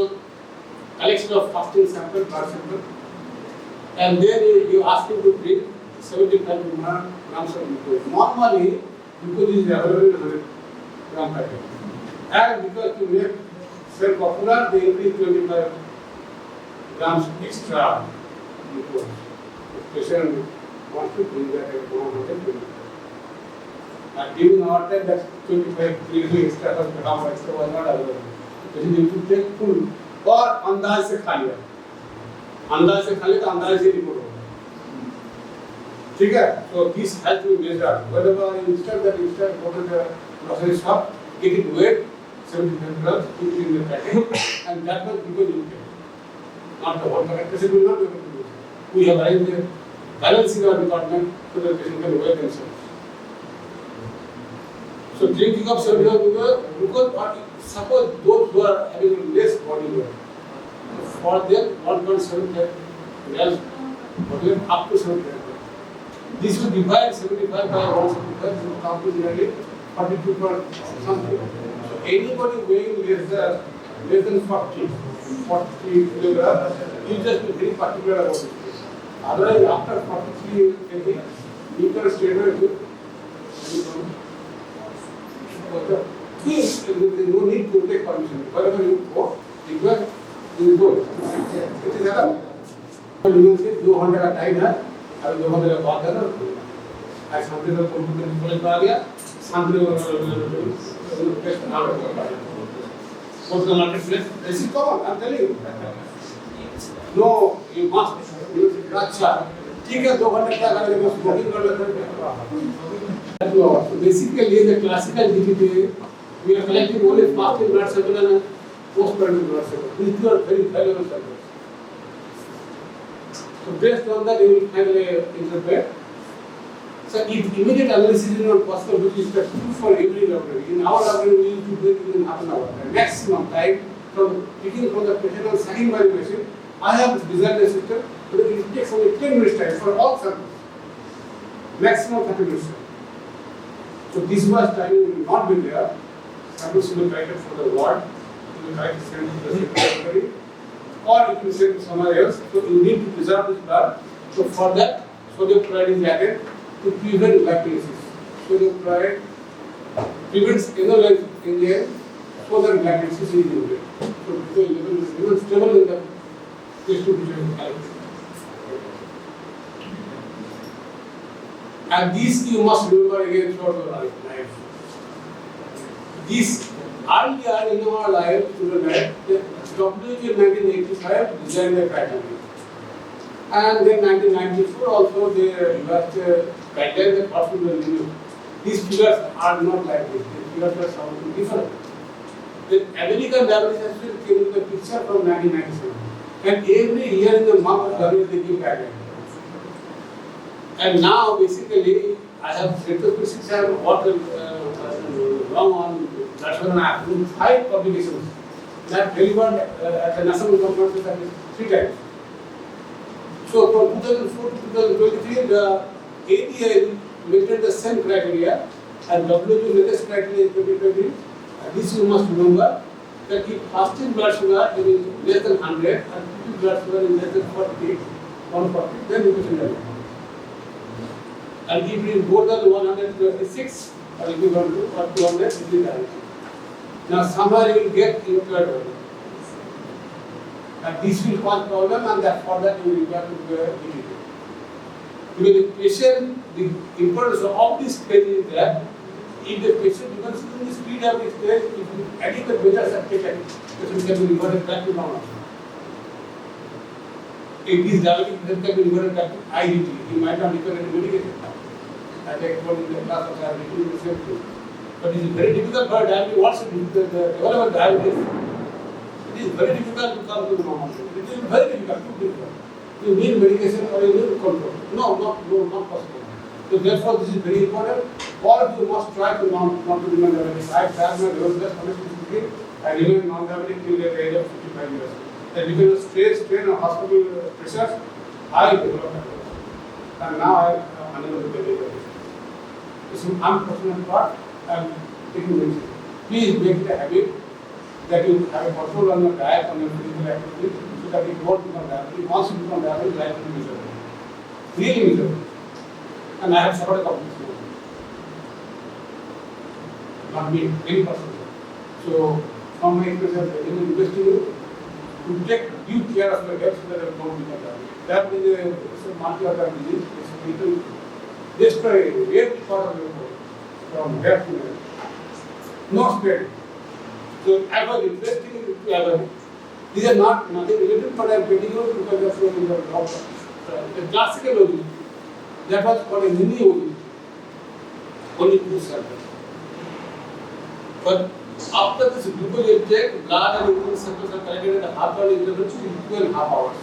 C: collection of fasting sample, blood sample, and then you ask him to drink 75 grams of glucose. Normally, glucose is available in 100 gram per day. And because to make cell popular, they increase 25 grams extra glucose. The patient wants to bring that at 125. And during our time, that 25 extra gram extra was not available. The patient need to take full or अंदाज से खा लिया, अंदाज से खा लिया तो अंदाज से रिपोर्ट होगा, ठीक है? So this has to be measured out. Whenever you instruct that go to the grocery shop, get it weighed, 75 grams, put it in the packet, and that much glucose you take. Not the whole packet. Patient will not be able to do it. We have arranged a balancing our department so that patient can weigh themselves. So drinking of 75 glucose, suppose those who are having less body weight, for them 1.75 grams body weight up to 75 grams. This will divide 75 by 175, so come to nearly 42 per something. So anybody weighing less than 40 kilograms, you just be very particular about it. Otherwise, after 43 kg, you can straight away do. There is no need to take permission. Wherever you go, you go. It is allowed. You will say 200 का time है, अभी 200 का बात है ना, आज शांति से computer college में आ गया, शांति से टेस्ट ना कर Go to the marketplace. This is common. I'm telling you. No, you must. अच्छा, ठीक है 2 घंटे क्या करेंगे? स्मोकिंग कर लेते हैं. So basically, the classical DBT, we are collecting only fasting blood sample and post-mortem blood sample. These two are very valuable samples. So based on that, you will finally interpret. So if immediate analysis is not possible, which is true for every laboratory. In our laboratory, we need to do it within half an hour. The maximum time from picking from the patient and signing by the patient, I have designed a system so that it takes only 10 minutes time for all samples. Maximum 30 minutes time. So this much time will not be there. Samples will be collected for the ward, you will try to send to the secretary, or it will send to somewhere else. So you need to preserve this blood. So for that, sodium chloride is added to prevent glycolysis. Sodium chloride prevents enzyme so that glycolysis is inhibited. So the level is even stable in the distribution of and these you must remember again throughout your life. This earlier in our life, WHO in 1985 designed a criteria. And then 1994 also they developed a guideline that hospital will use. These figures are not like this. These figures are something different. The American Diabetes Association came in the picture from 1997. And every year in the month of January they give guidelines. And now basically I have statistics I have worked long on, that's when I have 5 publications that delivered at the national conference at least 3 times. So from 2004 to 2023 the ADI maintained the same criteria and WHO latest criteria in 2020. This you must remember that if fasting blood sugar is less than 100 and total blood sugar is less than 40, 140, then you can level. And if it is more than 126, or if you want to, or 200, it is diabetic. Now somewhere you will get impaired value. And this will cause problem, and that for that you will require to go ETT. Because the patient, the importance of this stage is that if the patient becomes in the speed of this stage, if adequate measures are taken, the patient can be reverted back to normal. If this diabetic patient can be reverted back to IDT, he might not require any medication. As I told in the class of diabetes, the same thing. But it is very difficult for diabetes. What's the development of diabetes? It is very difficult to come to the normal. It is very difficult, too difficult. You need medication or you need control. No, not possible. So therefore, this is very important. All of you must try to not to remain diabetic. I have my level best honestly. I remain non-diabetic till the age of 55 years. And because of stress, strain, or hospital pressures, I developed diabetes. And now I am unable to get diabetes. It's an unfortunate part. I am taking medicine. Please make it a habit that you have a control on your diet, on your physical activity, so that you don't become diabetic. Once you become diabetic, life will be miserable. Really miserable. And I have suffered a couple of things. Not me, any person. So, from my experience, I will request you to take due care of your health so that you don't become diabetic. That is a multi-organ disease. It will destroy every part of your body, from head to head. No spread. So, avoid investing to avoid. These are not nothing related, but I am getting you because they are so in the doctor. The classical obesity, that was called a mini obesity, only 2 circles. But after this glucose intake, blood and urine circles are collected at half-hour intervals in 2.5 hours.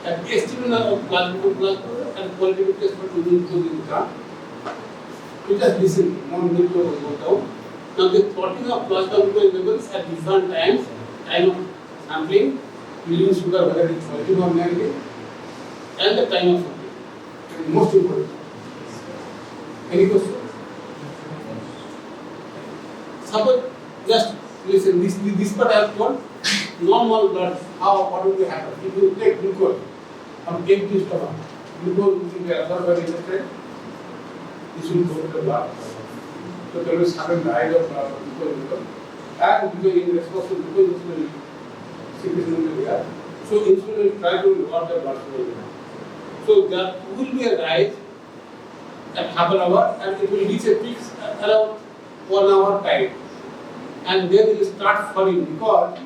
C: And estimate of plasma and qualitative test for glucose in the blood. You just listen, no need to go down. Now the plotting of plasma glucose levels at different times, time of sampling, urine sugar whether it is positive or negative, and the time of sampling. It is most important. Any question? Suppose just listen, this part I have told, normal blood, what will happen? If you take glucose from empty stomach, glucose will be absorbed by the intestine, this will go to the blood. So there will be sudden rise of glucose. And because in response to glucose, insulin secretion will be there. So insulin will try to lower the blood sugar. So there will be a rise at half an hour, and it will reach a peak around 1 hour time. And then it will start falling because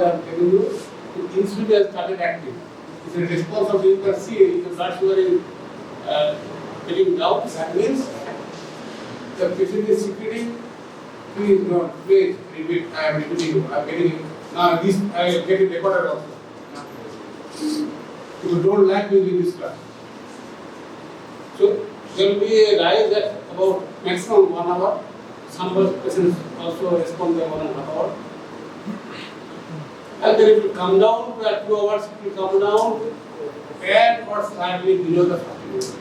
C: I am telling you, the insulin has started acting. It's a response of you can see the blood sugar is getting down. That means the patient is secreting. Please repeat. I am repeating you. I am getting it. Now this I am getting recorded also. If you don't like me in this class. So there will be a rise at about maximum 1 hour. Some patients also respond by 1.5 hours. And then it will come down to at 2 hours, it will come down and or slightly below the fasting level.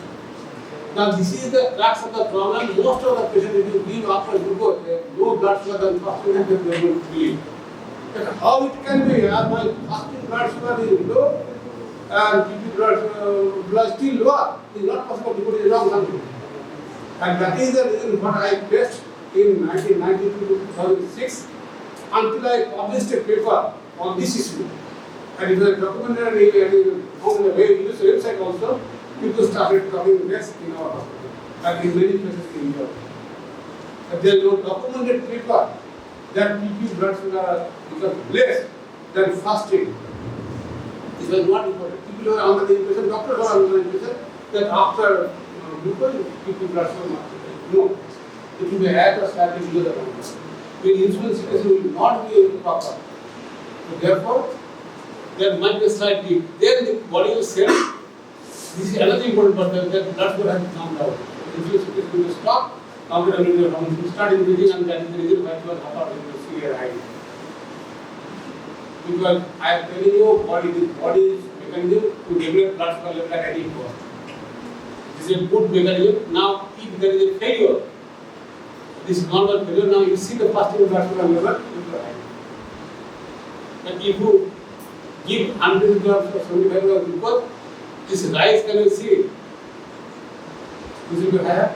C: Now this is the crux of the problem. Most of the patients, if you give after glucose, low blood sugar than fasting, then they will believe. But how it can be? My fasting blood sugar is low and PP blood still lower. It is not possible to put it wrong something. And that is the reason what I faced in 1992 to 2006 until I published a paper on this issue. And it was documented and found in a very English website also. People started coming less in our hospital and in many places in Europe. But there is no documented paper that PP blood sugar becomes less than fasting. This was not important. People were under the impression, doctors were under the impression that after glucose, PP blood sugar must be no. It will be higher or slightly below the normal. The insulin secretion will not be proper. So therefore, there might be a slight dip. Then the body will say, this is another important part, that blood sugar has to come down. Insulin secretion will stop, now it will start increasing, and that is the reason why you are not able to see a high. Because I am telling you, body is mechanism to regulate blood sugar level at any cost. This is a good mechanism. Now, if there is a failure, this is normal failure, now you see the fasting blood sugar level, it will high. But if you give 100 grams of 75 grams glucose, This rise, can you see it? This will be higher.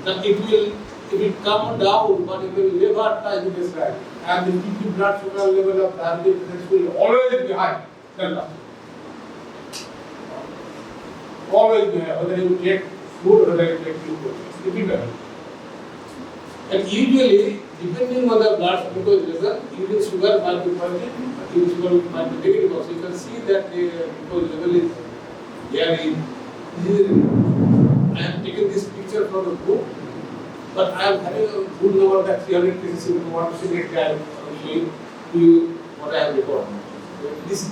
C: Then it will come down, but it will never touch the baseline. And the PP blood sugar level of diabetic patients will always be high. Always be high, whether you take food or whether you take glucose. It will be high. And usually, depending on the blood glucose level, urine sugar might be positive, urine sugar might be negative. So you can see that the glucose level is varying. I have taken this picture from the book, but I am having a good number that 300 cases in one single guy. I will show you what I have recorded. This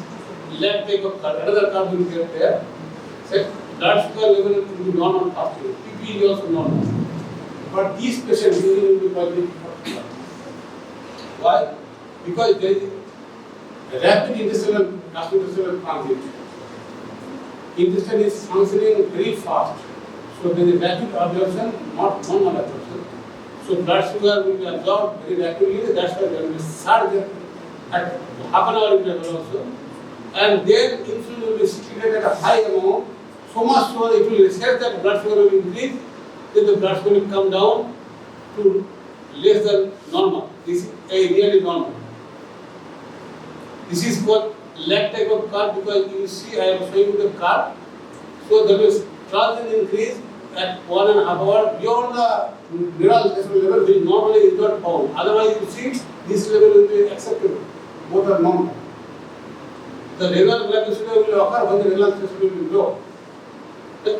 C: left take of another curve will get there. Set blood sugar level will be normal after PP is also normal. But these patients will be positive. Why? Because there is a rapid intestinal gastrointestinal transit. Intestine is functioning very fast. So there is rapid absorption, not normal absorption. So blood sugar will be absorbed very rapidly. That's why there will be surge at half an hour interval also. And then insulin will be secreted at a high amount. So much so it will reset that blood sugar will increase. Then the blood sugar will come down to less than normal. This is really normal. This is called lag type of curve because you see I am showing you the curve. So there is transient increase at 1.5 hours beyond the neural level which normally is not found. Otherwise you see this level will be acceptable. Both are normal. The renal blood sugar will occur when the renal sugar will be low.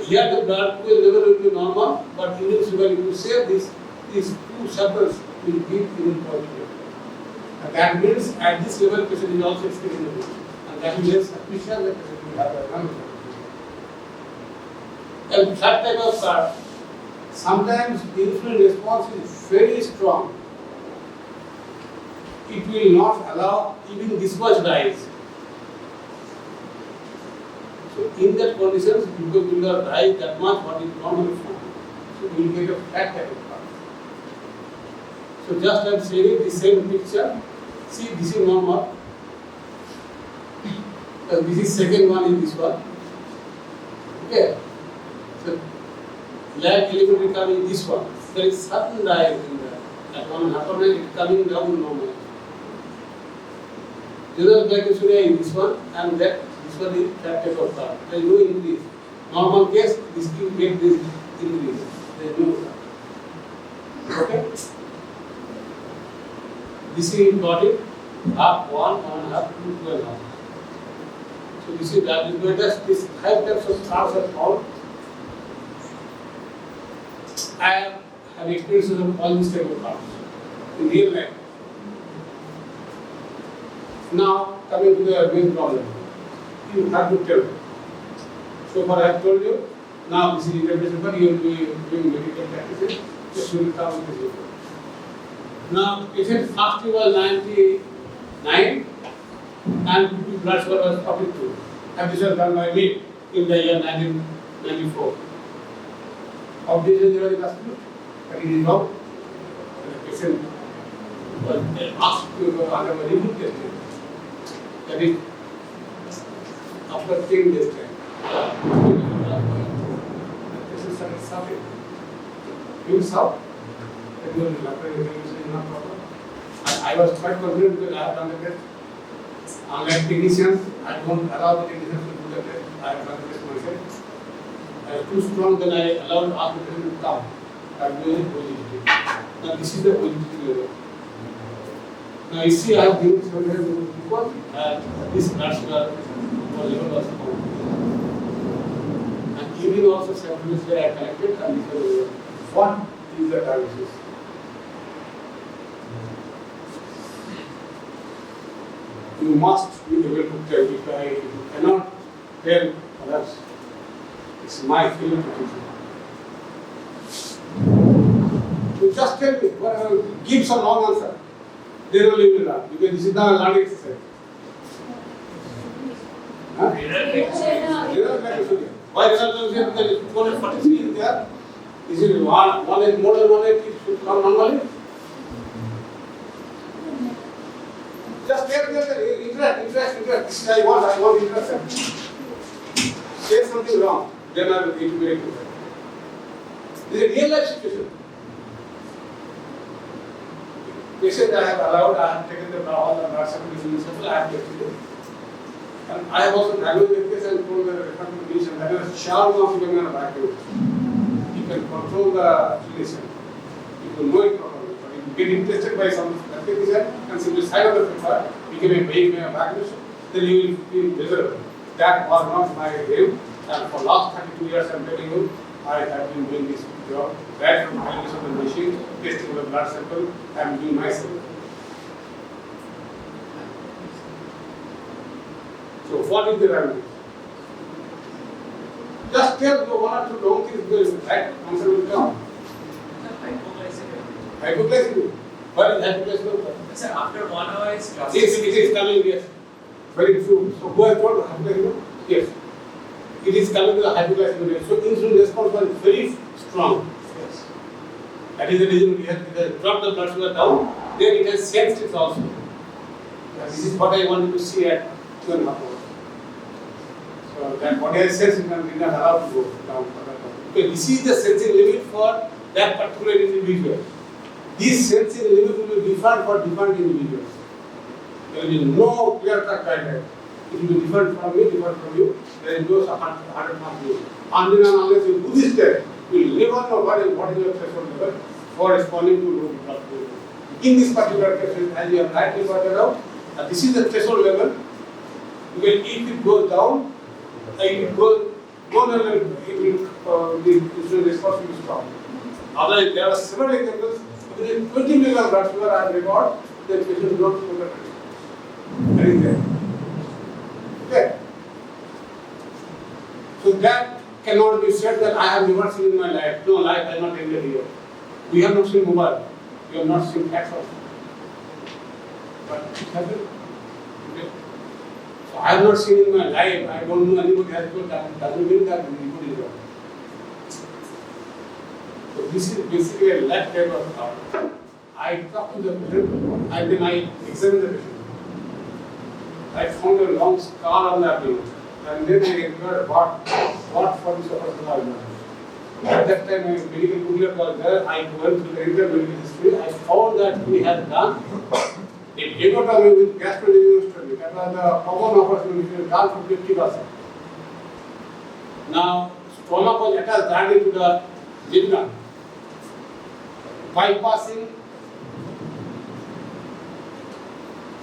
C: Here the blood level will be normal, but urine sugar, if you say these two samples will give urine positive. And that means at this level patient is also experiencing it. And that means sufficient that patient will have a lung. And third type of curve, sometimes insulin response is very strong. It will not allow even this much rise. So in that conditions, glucose will not rise that much what is normally found. So we will get a fat type of curve. So just I am showing the same picture. See, this is normal. This is second one is this one. Okay. So lag elementary curve is this one. There is sudden rise in that. At 1.5 hour it is coming down normal. Renal glycosuria is this one and that this one is fat type of curve. There is no increase. Normal case, this will get this increase. There is no curve. Okay? This is important. Half 1, 1.5, 2, 2.5. So this is that. This 5 types of curves are found. I have experience of all these type of curves in real life. Now coming to the main problem. You have to tell. So far I have told you. Now this is interpretation, but you will be doing medical practices. Just you will come with this. Now patient first was 99 and blood sugar was 42. And this was done by me in the year 1994. Of this is the hospital, but it is now the patient was asked to go undergo review testing. That is after 10 days time. The patient started suffering. You saw that you were not problem. I was quite confident because I have done the test. Unlike technicians, I don't allow the technicians to do the test. I have done the test myself. I was too strong, then I allowed ask the patient to come. I am doing positivity. Now this is the positivity level. Now you see I have given this one because this blood sugar level was found. And urine also samples were I collected and this was what is the diagnosis? You must be able to tell. If you cannot tell others, it's my feeling to teach you. You just tell me, whatever, give some long answer. Then only you will learn, because this is not a learning exercise. Huh? Why renal glycosuria? Because 243 is there. Is it one is more than 180 should come normally? Just tell them that interact. This is I want interaction. say something wrong, then I will need to be rectified. This is a real life situation. Patient I have allowed, I have taken the all the blood sample, I have tested it. And I have also diagnosed the case and told the referring physician that is sharp of becoming a vacuum. You can control the relation. You will know it properly. But if you get interested by some physician and simply side of the paper, become a vacuum, then you will feel miserable. That was not my aim. And for last 32 years, I am telling you, I have been doing this job. Right from the use of the machine, testing the blood sample, I am doing myself. So what is the remedy? Just tell the one or two long things going right, answer will come. Hypoglycemia. What is hypoglycemia?
D: Sir, after 1 hour is
C: Yes, it is coming, yes. Very true. So who has told hypoglycemia? Yes. It is coming to the hypoglycemia. So insulin response was very strong.
D: Yes.
C: That is the reason it has dropped the blood sugar down. Then it has sensed it also. This is what I wanted to see at 2.5 hours. So that what I has sensed it did not allow to go down further. Okay, this is the sensing limit for that particular individual. This sensing limit will be different for different individuals. There will be no clear-cut guideline. It will be different from me, different from you. There is no 100% rule. Unless you do this test, you will never know what is your threshold level for responding to low blood pressure. In this particular case, as you have rightly pointed out, this is the threshold level. Because if it goes down, it goes down, the insulin response will stop. Otherwise, there are several examples. Within 20 milligram blood sugar, I record the patient not sugar pressure. That is there. Okay. So that cannot be said that I have never seen in my life. No, life has not ended here. We have not seen mobile. We have not seen cats also. But it happened. Okay. So I have not seen in my life. I don't know anybody has got that. Doesn't mean that anybody is wrong. So this is basically a left type of thought. I talk to the patient and then I examine the patient. I found a long scar on the abdomen and then I inquired what for this person are done. At that time my medical booklet was there. I went through the entire medical history. I found that he had done a phlebotomy with gastrointestinal. That was the common operation which was done for 50%. Now stomach was attached directly to the jejunum. Bypassing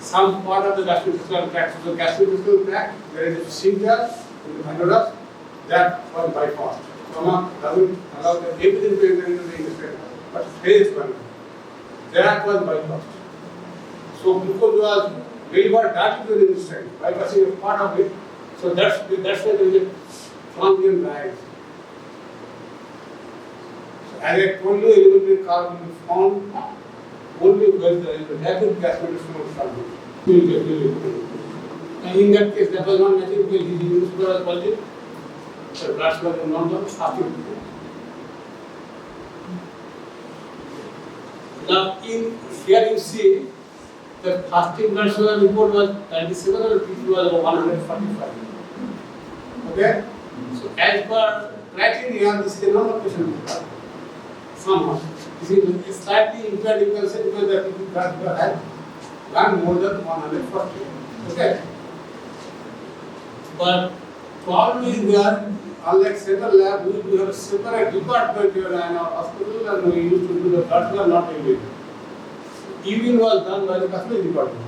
C: some part of the gastrointestinal tract. So the gastrointestinal tract, there is a sphincter in the hydrodus that was bypassed. Stomach doesn't allow the everything to enter into the intestine, but phase one. That was bypassed. So glucose was delivered directly to the intestine, bypassing a part of it. So that's why there is a transient rise. As I told you, elementary cause will be found only when there is a rapid gastrointestinal tract. And in that case, that was not matching because his immune system was positive. The blood sugar was normal, fasting. Now, in here you see the fasting blood sugar report was 97 and PT was 145. Okay? So, as per criteria, this is a normal patient. Somehow. This is slightly impaired, you can say, because the people blood sugar had done more than 140. Okay? But problem is there, unlike central lab, we have a separate department here in our hospital and we used to do the blood sugar, not urine. Urine was done by the cosmetic department.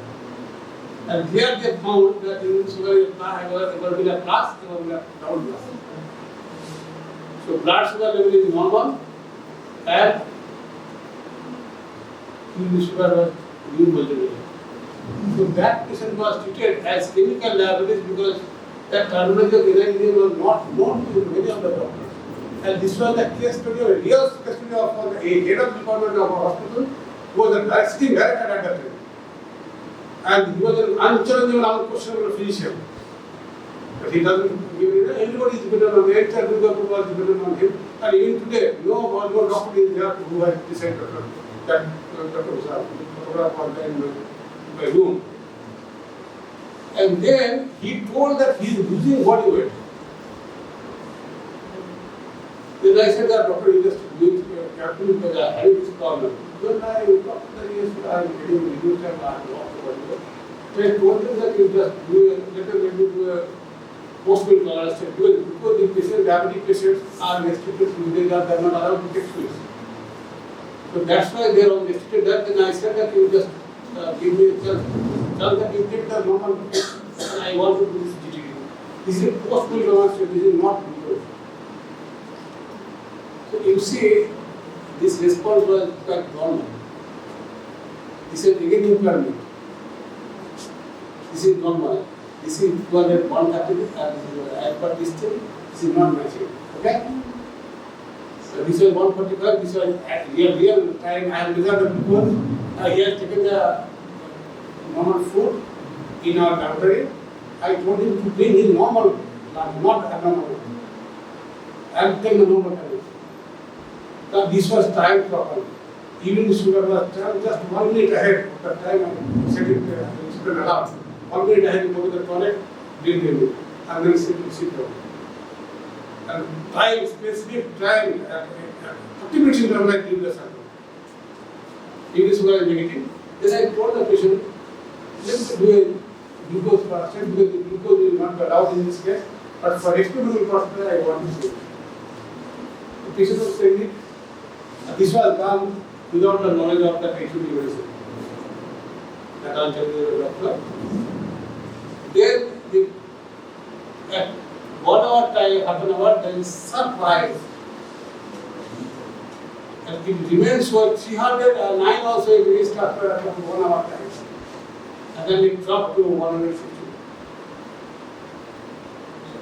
C: And here they found that urine sugar is ever been a plus, ever been a down plus. So blood sugar level is normal and urine sugar was new multiplication. So that patient was treated as clinical diabetes because that terminology of energy was not known to many of the doctors. And this was the case study, a real case study of the head of the department of our hospital who was a sitting director at that time. And he was an unchallengeable, unquestionable physician. But he doesn't give it, everybody is dependent on the entire group was dependent on him. And even today, no doctor is there who has decided that Dr. Usar, photograph was there in my room. And then he told that he is losing body weight. Then I said that doctor, you just do it carefully because I have this problem. Then I talked to the yes, I am getting reduced and I am walked over. So I told them that you just do a little bit do a post-meal tolerance test because the patients, diabetic patients are restricted to they are not allowed to take sweets. So that's why they are restricted that. Then I said that you just give me a chance. Tell that you take the normal and I want to do this GTD. This is a post-meal tolerance test, this is not glucose. So you see, this response was quite normal. This is again impairment. This is normal. This is 130 and but this thing is not matching. Okay? So this was 145, this was at real time I have measured the glucose. He has taken the normal food in our laboratory. I told him to bring his normal, not abnormal. I am taking the normal condition. Now this was timed properly. Even the sugar was timed just 1 minute ahead of the time I set it alarm. 1 minute ahead, you go to the toilet, drink the milk, and then sit down. And time, specific time, 30 minutes in the night, give the sample. If the sugar is negative, then I told the patient, let's do a glucose process because the glucose will not be allowed in this case, but for experimental process, I want to see. The patient was saying it. This was done without the knowledge of the HUD medicine. That I'll tell you the doctor. Then, at 1 hour time, half an hour, there is surprise. And it remains for 309 also it reached after 1 hour time. And then it dropped to 150.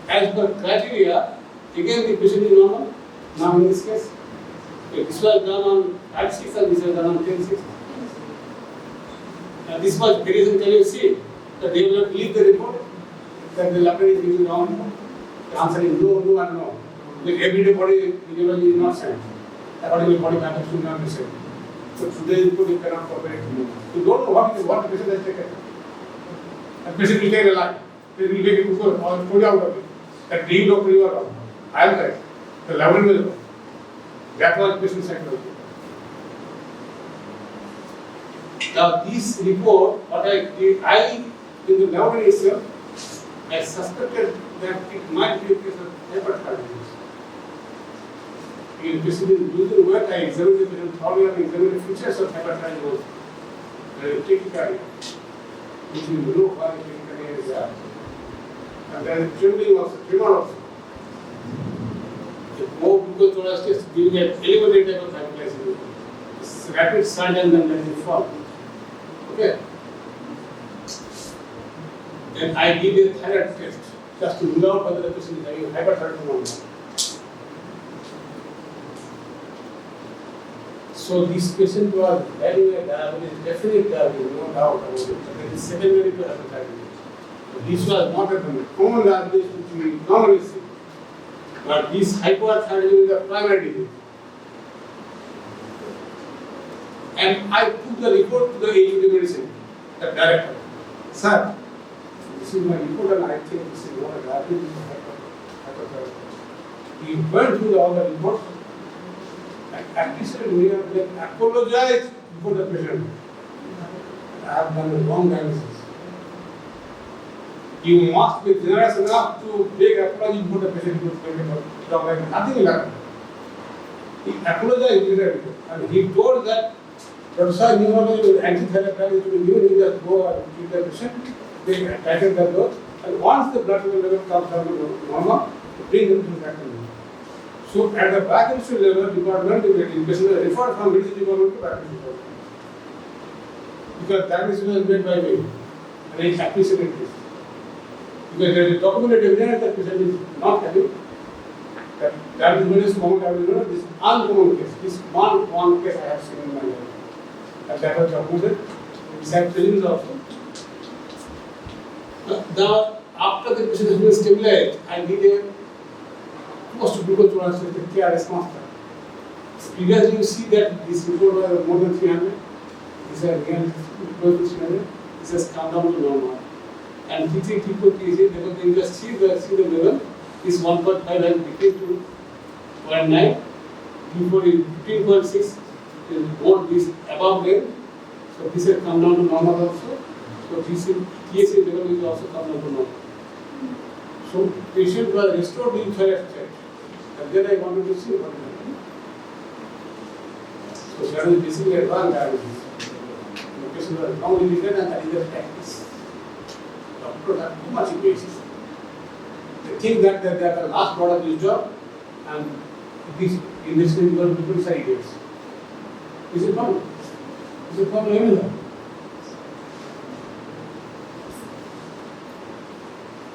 C: As per criteria, again the patient is normal. Now in this case, this was done on 5/6 and this was done on 10/6. And this was variation. Can you see that they will not believe the report that the laboratory is using wrong? The answer is no, no, and no. Like everyday body physiology is not same. According to body patterns should not be same. So today's report you cannot compare it to me. You don't know what the patient has taken. And patient will take a lie. They will take it or put out of it. That you doctor you are wrong. I am right. The laboratory was wrong. That was patient psychology. Now this report, what I did, in the laboratory itself, I suspected that it might be a case of hyperthyroidism. In patient is losing weight, I examined the patient thoroughly and examined the features of hyperthyroidism. There is tachycardia, which you know why tachycardia is there. And there is trembling also, tremor also. The more glucose tolerance test giving an elevated type of hypoglycemia. It's rapid surge and then let it fall. Okay. Then I did a thyroid test just to rule out whether the patient is having hyperthyroidism or not. So this patient was having a diabetes, definite diabetes, no doubt about it. But it is secondary to hyperthyroidism. This was not a common diabetes which we normally see. But this hyperthyroidism is a primary disease. And I took the report to the HUD medicine, the director. Sir, this is my report and I think this is not a diabetes, hyperthyroidism. He went through all the reports and appreciated me and apologized before the patient. I have done a wrong diagnosis. You must be generous enough to take apology before the patient goes to like nothing will happen. He apologized immediately and he told that Dr. Sir, you know, anti-thyroid will give you just go and treat the patient, they tighten the dose, and once the blood sugar level comes down to normal, bring them to back to normal. So at the back institute level, department, the patient is referred from medicine department to back institute. Because that decision is made by me, and I appreciate this. Because there is documented evidence that patient is not having that is common diabetes, this uncommon case, this one case I have seen in my life. And that was documented. We had trainings also. Now, after the patient has been stabilized, I did a post-glucose tolerance test, the KRS master. Previously, you see that this report was more than 300. This is again close to 300. This has come down to normal. And T3, T4, T8, because you just see the level, this 1.5 has decreased to 0.9, Q4 is 15.6, is more this above range. So this has come down to normal also. So this is TSH level is also come down to normal. So patient was restored in thyroid state. And then I wanted to see what is happening. So that is basically advanced diabetes. The patient was now limited and that is the practice. Doctors have too much basis. They think that they are the last part of this job and this investment will be put aside years. Is it problem? Is it problem everywhere?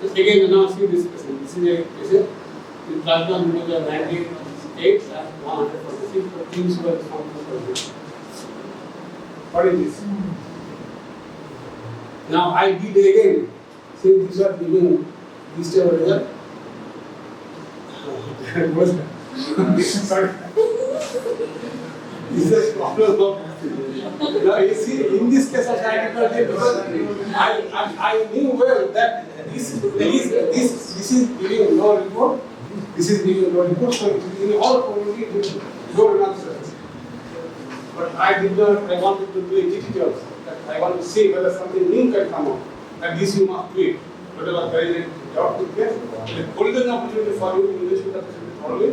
C: Just again now see this patient. This is a patient with plasma glucose 98 and 146, but things were found for this. What is this? Now I did again, since these are giving this type of result. Sorry. This is a problem of, now you see in this case also I did not take because I knew well that this is giving no report, this is giving no report, so in all probability no answer. But I did not, I wanted to do a GT also. I want to see whether something new can come out. And this you must do it. Whatever there is a job to get, a golden opportunity for you to invest with the patient thoroughly,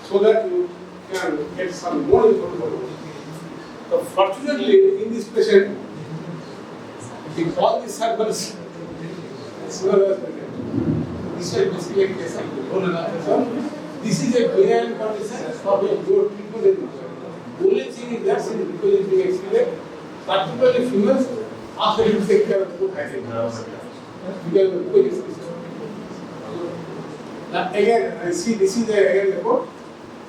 C: so that you can get some more information. So fortunately, in this patient, with all these samples, this is basically a case of golden opportunity. This is a benign condition for a good treatment. Only thing is that since because it is being excluded, particularly females, after you take care of good hygiene. Because now again, see this is again report.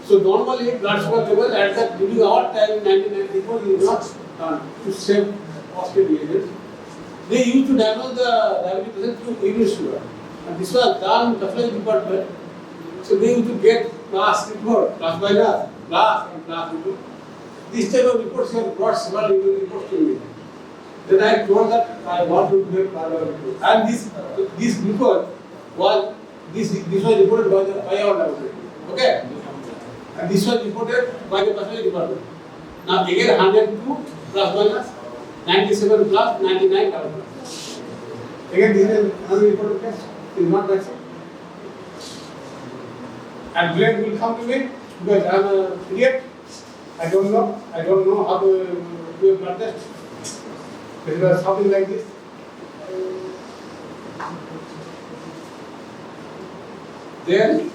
C: So normally blood sugar level at that during our time 1994 is not to save hospital agents. They used to diagnose the diabetic patient through urine sugar, and this was done in the pathology department. So they used to get class report, class by class and class report. This type of reports have brought several reports to me. Then I told that I want to do a parallel report. And this report was this was reported by our laboratory. Okay? And this was reported by the pathology department. Now again 102 plus minus 97 plus 99 plus. Again this is another reported case. It is not matching. And blame will come to me because I am an idiot. I don't know how to do a blood test. It was something like this. Then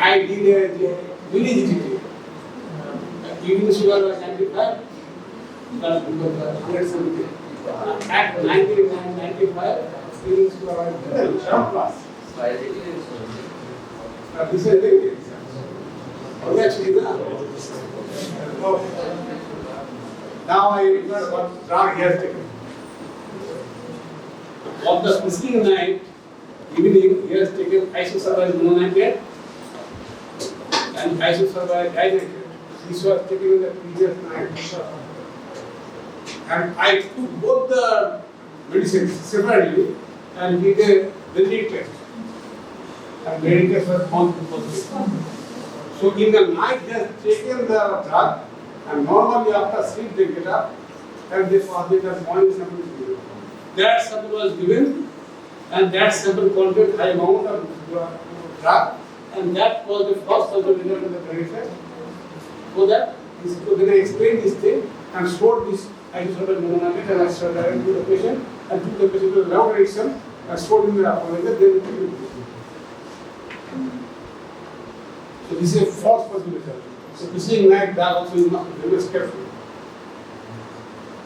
C: I did a mini GTT. Urine sugar was 95, plus 170. At 95, urine sugar was 7 plus. This is very actually now I remember what drug he has taken. On the preceding night, evening, he has taken isosorbide mononitrate and isosorbide dinitrate. This was taken in the previous night. And I took both the medicines separately and did a genetic test. And genetic test was found to be positive. So in the night he has taken the drug, and normally after sleep they get up and they pass it as morning sample is given. That sample was given and that sample contained high amount of drug, and that was the first of the result of the pregnancy. So that then I explained this thing and stored this isosorbide mononitrate and I started to the patient and took the patient to the lab direction and stored in the apparatus, then we took it. So this is a false positive. So preceding night that also you must be very careful.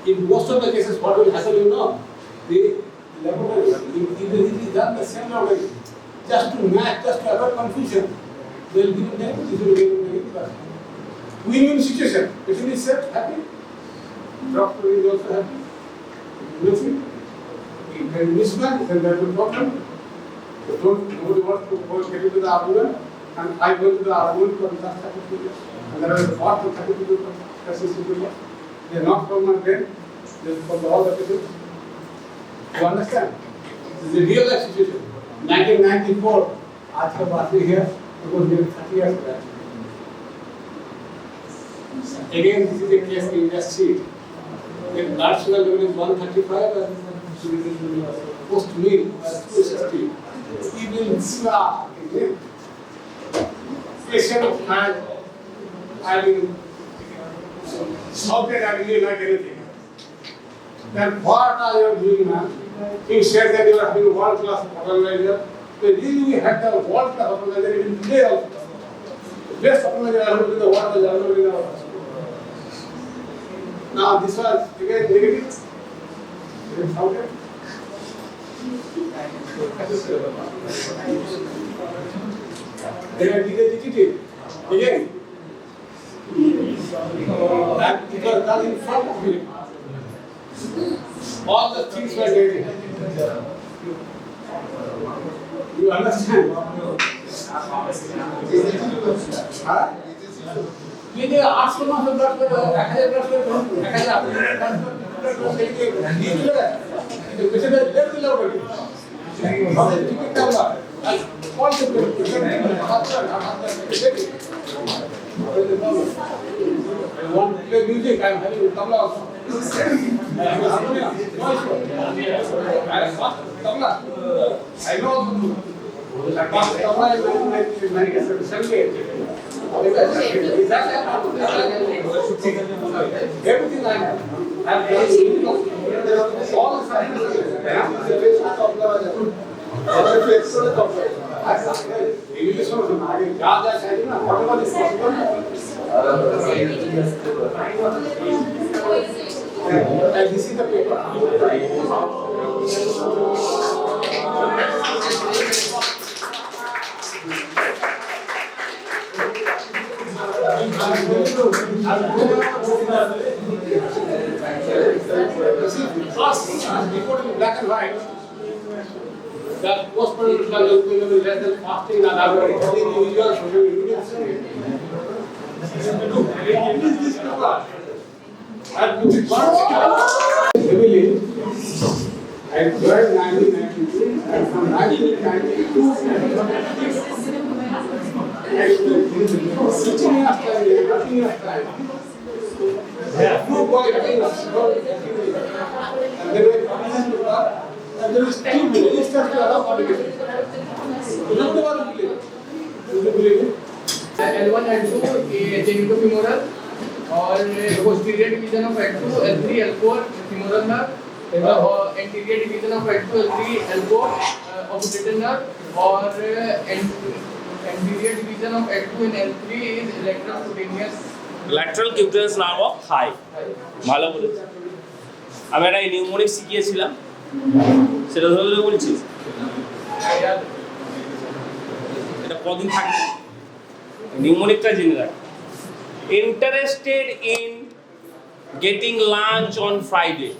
C: In most of the cases, what will happen, you know, the laboratory, it is done the same laboratory, just to match, just to avoid confusion. They will give you negative, this will give you negative. Win-win situation. Patient is safe, happy. Doctor is also happy. Nothing. If there is mismatch, then there is a problem. So nobody wants to get into the argument. And I go to the argument for the last 32 years. And there are lots of 32 cases in India. They are not from my brain, they are from all the patients. You understand? This is a real life situation. 1994, आज का बात नहीं है, Because there is 30 years back. Again, this is a case in just see. The blood sugar level is 135 and post meal 260. Even slap, patient of mine, I mean, shouted at me like anything. Then what are you doing, man? He said that you are having world class organizer. So really we had the world class organizer even today also. The best organizer I have in the world is available in our hospital. Now this was again negative. It is shouted. They are negative. Again. That because that in front of me. All the things were negative. You understand? Huh? ये जो 800 900 blood पर 1000 blood पर 1000 आपने तो कैसे late दिला होगा हमने टिकट का हुआ कौन से I want to play music. I'm having tabla also. Tabla. I know. Tabla is everything I have. I'm all the science. English also. Jada said na whatever is possible. And this is the paper. Before in black and white, the postmortem level less than fasting and other individual social media. This paper. And to heavily, I joined 1992 and from 1992 16 years time. No boy having a small activity. And there were communities to work, and there is still resistance to allow publication. You don't want to believe it. Do you believe it?
D: L1, L2, genitofemoral, और posterior division of L2, L3, L4 femoral nerve, anterior division of L2, L3, L4 occipital nerve, और anterior division of L2 and L3 is lateral cutaneous.
B: Lateral cutaneous nerve of thigh. ভালো বলেছি। আমি একটা pneumonic শিখিয়েছিলাম, সেটা ধরে বলছিস এটা কদিন থাকবে নিউমোনিকটা জেনে রাখ। Interested in getting lunch on Friday.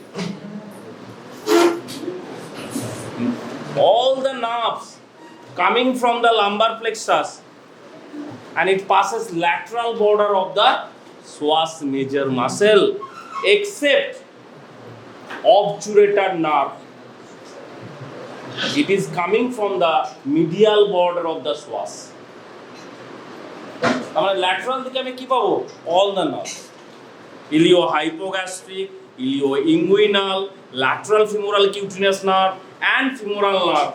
B: All the nerves coming from the lumbar plexus and it passes lateral border of the psoas major muscle except obturator nerve. It is coming from the medial border of the psoas. আমরা lateral দিকে আমি কি পাবো? All the nerves. Iliohypogastric, ilioinguinal, lateral femoral cutaneous nerve and femoral nerve,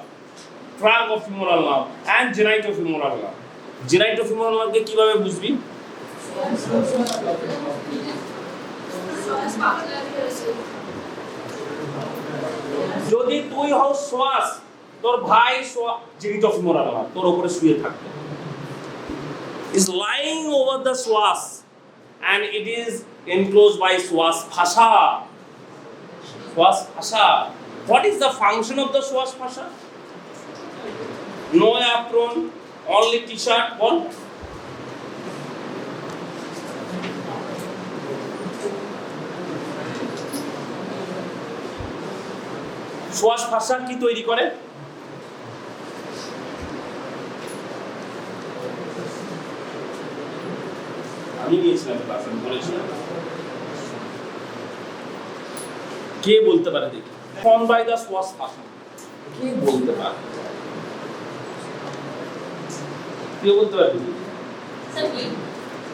B: trunk of femoral nerve and genitofemoral nerve. Genitofemoral nerve কে কিভাবে বুঝবি? যদি তুই হও শ্বাস, তোর ভাই genitofemoral nerve তোর উপরে শুয়ে থাকবে। Is lying over the psoas and it is enclosed by psoas fascia. Psoas fascia. What is the function of the psoas fascia? No apron, only t-shirt. Bol. psoas fascia কি তৈরি করে? আমি নিয়েছিলাম class, আমি বলেছিলাম। কে বলতে পারে দেখি? Form by the psoas fascia। কে বলতে পারে? কেউ বলতে পারবে?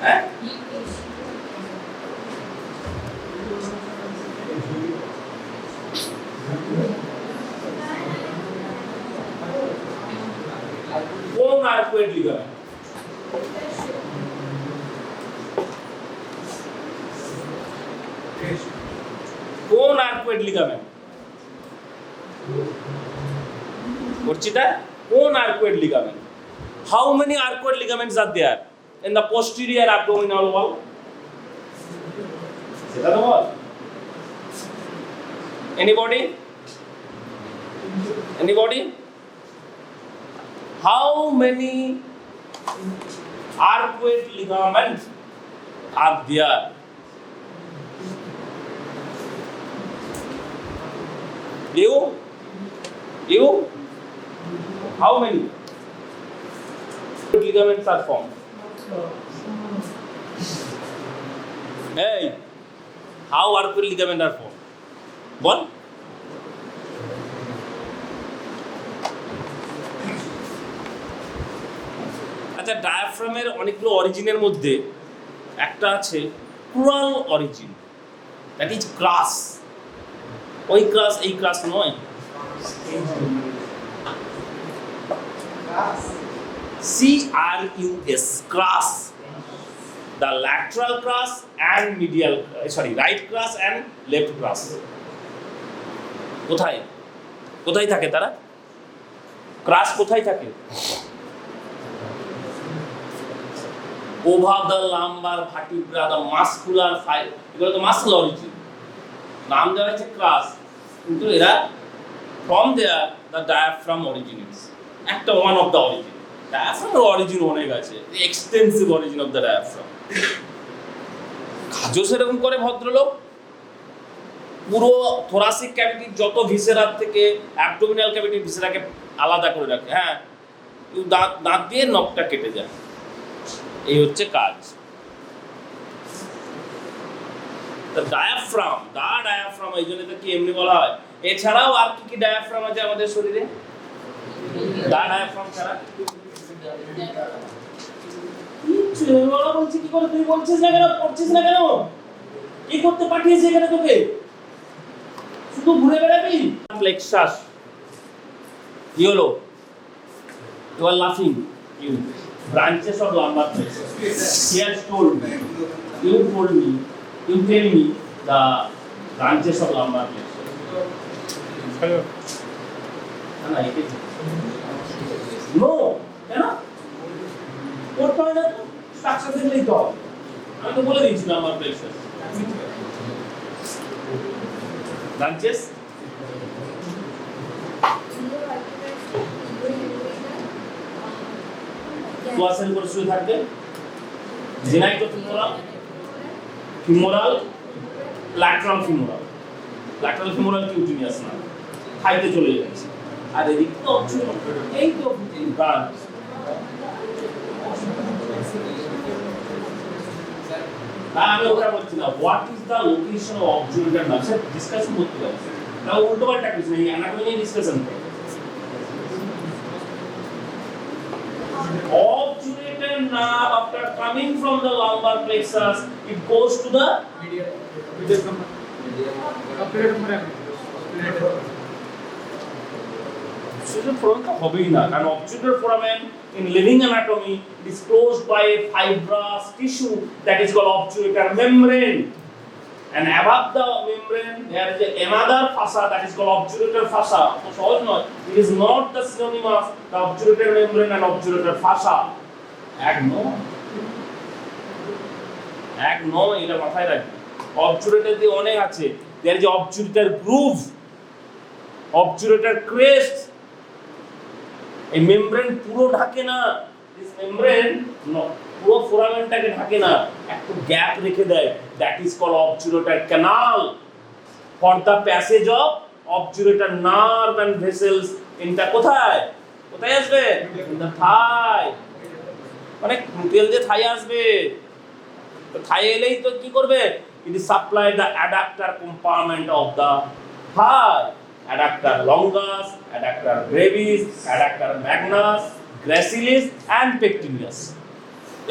B: হ্যাঁ, কোন আর্কুয়েট লিগামেন্ট? কোন আর্কুয়েট লিগামেন্ট? Orchita, কোন arcuate ligament? How many arcuate ligaments are there in the posterior abdominal wall? সেটা তো বল। Anybody? Anybody? How many arcuate ligaments are there? You? How many ligaments are formed? Hey, how arcuate ligaments are formed? One. আচ্ছা, ডায়াফ্রামের অনেকগুলো অরিজিনের মধ্যে একটা আছে Kral origin, that is ক্রাস। ওই ক্রাস এই ক্রাস নয়। C-R-U-S, crus. The lateral crus and medial, right crus and left crus. কোথায় কোথায় থাকে তারা? ক্রাস কোথায় থাকে? Over the lumbar vertebra, the muscular fiber. এগুলো তো মাসল অরিজিন, নাম দেওয়া হচ্ছে ক্রাস, কিন্তু এরা from there the diaphragm originates. একটা one of the origin. Diaphragm origin অনেক আছে, extensive origin of the diaphragm. কাজও সেরকম করে ভদ্রলোক, পুরো thoracic cavity যত ভিসেরার থেকে abdominal cavity ভিসেরাকে আলাদা করে রাখে। হ্যাঁ, দাঁত দিয়ে নখটা কেটে যায়, এই হচ্ছে কাজ। ডায়াফ্রাম, ডায়াফ্রাম এই জন্য তো কি এমনি বলা হয়। এছাড়াও আর কি কি ডায়াফ্রাম আছে আমাদের শরীরে? ডায়াফ্রাম ছাড়া বলা বলছি কি করে? তুই বলছিস না কেন? পড়ছিস না কেন? কি করতে পাঠিয়েছে এখানে তোকে? শুধু ঘুরে বেড়াবি? প্লেক্সাস কি হলো? You are laughing. You branches of lumbar plexus. He has told me. You told me. You tell me the branches of lumbar plexus. Hello. No. কেন? পড়তে হয় না তো? স্ট্রাকচার দেখলেই তো হবে। আমি তো বলে দিয়েছি lumbar plexus. Branches? কোয়াসেল করে শুয়ে থাকবে। Genitofemoral, femoral, lateral femoral, lateral femoral cutaneous না, খাইতে চলে যাচ্ছে। আর এদিক তো এই তো ব্রাঞ্চ। আমি ওটা বলছি না, what is the location of obturator nerve, sir discussion করতে পারছি না, উল্টো পাল্টা কিছু নেই, অ্যানাটমি নিয়ে ডিসকাশন করব। Obturator nerve, after coming from the lumbar plexus, it goes to the medial হবেই না, কারণ obturator foramen in living anatomy is closed by a fibrous tissue that is called obturator membrane, and above the membrane there is another fossa that is called obturator fossa. So সহজ নয়, it is not the synonym of the obturator membrane and obturator fossa. এক নয়, এটা মাথায় রাখবে। obturator দিয়ে অনেক আছে, there is obturator groove, obturator crest. এই মেমব্রেন পুরো ঢাকে না, this membrane পুরো ফোরামেনটাকে ঢাকে না, একটু গ্যাপ রেখে দেয়, that is called obturator canal for the passage of obturator nerve and vessels in the কোথায় আসবে? in the thigh, মানে তেল দিয়ে থাই আসবে, তো থাই এলেই তো কি করবে? it is supply the adductor compartment of the thigh, adductor longus, adductor brevis, adductor magnus,
E: gracilis and pectineus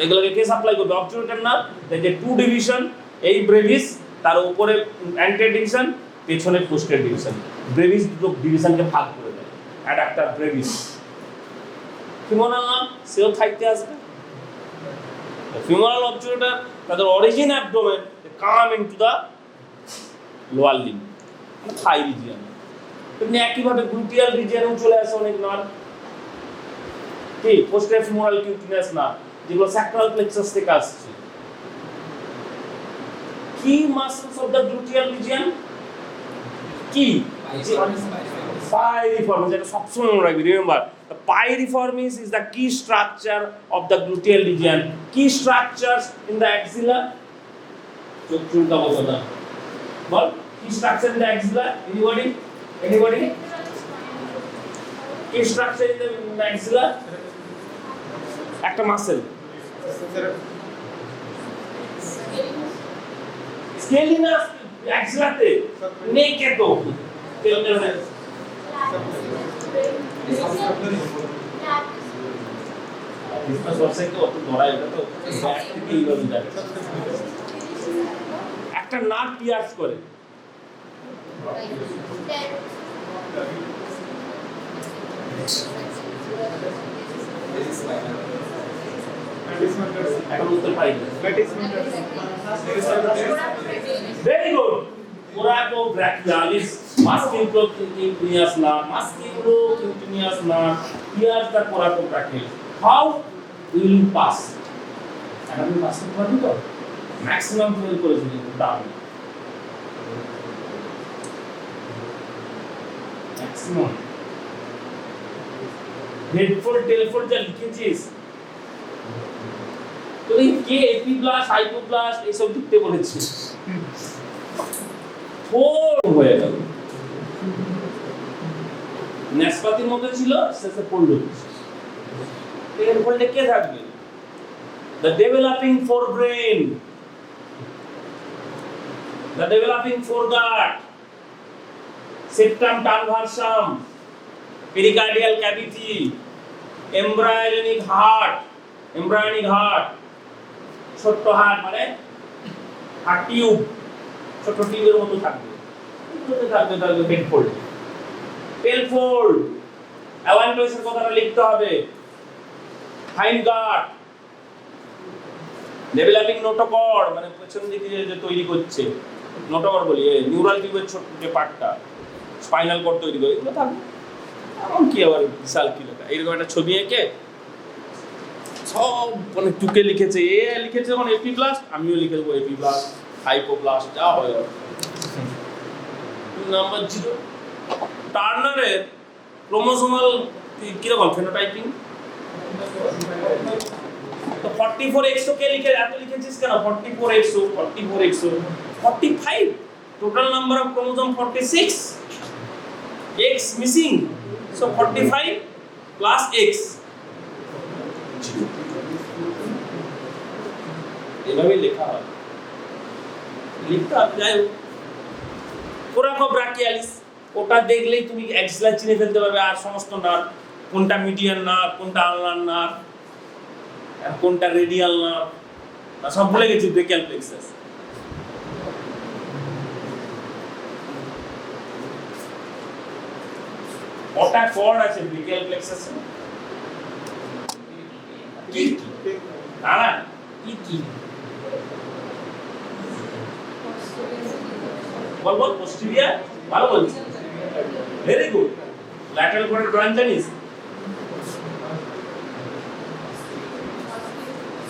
E: এগুলোকে কে সাপ্লাই করবে অবচুরেটর নার্ভ যে টু ডিভিশন এই ব্রেভিস তার উপরে অ্যান্টেরিয়র ডিভিশন পেছনে পোস্টেরিয়র ডিভিশন ব্রেভিস দুটো ডিভিশনকে ভাগ করে দেয় অ্যাডাক্টর ব্রেভিস ফিমোরাল নার্ভ সেও থাকতে আসবে ফিমোরাল অবচুরেটর তাদের origin abdomen come into the lower limb thigh region তেমনি একইভাবে গ্লুটিয়াল রিজিয়নেও চলে আসে অনেক নার্ভ কি পোস্টেরিয়র ফিমোরাল কিউটিনিয়াস নার্ভ যেগুলো স্যাক্রাল প্লেক্সাস থেকে আসছে কি muscles of the gluteal region কি piriformis এটা সবসময় মনে রাখবি remember the piriformis is the key structure of the gluteal region key structures in the axilla চোখ চুলকা বলো না বল key structure in the axilla anybody key structure in the axilla একটা muscle scalenus অ্যাক্সিলাতে নেকে তো একটা নার্ভ পিয়ার্স করে এখন উত্তর পাই very good coracobrachialis musculocuteneous nerve here's the coracobrachialis how will you pass and আমি পাস করতে পারবো তো ম্যাক্সিমাম ফেল করেছি কিন্তু দামি ম্যাক্সিমাম হেডফোল্ড টেলফোল্ড যা লিখেছিস তুই কে এপিব্লাস্ট হাইপোব্লাস্ট এইসব লিখতে বলেছিস হয়ে গেল নাশপাতির মধ্যে ছিল শেষে পড়লো এর ফলে কে থাকবে the developing forebrain the developing foreguard septum transversum pericardial cavity embryonic heart ছোট্ট হার্ট মানে হার্ট টিউব ছোট টিউবের মতো থাকবে থাকবে হেডফোল্ড টেলফোল্ড অ্যালাইনমেন্টের কথাটা লিখতে হবে হাইন্ডগার্ড ডেভেলপিং নোটোকর্ড মানে পেছন দিকে যে তৈরি করছে নোটোকর্ড বলি নিউরাল টিউবের ছোট যে পার্টটা স্পাইনাল কর্ড তৈরি করে এগুলো থাকবে এমন কি আবার বিশাল কি লেখা এইরকম একটা ছবি এঁকে সব মানে টুকে লিখেছে লিখেছে যখন এপিব্লাস্ট আমিও লিখে দেবো এপিব্লাস্ট হাইপোব্লাস্ট যা হয় নাম্বার 0 টার্নারের ক্রোমোসোমাল কিরকম ফেনোটাইপিং তো 44x কে লিখে এত লিখেছিস কেন 44x 45 total number of chromosome 46 x missing so 45 plus x এভাবে লেখা হয় লিখতে হবে যাই হোক কোরাকোব্রাকিয়ালিস ওটা দেখলেই তুমি অ্যাক্সিলা চিনে ফেলতে পারবে আর সমস্ত নার্ভ কোনটা মিডিয়ান নার্ভ কোনটা আলনার নার্ভ কোনটা রেডিয়াল নার্ভ সব ভুলে গেছি ব্রেকিয়াল প্লেক্সাস ওটা কর্ড আছে ব্রেকিয়াল প্লেক্সাসে কি না কি বল পোস্টেরিয়র ভালো বলছিস very good lateral quadrant drawing জানিস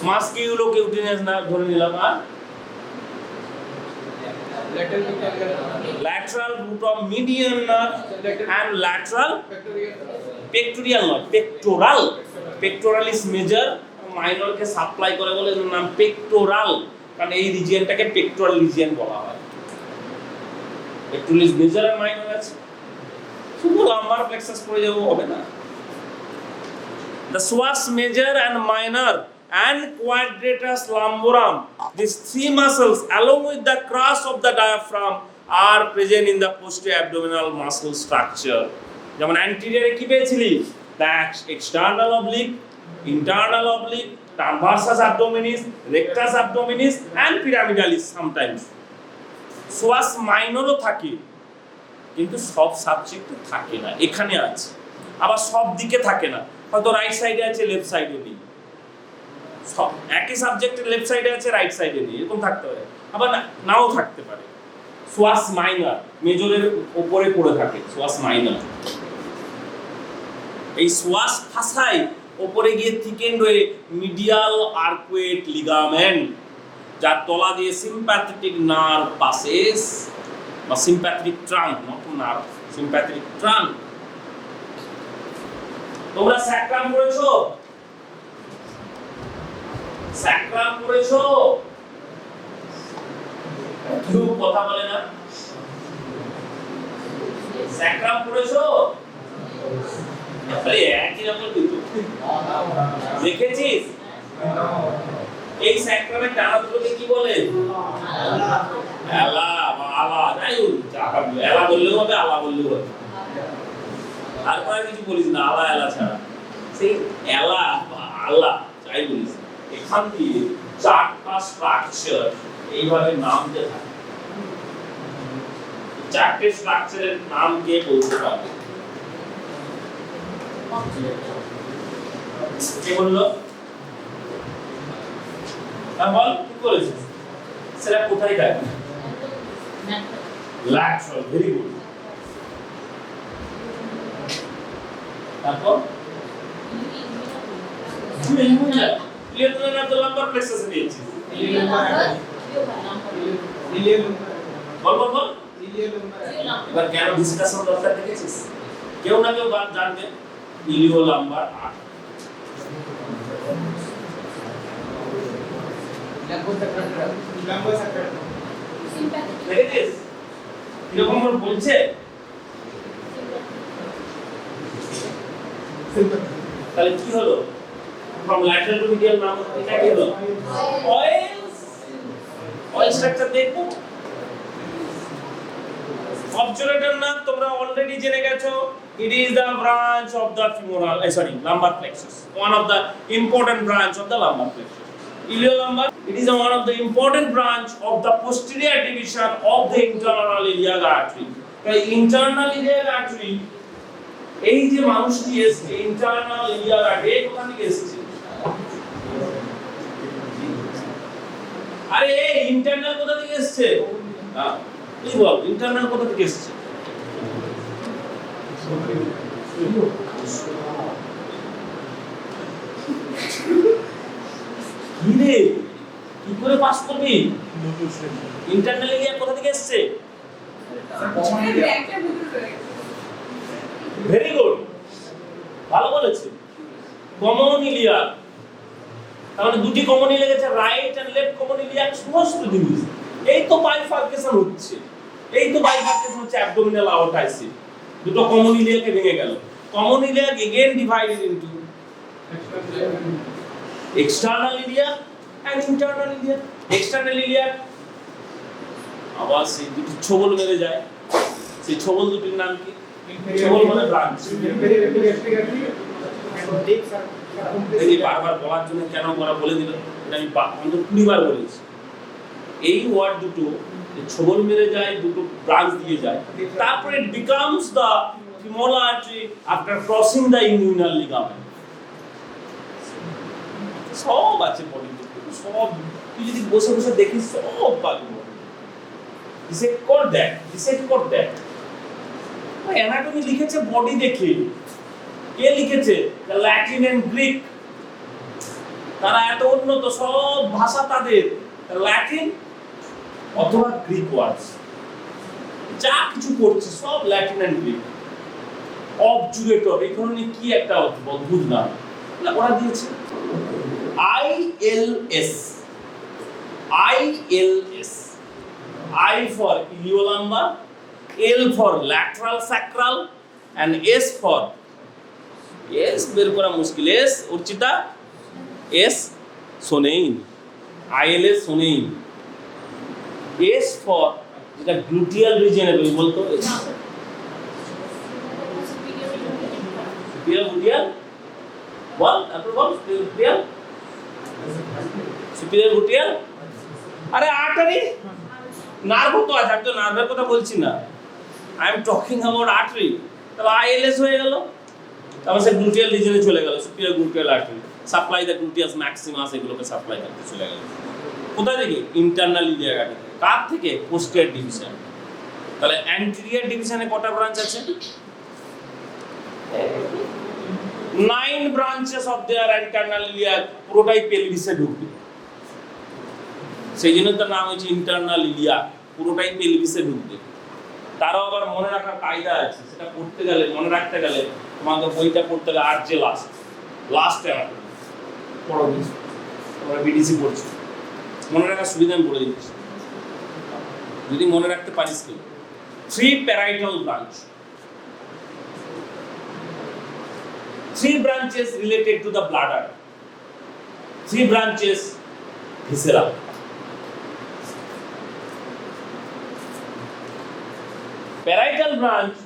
E: মাস্কিউলোকিউটিনিয়াস নার্ভ ধরে নিলাম আর lateral root of median nerve and lateral pectoral nerve pectoralis major minor K supply করে বলে এর নাম পেক্টোরাল কারণ এই রিজিয়নটাকে পেক্টোরাল রিজিয়ন বলা হয় pectoralis major আর minor আছে শুধু লাম্বার প্লেক্সাস পড়ে যাবো হবে না the psoas major and minor and quadratus lumborum these three muscles along with the crus of the diaphragm are present in the posterior abdominal muscle structure যেমন anterior এ কি পেয়েছিলি the external oblique, internal oblique, transversus abdominis, rectus abdominis and pyramidalis sometimes. সোয়াস মাইনরও থাকে, কিন্তু সব সাবজেক্টে থাকে না, এখানে আছে। আবার সব দিকে থাকে না, হয়তো রাইট সাইডে আছে লেফট সাইডে নেই, সব একই সাবজেক্টের লেফট সাইডে আছে রাইট সাইডে নেই, এরকম থাকতে পারে, আবার নাও থাকতে পারে। সোয়াস মাইনর মেজরের উপরে পড়ে থাকে, সোয়াস মাইনর। এই সোয়াস ফাসাই উপরে গিয়ে থিকেন্ড হয়ে মিডিয়াল আর্কুয়েট লিগামেন্ট, যার তলা দিয়ে সিম্প্যাথেটিক নার্ভ পাসেস বা sympathetic trunk, not nerve, sympathetic trunk. তোমরা স্যাক্রাম করেছো? স্যাক্রাম করেছো? কেউ কথা বলে না। স্যাক্রাম করেছো? আরে একই রকম কিন্তু দেখেছিস? এই স্যাক্রামের টানাগুলোকে কি বলে? এলা বা আলা, যাই হোক, এলা বললেও হবে, আলা বললেও হবে, তারপরে কিছু বলিস না, আলা এলা ছাড়া। সেই এলা বা আলা যাই বলিস, এখান দিয়ে চারটা স্ট্রাকচার এইভাবে নামতে থাকে। চারটে স্ট্রাকচারের নাম কে বলতে পারবে? কে বললো? বল, কি করেছিস? সেটা কোথায় যায়? Lateral, very good. তারপর ইলিয়াম তো লাম্বার প্লেক্সাসে দিয়েছি। বল বল বল। এবার কেন ডিসকাশন দরকার দেখেছিস? কেউ না কেউ জানবে ইলিও লাম্বার আর্ট। দেখেছিস কিরকম বলছে? তাহলে কি হলো? from lateral to medial নাম এটা কি হলো? অয়েল স্ট্রাকচার দেখো। অবজুরেটর না তোমরা অলরেডি জেনে গেছো, it is the branch of the femoral lumbar plexus, one of the important branch of the lumbar plexus. Iliolumbar, it is one of the important branch of the posterior division of the internal iliac artery. The internal iliac artery, এই যে মানুষটি এসছে internal iliac artery কোথা থেকে এসছে? আরে internal কোথা থেকে এসছে? হ্যাঁ তুই বল, ইন্টারনাল কোথা থেকে এসছে? কি রে, কি করে পাস করবি? ইন্টারনাল iliac কোথা থেকে এসছে? ভেরি গুড, ভালো বলেছে। কমন ইলিয়াক, তার মানে দুটি কমন ইলিয়াক আছে, right and left common iliac, সমস্ত জিনিস। এই তো বাইফার্কেশন হচ্ছে, এই তো বাইফার্কেশন হচ্ছে অ্যাবডোমিনাল আওরটাইসিস, দুটো কমন ইলিয়াকে ভেঙে গেল। Common iliac again divided into external iliac and internal iliac. External iliac আবার সেই দুটি ছোবল মেরে যায়, সেই ছোবল দুটির নাম কি? ছোবল মানে ব্রাঞ্চ। এই বারবার বলার জন্য কেন করা বলে দিল, এটা আমি অন্তত 20 বার বলেছি। এই ওয়ার্ড দুটো ছোবল মেরে যায়, দুটো ব্রাঞ্চ দিয়ে যায়, তারপরে it becomes the femoral artery after crossing the inguinal ligament। সব আছে বডিতে, সব তুই যদি বসে বসে দেখিস সব পাবি। ডিসেক্ট কর দেখ, ডিসেক্ট কর দেখ। অ্যানাটমি লিখেছে বডি দেখে, কে লিখেছে? ল্যাটিন এন্ড গ্রিক, তারা এত উন্নত, সব ভাষা তাদের ল্যাটিন অথবা গ্রিক ওয়ার্ডস, যা কিছু করছে সব ল্যাটিন এন্ড গ্রিক। অবজুরেটর এই ধরনের কি একটা অদ্ভুত নাম ওরা দিয়েছে। ILS, ILS, I for iliolumbar, L for lateral sacral and S for S বের করা মুশকিল। S উচ্চতা, S শোনেই, ILS শোনেই। S for যেটা গ্লুটিয়াল রিজিয়নে বলতো, superior gluteal বল তারপর বল superior gluteal আরে আর্টারি নার্ভ তো আছে, আমি তো নার্ভের কথা বলছি না, I am talking about artery. তাহলে আইএলএস হয়ে গেল, তারপর সে গ্লুটিয়াল রিজনে চলে গেল, superior gluteal artery supply the gluteus Maximus, এগুলোকে সাপ্লাই করতে চলে গেল কোথায় থেকে? ইন্টারনাল জায়গা থেকে। কার থেকে? Posterior division. তাহলে অ্যান্টেরিয়র ডিভিশনে কটা ব্রাঞ্চ আছে? 9 branches of their internal iliac, পুরোটাই পেলভিসে ঢুকবে, সেই জন্য তার নাম হচ্ছে ইন্টারনাল ইলিয়াক, পুরোটাই পেলভিসে ঢুকবে। তারও আবার মনে রাখার কায়দা আছে, সেটা পড়তে গেলে মনে রাখতে গেলে তোমাকে বইটা পড়তে গেলে আর যে লাস্ট পড়ো, তোমরা বিডিসি পড়ছো, মনে রাখার সুবিধা আমি বলে দিচ্ছি যদি মনে রাখতে পারিস কেউ। 3 parietal branch, 3 branches related to the bladder, 3 branches visceral. Parietal branch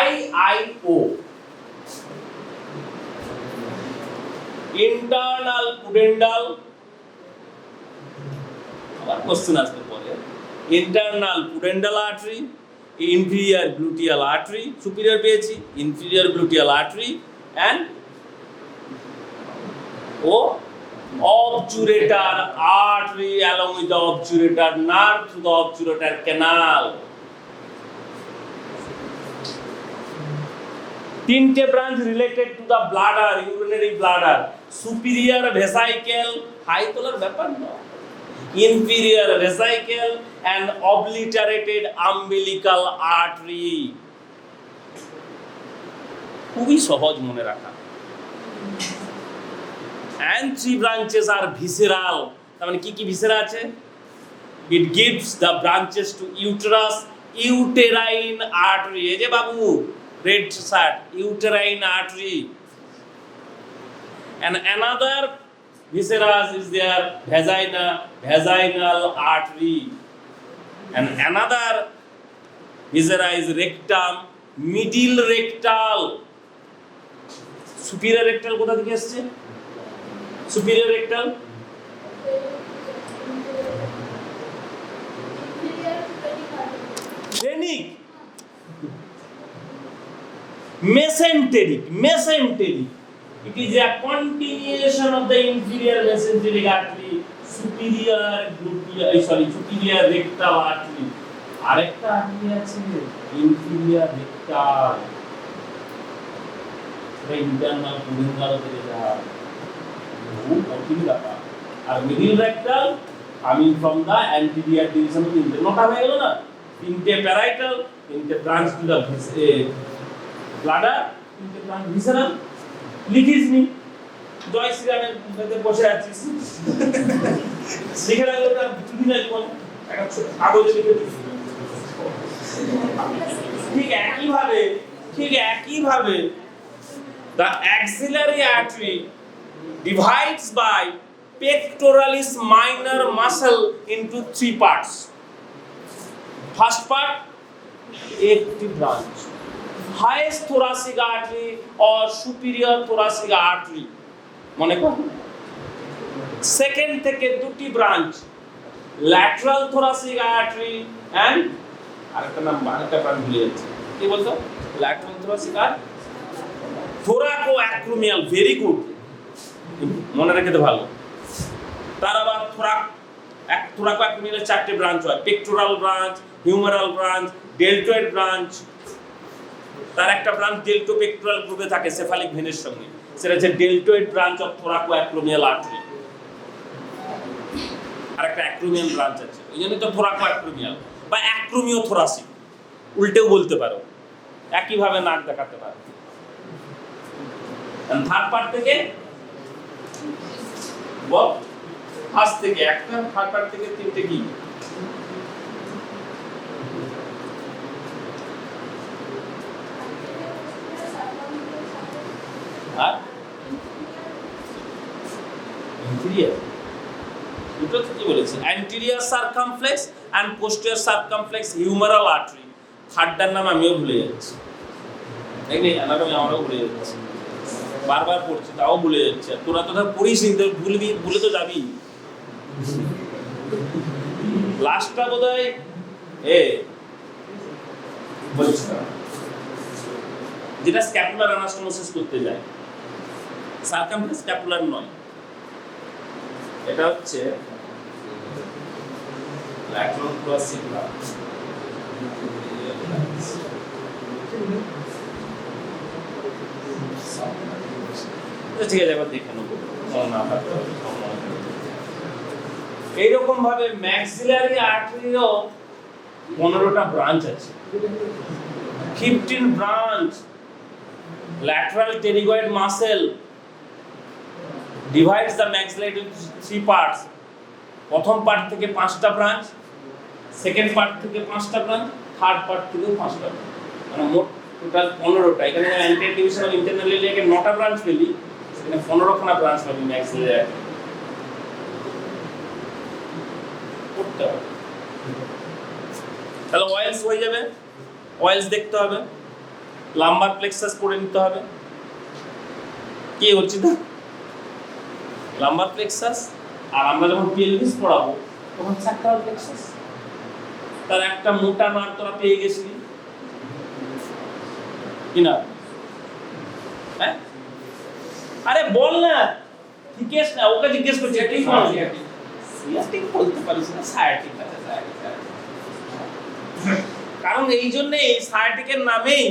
E: IIO, internal pudendal, আবার কোশ্চেন আসতে পরে, internal pudendal artery, inferior gluteal artery, superior পেয়েছি, inferior gluteal artery and obturator artery along with the obturator nerve through the obturator canal. 3টে branch related to the bladder, urinary bladder, superior vesical, হাই তোলার ব্যাপার না, inferior vesical and obliterated umbilical artery. খুবই সহজ মনে রাখা। and 3 branches are visceral, তার মানে কি কি ভিসেরা আছে? it gives the branches to uterus, uterine artery, এই যে বাবু red shirt, uterine artery, and another viscera is there, vagina, vaginal artery, and another viscera is rectum, middle rectal, superior rectal কোথা থেকে আসছে? superior rectal phrenic, mesenteric, it is a continuation of the inferior mesenteric artery, superior rectal artery, আরেকটা artery আছে inferior rectal, internal pudendal থেকে যায়, আর middle rectal coming from the anterior division of inter. নটা হয়ে গেল না? 3টে প্যারাইটাল, 3টে ব্রাঞ্চ টু দা ব্লাডার, 3টে ব্রাঞ্চ ভিসেরাল। লিখিস নি? জয় শ্রীরামের মধ্যে বসে আছিস, লিখে রাখলে ওটা ছুটি না জীবন, একটা কাগজে লিখে দিস। ঠিক একইভাবে the axillary artery divides by pectoralis minor muscle into 3 parts. First part, একটি branch, highest thoracic artery or superior thoracic artery, মনে কর। সেকেন্ড থেকে 2টি branch, lateral thoracic artery and আরেকটা ব্রাঞ্চ ভুলে যাচ্ছি, কি বলতো? lateral thoracic artery, thoracoacromial, very good, মনে রেখে তো ভালো। তার আবার thoracoacromial 4টে ব্রাঞ্চ হয়, pectoral branch, humeral branch, deltoid branch. তার একটা ব্রাঞ্চ deltopectoral গ্রুপে থাকে cephalic ভেনের সঙ্গে, সেটা হচ্ছে deltoid branch of thoracoacromial artery। আর একটা acromial ব্রাঞ্চ আছে, এই জন্য তো thoracoacromial বা acromiothoracic, উল্টেও বলতে পারো, একইভাবে নাক দেখাতে পারো। থার্ড পার্ট থেকে বল, ফার্স্ট থেকে একটা, থার্ড পার্ট থেকে 3টে কি? আর ইন্টেরিয়র, দুটো কি বলেছি? Anterior circumflex and posterior circumflex humeral artery. থার্ডটার নাম আমিও ভুলে যাচ্ছি, দেখলি আমারও ভুলে যাচ্ছি। বারবার পড়ছি তাও ভুলে যাচ্ছে, তোরা তো পড়িস নি, ভুলবি, ভুলে তো যাবি। লাস্টটা বোধহয় এ বলছি যেটা স্ক্যাপুলার অ্যানাস্টোমোসিস করতে যায়, সার্কামফারেন্স স্ক্যাপুলার নয়, এটা হচ্ছে atlanto-occipital। ঠিক আছে, এবার দেখে নেবো। এইরকম ভাবে ম্যাক্সিলারি আর্টারিও 15টা ব্রাঞ্চ আছে, 15 branch. Lateral pterygoid muscle divides the maxilla into 3 parts. প্রথম পার্ট থেকে 5টা ব্রাঞ্চ, সেকেন্ড পার্ট থেকে 5টা ব্রাঞ্চ, থার্ড পার্ট থেকে 5টা ব্রাঞ্চ, মানে মোট টোটাল 15টা। এখানে অ্যান্টেরিয়র ডিভিশন অফ ইন্টারনাল এলিয়াকে 9টা ব্রাঞ্চ পেলি, সেখানে 15খানা ব্রাঞ্চ পাবি ম্যাক্সিলারি আর্টারি। করতে হবে তাহলে ওয়েলস হয়ে যাবে, ওয়েলস দেখতে হবে, লাম্বার প্লেক্সাস পড়ে নিতে হবে। কি হচ্ছে না লাম্বার প্লেক্সাস, আর আমরা যখন পেলভিস পড়াবো তখন স্যাক্রাল প্লেক্সাস। তার একটা মোটা নার্ভ তোরা পেয়ে গেছিলি কি না? হ্যাঁ, আরে বল না, ঠিক আছে না, ওকে জিজ্ঞেস করছি। ঠিক আছে, সিয়াটিক বলতে পারিস না, সায়াটিক আছে, কারণ এই জন্য এই সায়াটিকের নামেই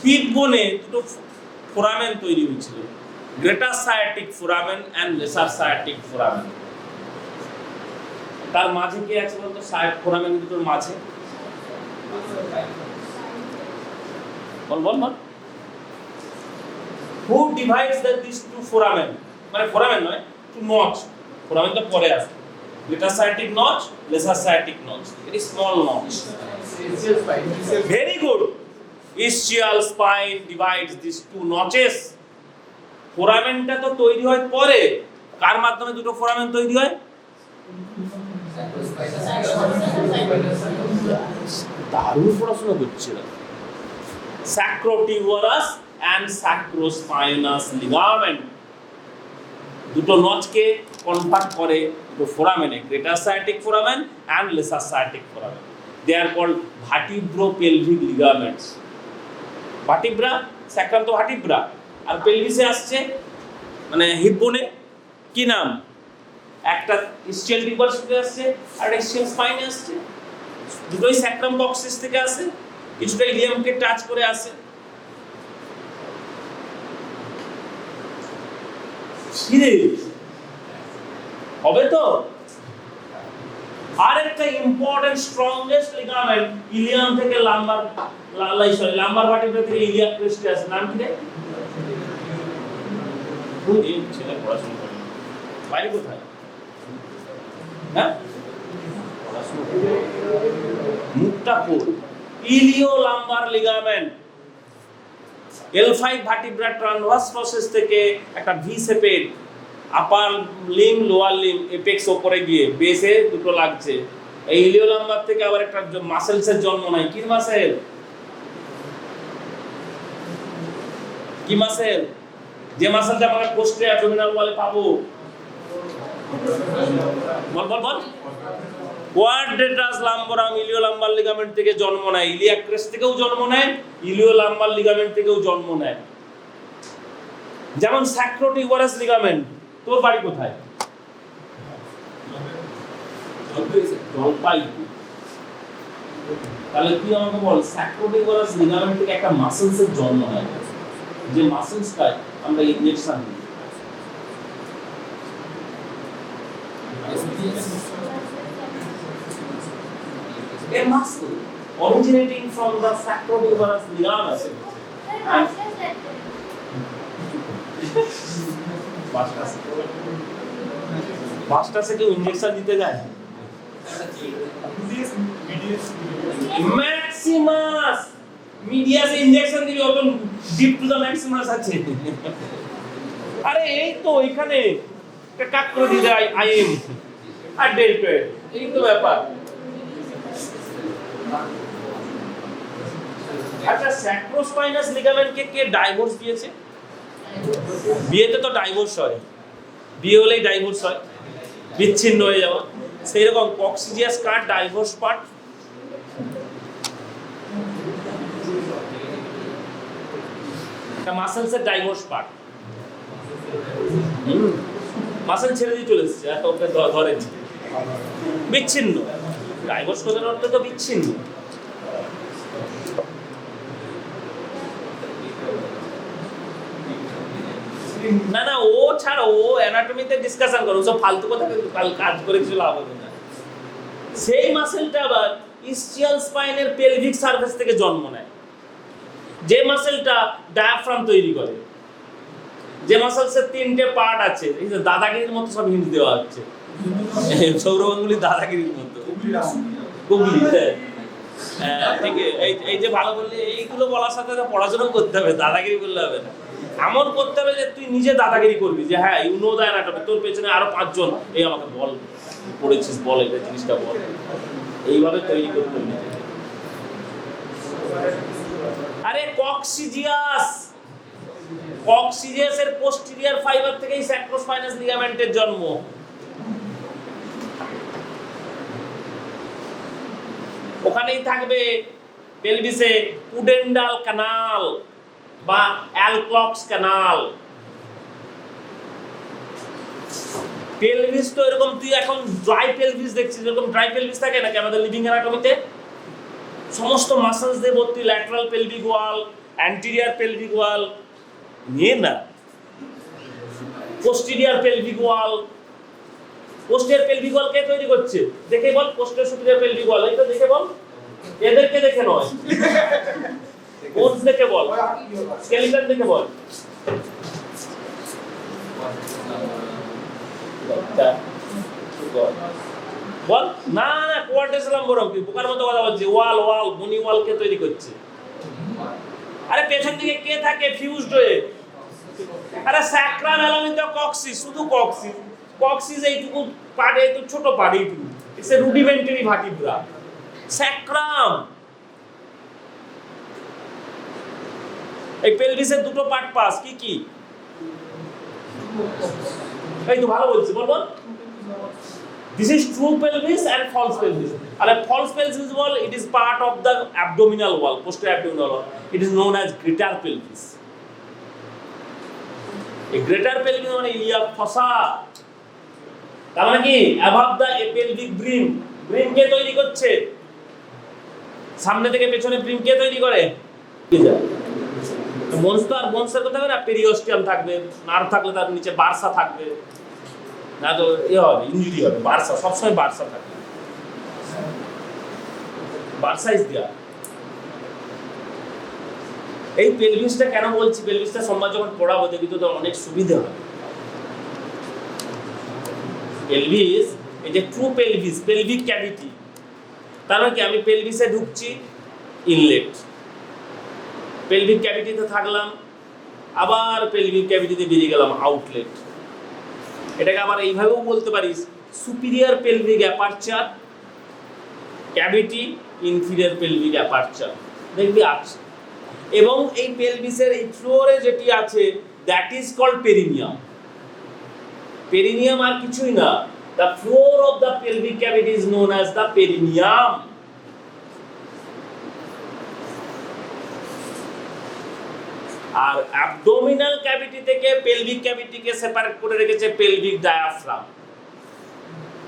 E: হিপ বোনে দুটো ফোরামেন তৈরি হয়েছিল, greater sciatic foramen and lesser sciatic foramen. তার মাঝে কি আছে বলতো? সায়াট ফোরামেন দুটোর মাঝে বল বল বল who divides these two foramen, মানে ফোরামেন নয়, টু নচ। ফোরামেন তো পরে আসে, greater sciatic notch, lesser sciatic notch, very small notch. Very good. Ischial spine divides these two notches. ফোরামেনটা তো তৈরি হয় পরে, কার মাধ্যমে দুটো ফোরামেন তৈরি হয়? দারুণ পড়াশোনা করছিল। sacrotibialis and sacrospinous ligament দুটো নচকে কনভার্ট করে দুটো ফোরামেনে, greater sciatic foramen and lesser sciatic foramen. They are called vertebropelvic ligaments. Vertebra, sacrum তো ভার্টিব্রা, আর পেলভিসে আসছে মানে হিপ বোনে কি নাম? একটা ইসচিয়াল টিউবাস থেকে আসছে আর ইসচিয়াল স্পাইনে আসছে, দুটোই স্যাক্রাম কক্সিস থেকে আসে, কিছুটা ইলিয়ামকে টাচ করে আসে। সিরিজ হবে তো। আর একটা ইম্পর্টেন্ট স্ট্রংগেস্ট লিগামেন্ট ইলিয়াম থেকে লাম্বার লাম্বার ভার্টিব্রা থেকে ইলিয়াক ক্রেস্টে আসে, নাম কি রে? এই ছেলে পড়াশোনা করে বাইরে কোথায়? হ্যাঁ, মুখটা পড়। ইলিও lumber ligament L5 vertebra transverse process থেকে একটা ভি শেপের আপার লিম লোয়ার লিম এপেক্স উপরে গিয়ে বেসে দুটো লাগছে। এই ইলিও লাম্বার থেকে আবার একটা মাসেলসের জন্ম নেয়। কি মাসেল? কি মাসেল? যে মাসেলটা আমরা পোস্টে অ্যাবডোমিনাল ওয়ালে পাবো, বল বল বল। কোয়াড্রেটাস লাম্বোরাম ইলিও লাম্বার লিগামেন্ট থেকে জন্ম নেয়, ইলিয়াক ক্রেস্ট থেকেও জন্ম নেয়, ইলিও লাম্বার লিগামেন্ট থেকেও জন্ম নেয়। যেমন স্যাক্রোটিবিয়াস লিগামেন্ট, তোর বাড়ি কোথায়? জলপাইগুড়ি। তাহলে তুই আমাকে বল, স্যাক্রোটিবিয়াস লিগামেন্ট থেকে একটা মাসেলসের জন্ম হয়, যে মাসেলসটাই আমরা ইনজেকশন দিই। A muscle originating from the sacrotibialis ligament and master থেকে ইনজেকশন দিতে যায়। ম্যাক্সিমাস মিডিয়াসে ইনজেকশন দিবি, অত ডিপ টু দা ম্যাক্সিমাস আছে। আরে এই তো এখানে একটা কাট করে দিতে আইএম আর ডেল্টয়েড, এই তো ব্যাপার। আচ্ছা, স্যাক্রোস্পাইনাস লিগামেন্টকে কে ডাইভোর্স দিয়েছে? বিয়েতে তো ডাইভোর্স হয়, বিয়ে হলেই ডাইভোর্স হয়, বিচ্ছিন্ন হয়ে যাওয়া। সেই রকম কক্সিজিয়াস কার্ড ডাইভোর্স পার্ট। মাসেলসের ডাইভোর্স পার্ট। মাসেল ছেড়ে দিয়ে চলে এসেছে, ওকে ধরেনি, বিচ্ছিন্ন। ডাইভোর্স কথার অর্থ তো বিচ্ছিন্ন। না না, ও ছাড়ো, ও অ্যানাটমিতে ডিসকাশন করো, সব ফালতু কথা কাজ করে কিছু লাভ হবে না। সেই মাসেলটা আবার ইসচিয়াল স্পাইনের পেলভিক সারফেস থেকে জন্ম নেয়, যে মাসেলটা ডায়াফ্রাম তৈরি করে, যে মাসেলসের 3টে পার্ট আছে। এই যে দাদাগিরির মতো সব হিন্ট দেওয়া হচ্ছে, সৌরভ গাঙ্গুলির দাদাগিরির মতো, গুগলি। হ্যাঁ ঠিক, এই যে ভালো বললে, এইগুলো বলার সাথে পড়াশোনা করতে হবে, দাদাগিরি বললে হবে না। এমন করতে হবে যে তুই নিজে দাদাগিরি করবি, যে হ্যাঁ ইউ নো দ্য অ্যানাটমি, তোর পেছনে আরো 5 জন, এই আমাকে বল, পড়েছিস বল, এটা জিনিসটা বল, এইভাবে তৈরি করতে হবে। আরে কক্সিজিয়াসের পোস্টেরিয়র ফাইবার থেকেই স্যাক্রোস্পাইনাস লিগামেন্টের জন্ম। ওখানেই থাকবে পেলভিসে পুডেন্ডাল ক্যানাল বা অ্যালক্লক্স ক্যানাল। পেলভিস তো এরকম, তুই এখন ড্রাই পেলভিস দেখছিস, এরকম ড্রাই পেলভিস থাকে নাকি আমাদের লিভিং অ্যানাটমিতে? সমস্ত মাসলস দিয়ে ভর্তি, ল্যাটারাল পেলভিক ওয়াল, অ্যান্টেরিয়র পেলভিক ওয়াল নিয়ে না, পোস্টেরিয়র পেলভিক ওয়াল। পোস্টেরিয়র পেলভিক ওয়াল কে তৈরি করছে দেখে বল, পোস্টেরিয়র সুপিরিয়র পেলভিক ওয়াল, এইটা দেখে বল, এদেরকে দেখে নয়, বোনস দেখে বল, স্কেলিটন দেখে বল। বল না না, কোয়ার্টাস লাম্বোরাম, কি বোকার মতো কথা বলছে। ওয়াল বনি ওয়াল কে তৈরি করছে? আরে পেছন দিকে কে থাকে ফিউজড হয়ে? আরে স্যাক্রাম অ্যালামিতো কক্সিস, শুধু কক্সিস এইটুকু পার্ট, এইটুকু ছোট পার্ট, এইটুকু it's a rudimentary vertebra. Sacrum, এই পেলভিসের দুটো পার্ট পাস, কি কি? এই তো ভালো বলছি, বল। This is true pelvis and false pelvis. And a false pelvis wall, it is part of the abdominal wall, posterior abdominal wall. It is known as greater pelvis. A greater pelvis মানে iliac ফসা, তার মানে কি above the pelvic brim, brim কে তৈরি করছে? সামনে থেকে পেছনে brim কে তৈরি করে? বোনসের কথা হবে না, পেরিওস্টিয়াম থাকবে, নার্ভ থাকলে তার নিচে বার্সা থাকবে, না তো হবে ইনজুরি হবে। বার্সা সবসময় বার্সা থাকে, বার্সা ইজ দেয়ার। এই পেলভিসটা কেন বলছি, পেলভিসটা সোমবার যখন পড়াবো দেখবি তো অনেক সুবিধা হবে। পেলভিস, এই যে ট্রু পেলভিস, পেলভিক ক্যাভিটি, তার মানে কি আমি পেলভিসে ঢুকছি, ইনলেট, পেলভিক ক্যাভিটিতে থাকলাম, আবার পেলভিক ক্যাভিটিতে বেরিয়ে গেলাম, আউটলেট। এটাকে আবার এইভাবেও বলতে পারিস, superior pelvic aperture cavity, inferior pelvic aperture, দেখবি আছে। এবং এই পেলভিসের এই ফ্লোরে যেটি আছে, that is called perineum. Perineum আর কিছুই না, the floor of the pelvic cavity is known as the perineum. আর অ্যাবডোমিনাল ক্যাভিটি থেকে পেলভিক ক্যাভিটিকে সেপারেট করে রেখেছে pelvic diaphragm.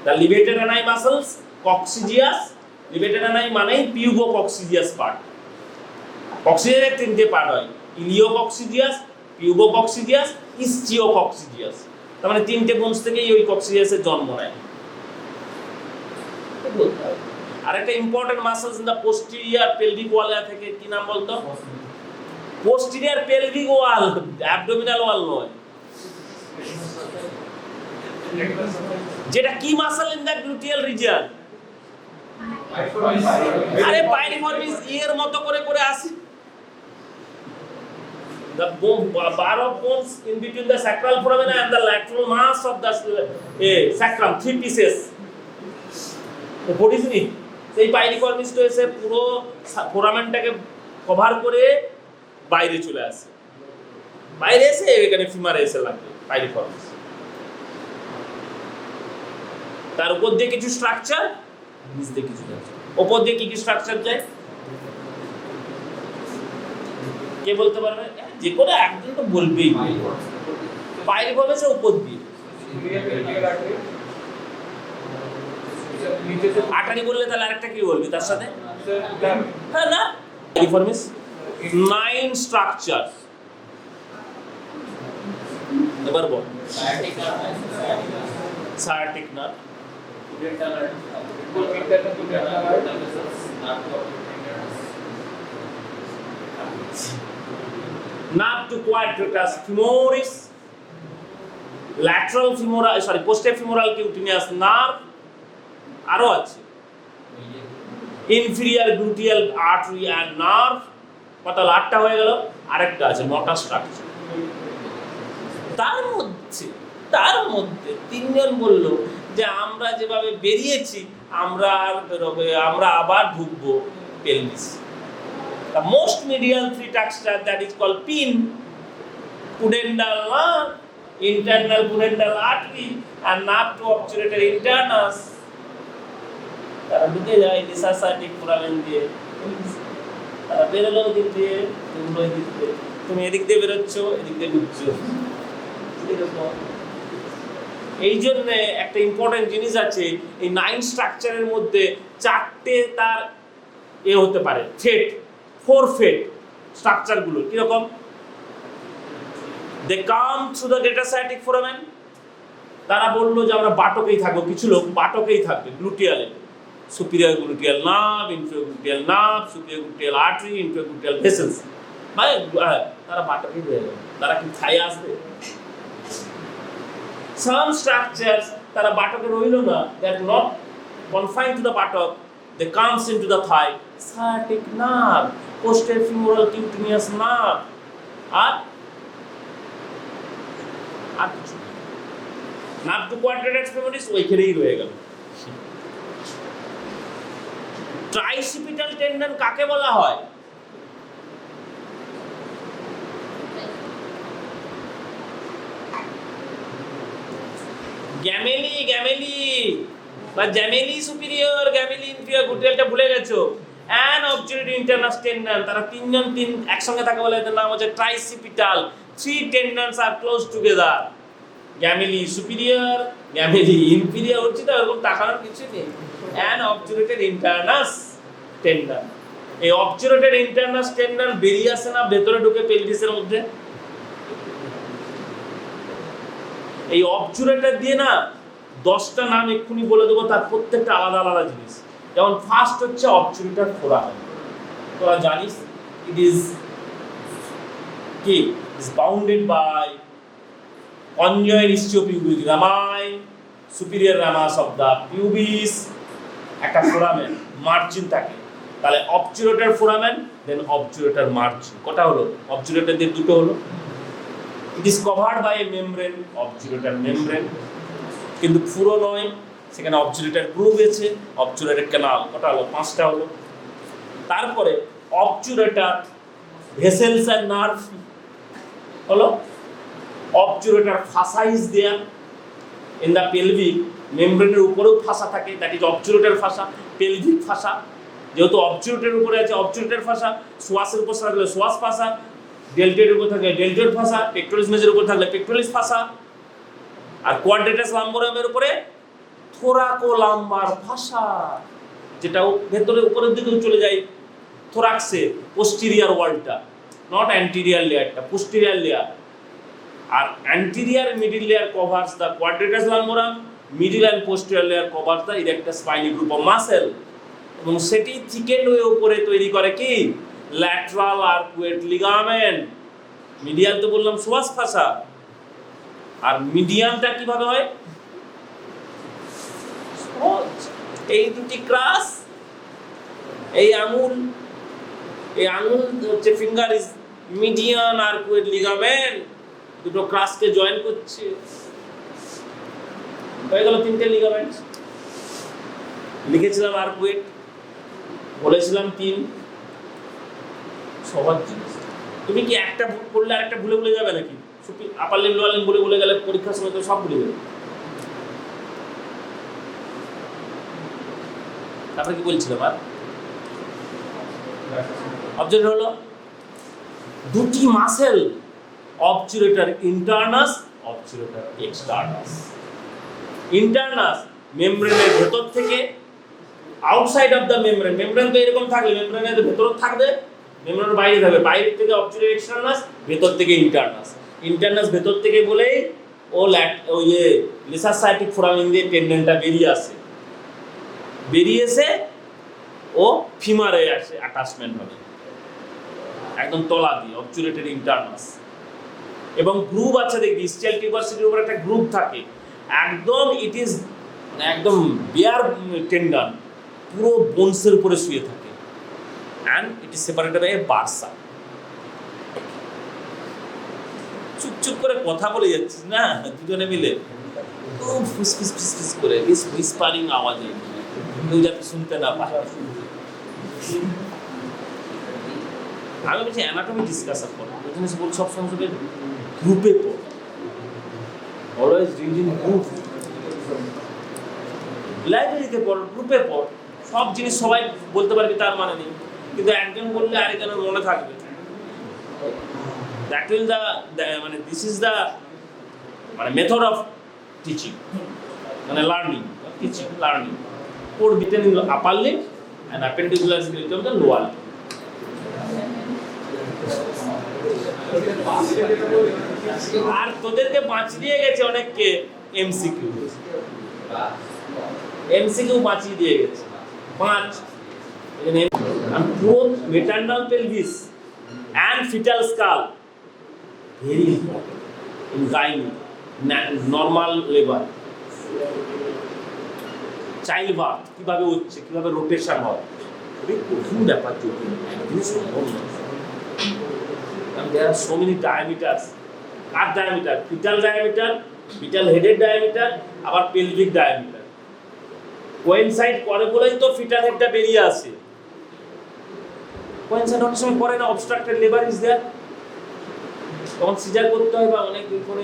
E: The levator ani muscles coccygeus, levator ani মানেই পিউবো কক্সিজিয়াস পার্ট। কক্সিজিয়াসের 3টে পার্ট হয়, ইলিও কক্সিজিয়াস, পিউবো কক্সিজিয়াস, ইসচিও কক্সিজিয়াস। তার মানে 3টে বোনস থেকেই ওই কক্সিজিয়াসের জন্ম নেয়। আর একটা important muscles in the posterior pelvic wall থেকে কি নাম বলতো? Posterior pelvic wall, abdominal wall নয়। যেটা কি muscle in the gluteal region? আরে পাইরিফর্মিস এর মতো করে করে আসে। The bar of bones in between the sacral foramina and the lateral mass of the sacrum, 3 pieces. তো পড়িসনি? সেই পাইরিফর্মিসটা এসে পুরো ফোরামেনটাকে কভার করে বাইরে চলে আসে। বাইরে এসে এখানে ফিমারে এসে লাগবে পাইরিফর্মিস। তার উপর দিয়ে কিছু স্ট্রাকচার, নিচ দিয়ে কিছু স্ট্রাকচার। উপর দিয়ে কি কি স্ট্রাকচার যায় কে বলতে পারবে? যে কোনো একজন তো বলবেই, পাইরিফর্মিসের উপর দিয়ে। আটারি বললে তাহলে আরেকটা কি বলবি তার সাথে? হ্যাঁ না, পাইরিফর্মিস 9 স্ট্রাকচার। এবার বল। Sciatic nerve, nerve to quadratus femoris, lateral femoral, posterior femoral cutaneous nerve, আরো আছে inferior gluteal artery and nerve। কত? 8টা হয়ে গেল। আরেকটা আছে 9টা স্ট্রাকচার। তার মধ্যে তিনজন বলল যে আমরা যেভাবে বেরিয়েছি আমরা আর বেরোবে, আমরা আবার ঢুকবো pelvis. The most medial 3 structure that is called pin, pudendal nerve, internal pudendal artery and nerve to obturator internus। তারা ঢুকে যায় ডিসাসাটিক ফোরামেন দিয়ে, তারা বেরোলো দিক দিয়ে, তুমি এদিক দিয়ে বেরোচ্ছ, এদিক দিয়ে ঢুকছো। এই জন্য একটা ইম্পর্টেন্ট জিনিস আছে, এই 9 স্ট্রাকচারের মধ্যে 4টে তার হতে পারে ফেট, 4 ফেট স্ট্রাকচার গুলো কিরকম? They come through the greater sciatic foramen. তারা বললো যে আমরা বাটকেই থাকবো, কিছু লোক বাটকেই থাকবে, গ্লুটিয়ালে, superior gluteal nerve, inferior gluteal nerve, superior gluteal artery, inferior gluteal vessels. মানে তারা বাটকেই হয়ে যাবে, তারা কি থাই আসবে? Some structures তারা বাটকে রইল না, they are not confined to the buttock, they comes into the thigh, sciatic nerve, posterior femoral cutaneous nerve, আর কিছু nerve to quadratus femoris ওইখানেই রয়ে গেল। ট্রাইসিপিটাল টেন্ডন কাকে বলা হয়? গ্যামেলি বা জ্যামেলি সুপিরিয়র, গ্যামেলি ইনফিরিয়র, গ্লুটিয়ালটা ভুলে গেছো। অ্যান অবজুরেটরি ইন্টারনাস টেন্ডন, তারা তিনজন একসঙ্গে থাকে বলে এদের নাম হচ্ছে ট্রাইসিপিটাল। 3 টেন্ডনস আর ক্লোজ টুগেদার, গ্যামেলি সুপিরিয়র, গ্যামেলি ইনফিরিয়র। হচ্ছে তো এরকম তাকানোর কিছু নেই। অ্যান অবজুরেটেড ইন্টারনাস টেন্ডন, এই অবজুরেটেড ইন্টারনাস টেন্ডন বেরিয়ে আসে না ভেতরে ঢুকে পেলভিসের মধ্যে। এই অবজুরেটর দিয়ে না 10টা নাম এক্ষুনি বলে দেবো, তার প্রত্যেকটা আলাদা আলাদা জিনিস। যেমন ফার্স্ট হচ্ছে অবজুরেটর ফোরামেন, তোরা জানিস ইট ইজ কি, is bounded by conjoined ischiopubic rami, superior ramus of the pubis, একটা ফোরামেন মার্জিন থাকে। তাহলে অবজুরেটর ফোরামেন, দেন অবজুরেটর মার্জিন। কটা হলো? অবজুরেটর দিয়ে দুটো হলো। It is covered by a membrane, obturator membrane, কিন্তু পুরো নয়, সেখানে অবজুরেটর গ্রুভ আছে, অবজুরেটর ক্যানাল। কটা হলো? 5টা হলো। তারপরে অবজুরেটর ভেসেলস এন্ড নার্ভ হলো। Obturator fascia is there in the pelvic, মেমব্রেনের উপরেও ফাসা থাকে, that is obturator fascia, pelvic fascia. যেহেতু অবজুরেটরের উপরে আছে অবজুরেটর ফাসা, সোয়াসের উপর থাকলে সোয়াস ফাসা, ডেল্টয়েডের উপর থাকলে ডেল্টয়েড ফাসা, পেক্টোরিস মেজরের উপর থাকলে পেক্টোরিস ফাসা, আর কোয়াড্রেটাস লাম্বোরামের উপরে থোরাকোলাম্বার ফাসা, যেটা ভেতরে উপরের দিকেও চলে যায় থোরাক্সে, পোস্টেরিয়র ওয়ালটা, নট অ্যান্টিরিয়র লেয়ারটা, পোস্টেরিয়র লেয়ার। আর anterior middle layer covers the quadratus lumborum, middle and posterior layer covers the erectus spinae group of muscle, এবং সেটি থিকেন্ড হয়ে উপরে তৈরি করে কি, ল্যাটারাল আর্কুয়েট লিগামেন্ট। মিডিয়াল তো বললাম সোয়াস ফাসা, আর মিডিয়ামটা কিভাবে হয়? এই দুটি ক্রাস, এই আঙুল হচ্ছে finger is median arcuate ligament, দুটো ক্রাসকে জয়েন করছে, হয়ে গেল 3টে লিগামেন্ট। লিখেছিলাম আর্কুয়েট, বলেছিলাম 3, সবার জিনিস। তুমি কি একটা পড়লে আরেকটা ভুলে ভুলে যাবে নাকি? আপার লিম লোয়ার লিম ভুলে গেলে পরীক্ষার সময় তো সব ভুলে যাবে। তারপরে কি বলছিলাম আর অবজেক্ট হলো দুটি মাসেল অবচুরেটর ইন্টারনাস, অবচুরেটর এক্সটার্নাস। ইন্টারনাস মেমব্রেনের ভেতর থেকে, outside of the membrane, membrane তো এরকম থাকলে মেমব্রেনের ভেতর থাকবে, মেমব্রেনের বাইরে থাকবে, বাইরে থেকে অবচুরেটর এক্সটার্নাস, ভেতর থেকে ইন্টারনাস। ইন্টারনাস ভেতর থেকে বলেই ও লিসাসাইটিক ফোরামিন দিয়ে টেন্ডনটা বেরিয়ে আসে, বেরিয়ে এসে ও ফিমারে আসে অ্যাটাচমেন্ট হবে একদম তলা দিয়ে, অবচুরেটেড ইন্টারনাস। এবং গ্রুপ আছে দেখবি, স্টিয়াল টিউবারসিটির উপর একটা গ্রুপ থাকে, একদম ইট ইজ একদম বেয়ার টেন্ডন, পুরো বোনসের উপরে শুয়ে থাকে, and it is separated by a bursa. চুপ করে কথা বলে যাচ্ছিস না দুজনে মিলে, খুব ফুসফুস ফুসফুস করে হুইসপারিং আওয়াজে, কেউ যাতে শুনতে না পায়। আমি বলছি অ্যানাটমি ডিসকাশন করো, ওখানে বল সব সময় গ্রুপে পড়, অলওয়েজ রিড ইন গ্রুপ। লাইব্রেরিতে পড়, গ্রুপে পড়, সব জিনিস সবাই বলতে পারবি তার মানে নেই, কিন্তু একজন বললে আরেকজনের মনে থাকবে। দ্যাট উইল মানে দিস ইজ দ্য মানে মেথড অফ টিচিং, মানে লার্নিং, টিচিং লার্নিং। পড় between in upper limb and appendicular skeleton of the lower limb. আর তোদেরকে 5 দিয়ে গেছে অনেককে এমসিকিউ, এমসিকিউ 5 দিয়ে গেছে 5। and both maternal pelvis and fetal skull very important in gynae, normal labor, child birth কিভাবে হচ্ছে, কিভাবে রোটেশন হয়, খুবই কঠিন ব্যাপার, জটিল একদমই সম্ভব নয়। And there are so many diameters, আর diameter, fetal diameter, fetal headed diameter, আবার pelvic diameter কোয়েনসাইড করে বলেই তো ফিটাল হেডটা বেরিয়ে আসে। কোয়েনসাইড অনেক সময় করে না, অবস্ট্রাক্টেড লেবার ইজ দেয়ার, তখন সিজার করতে হয় বা অনেক দিন পরে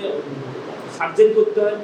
E: সার্জারি করতে হয়।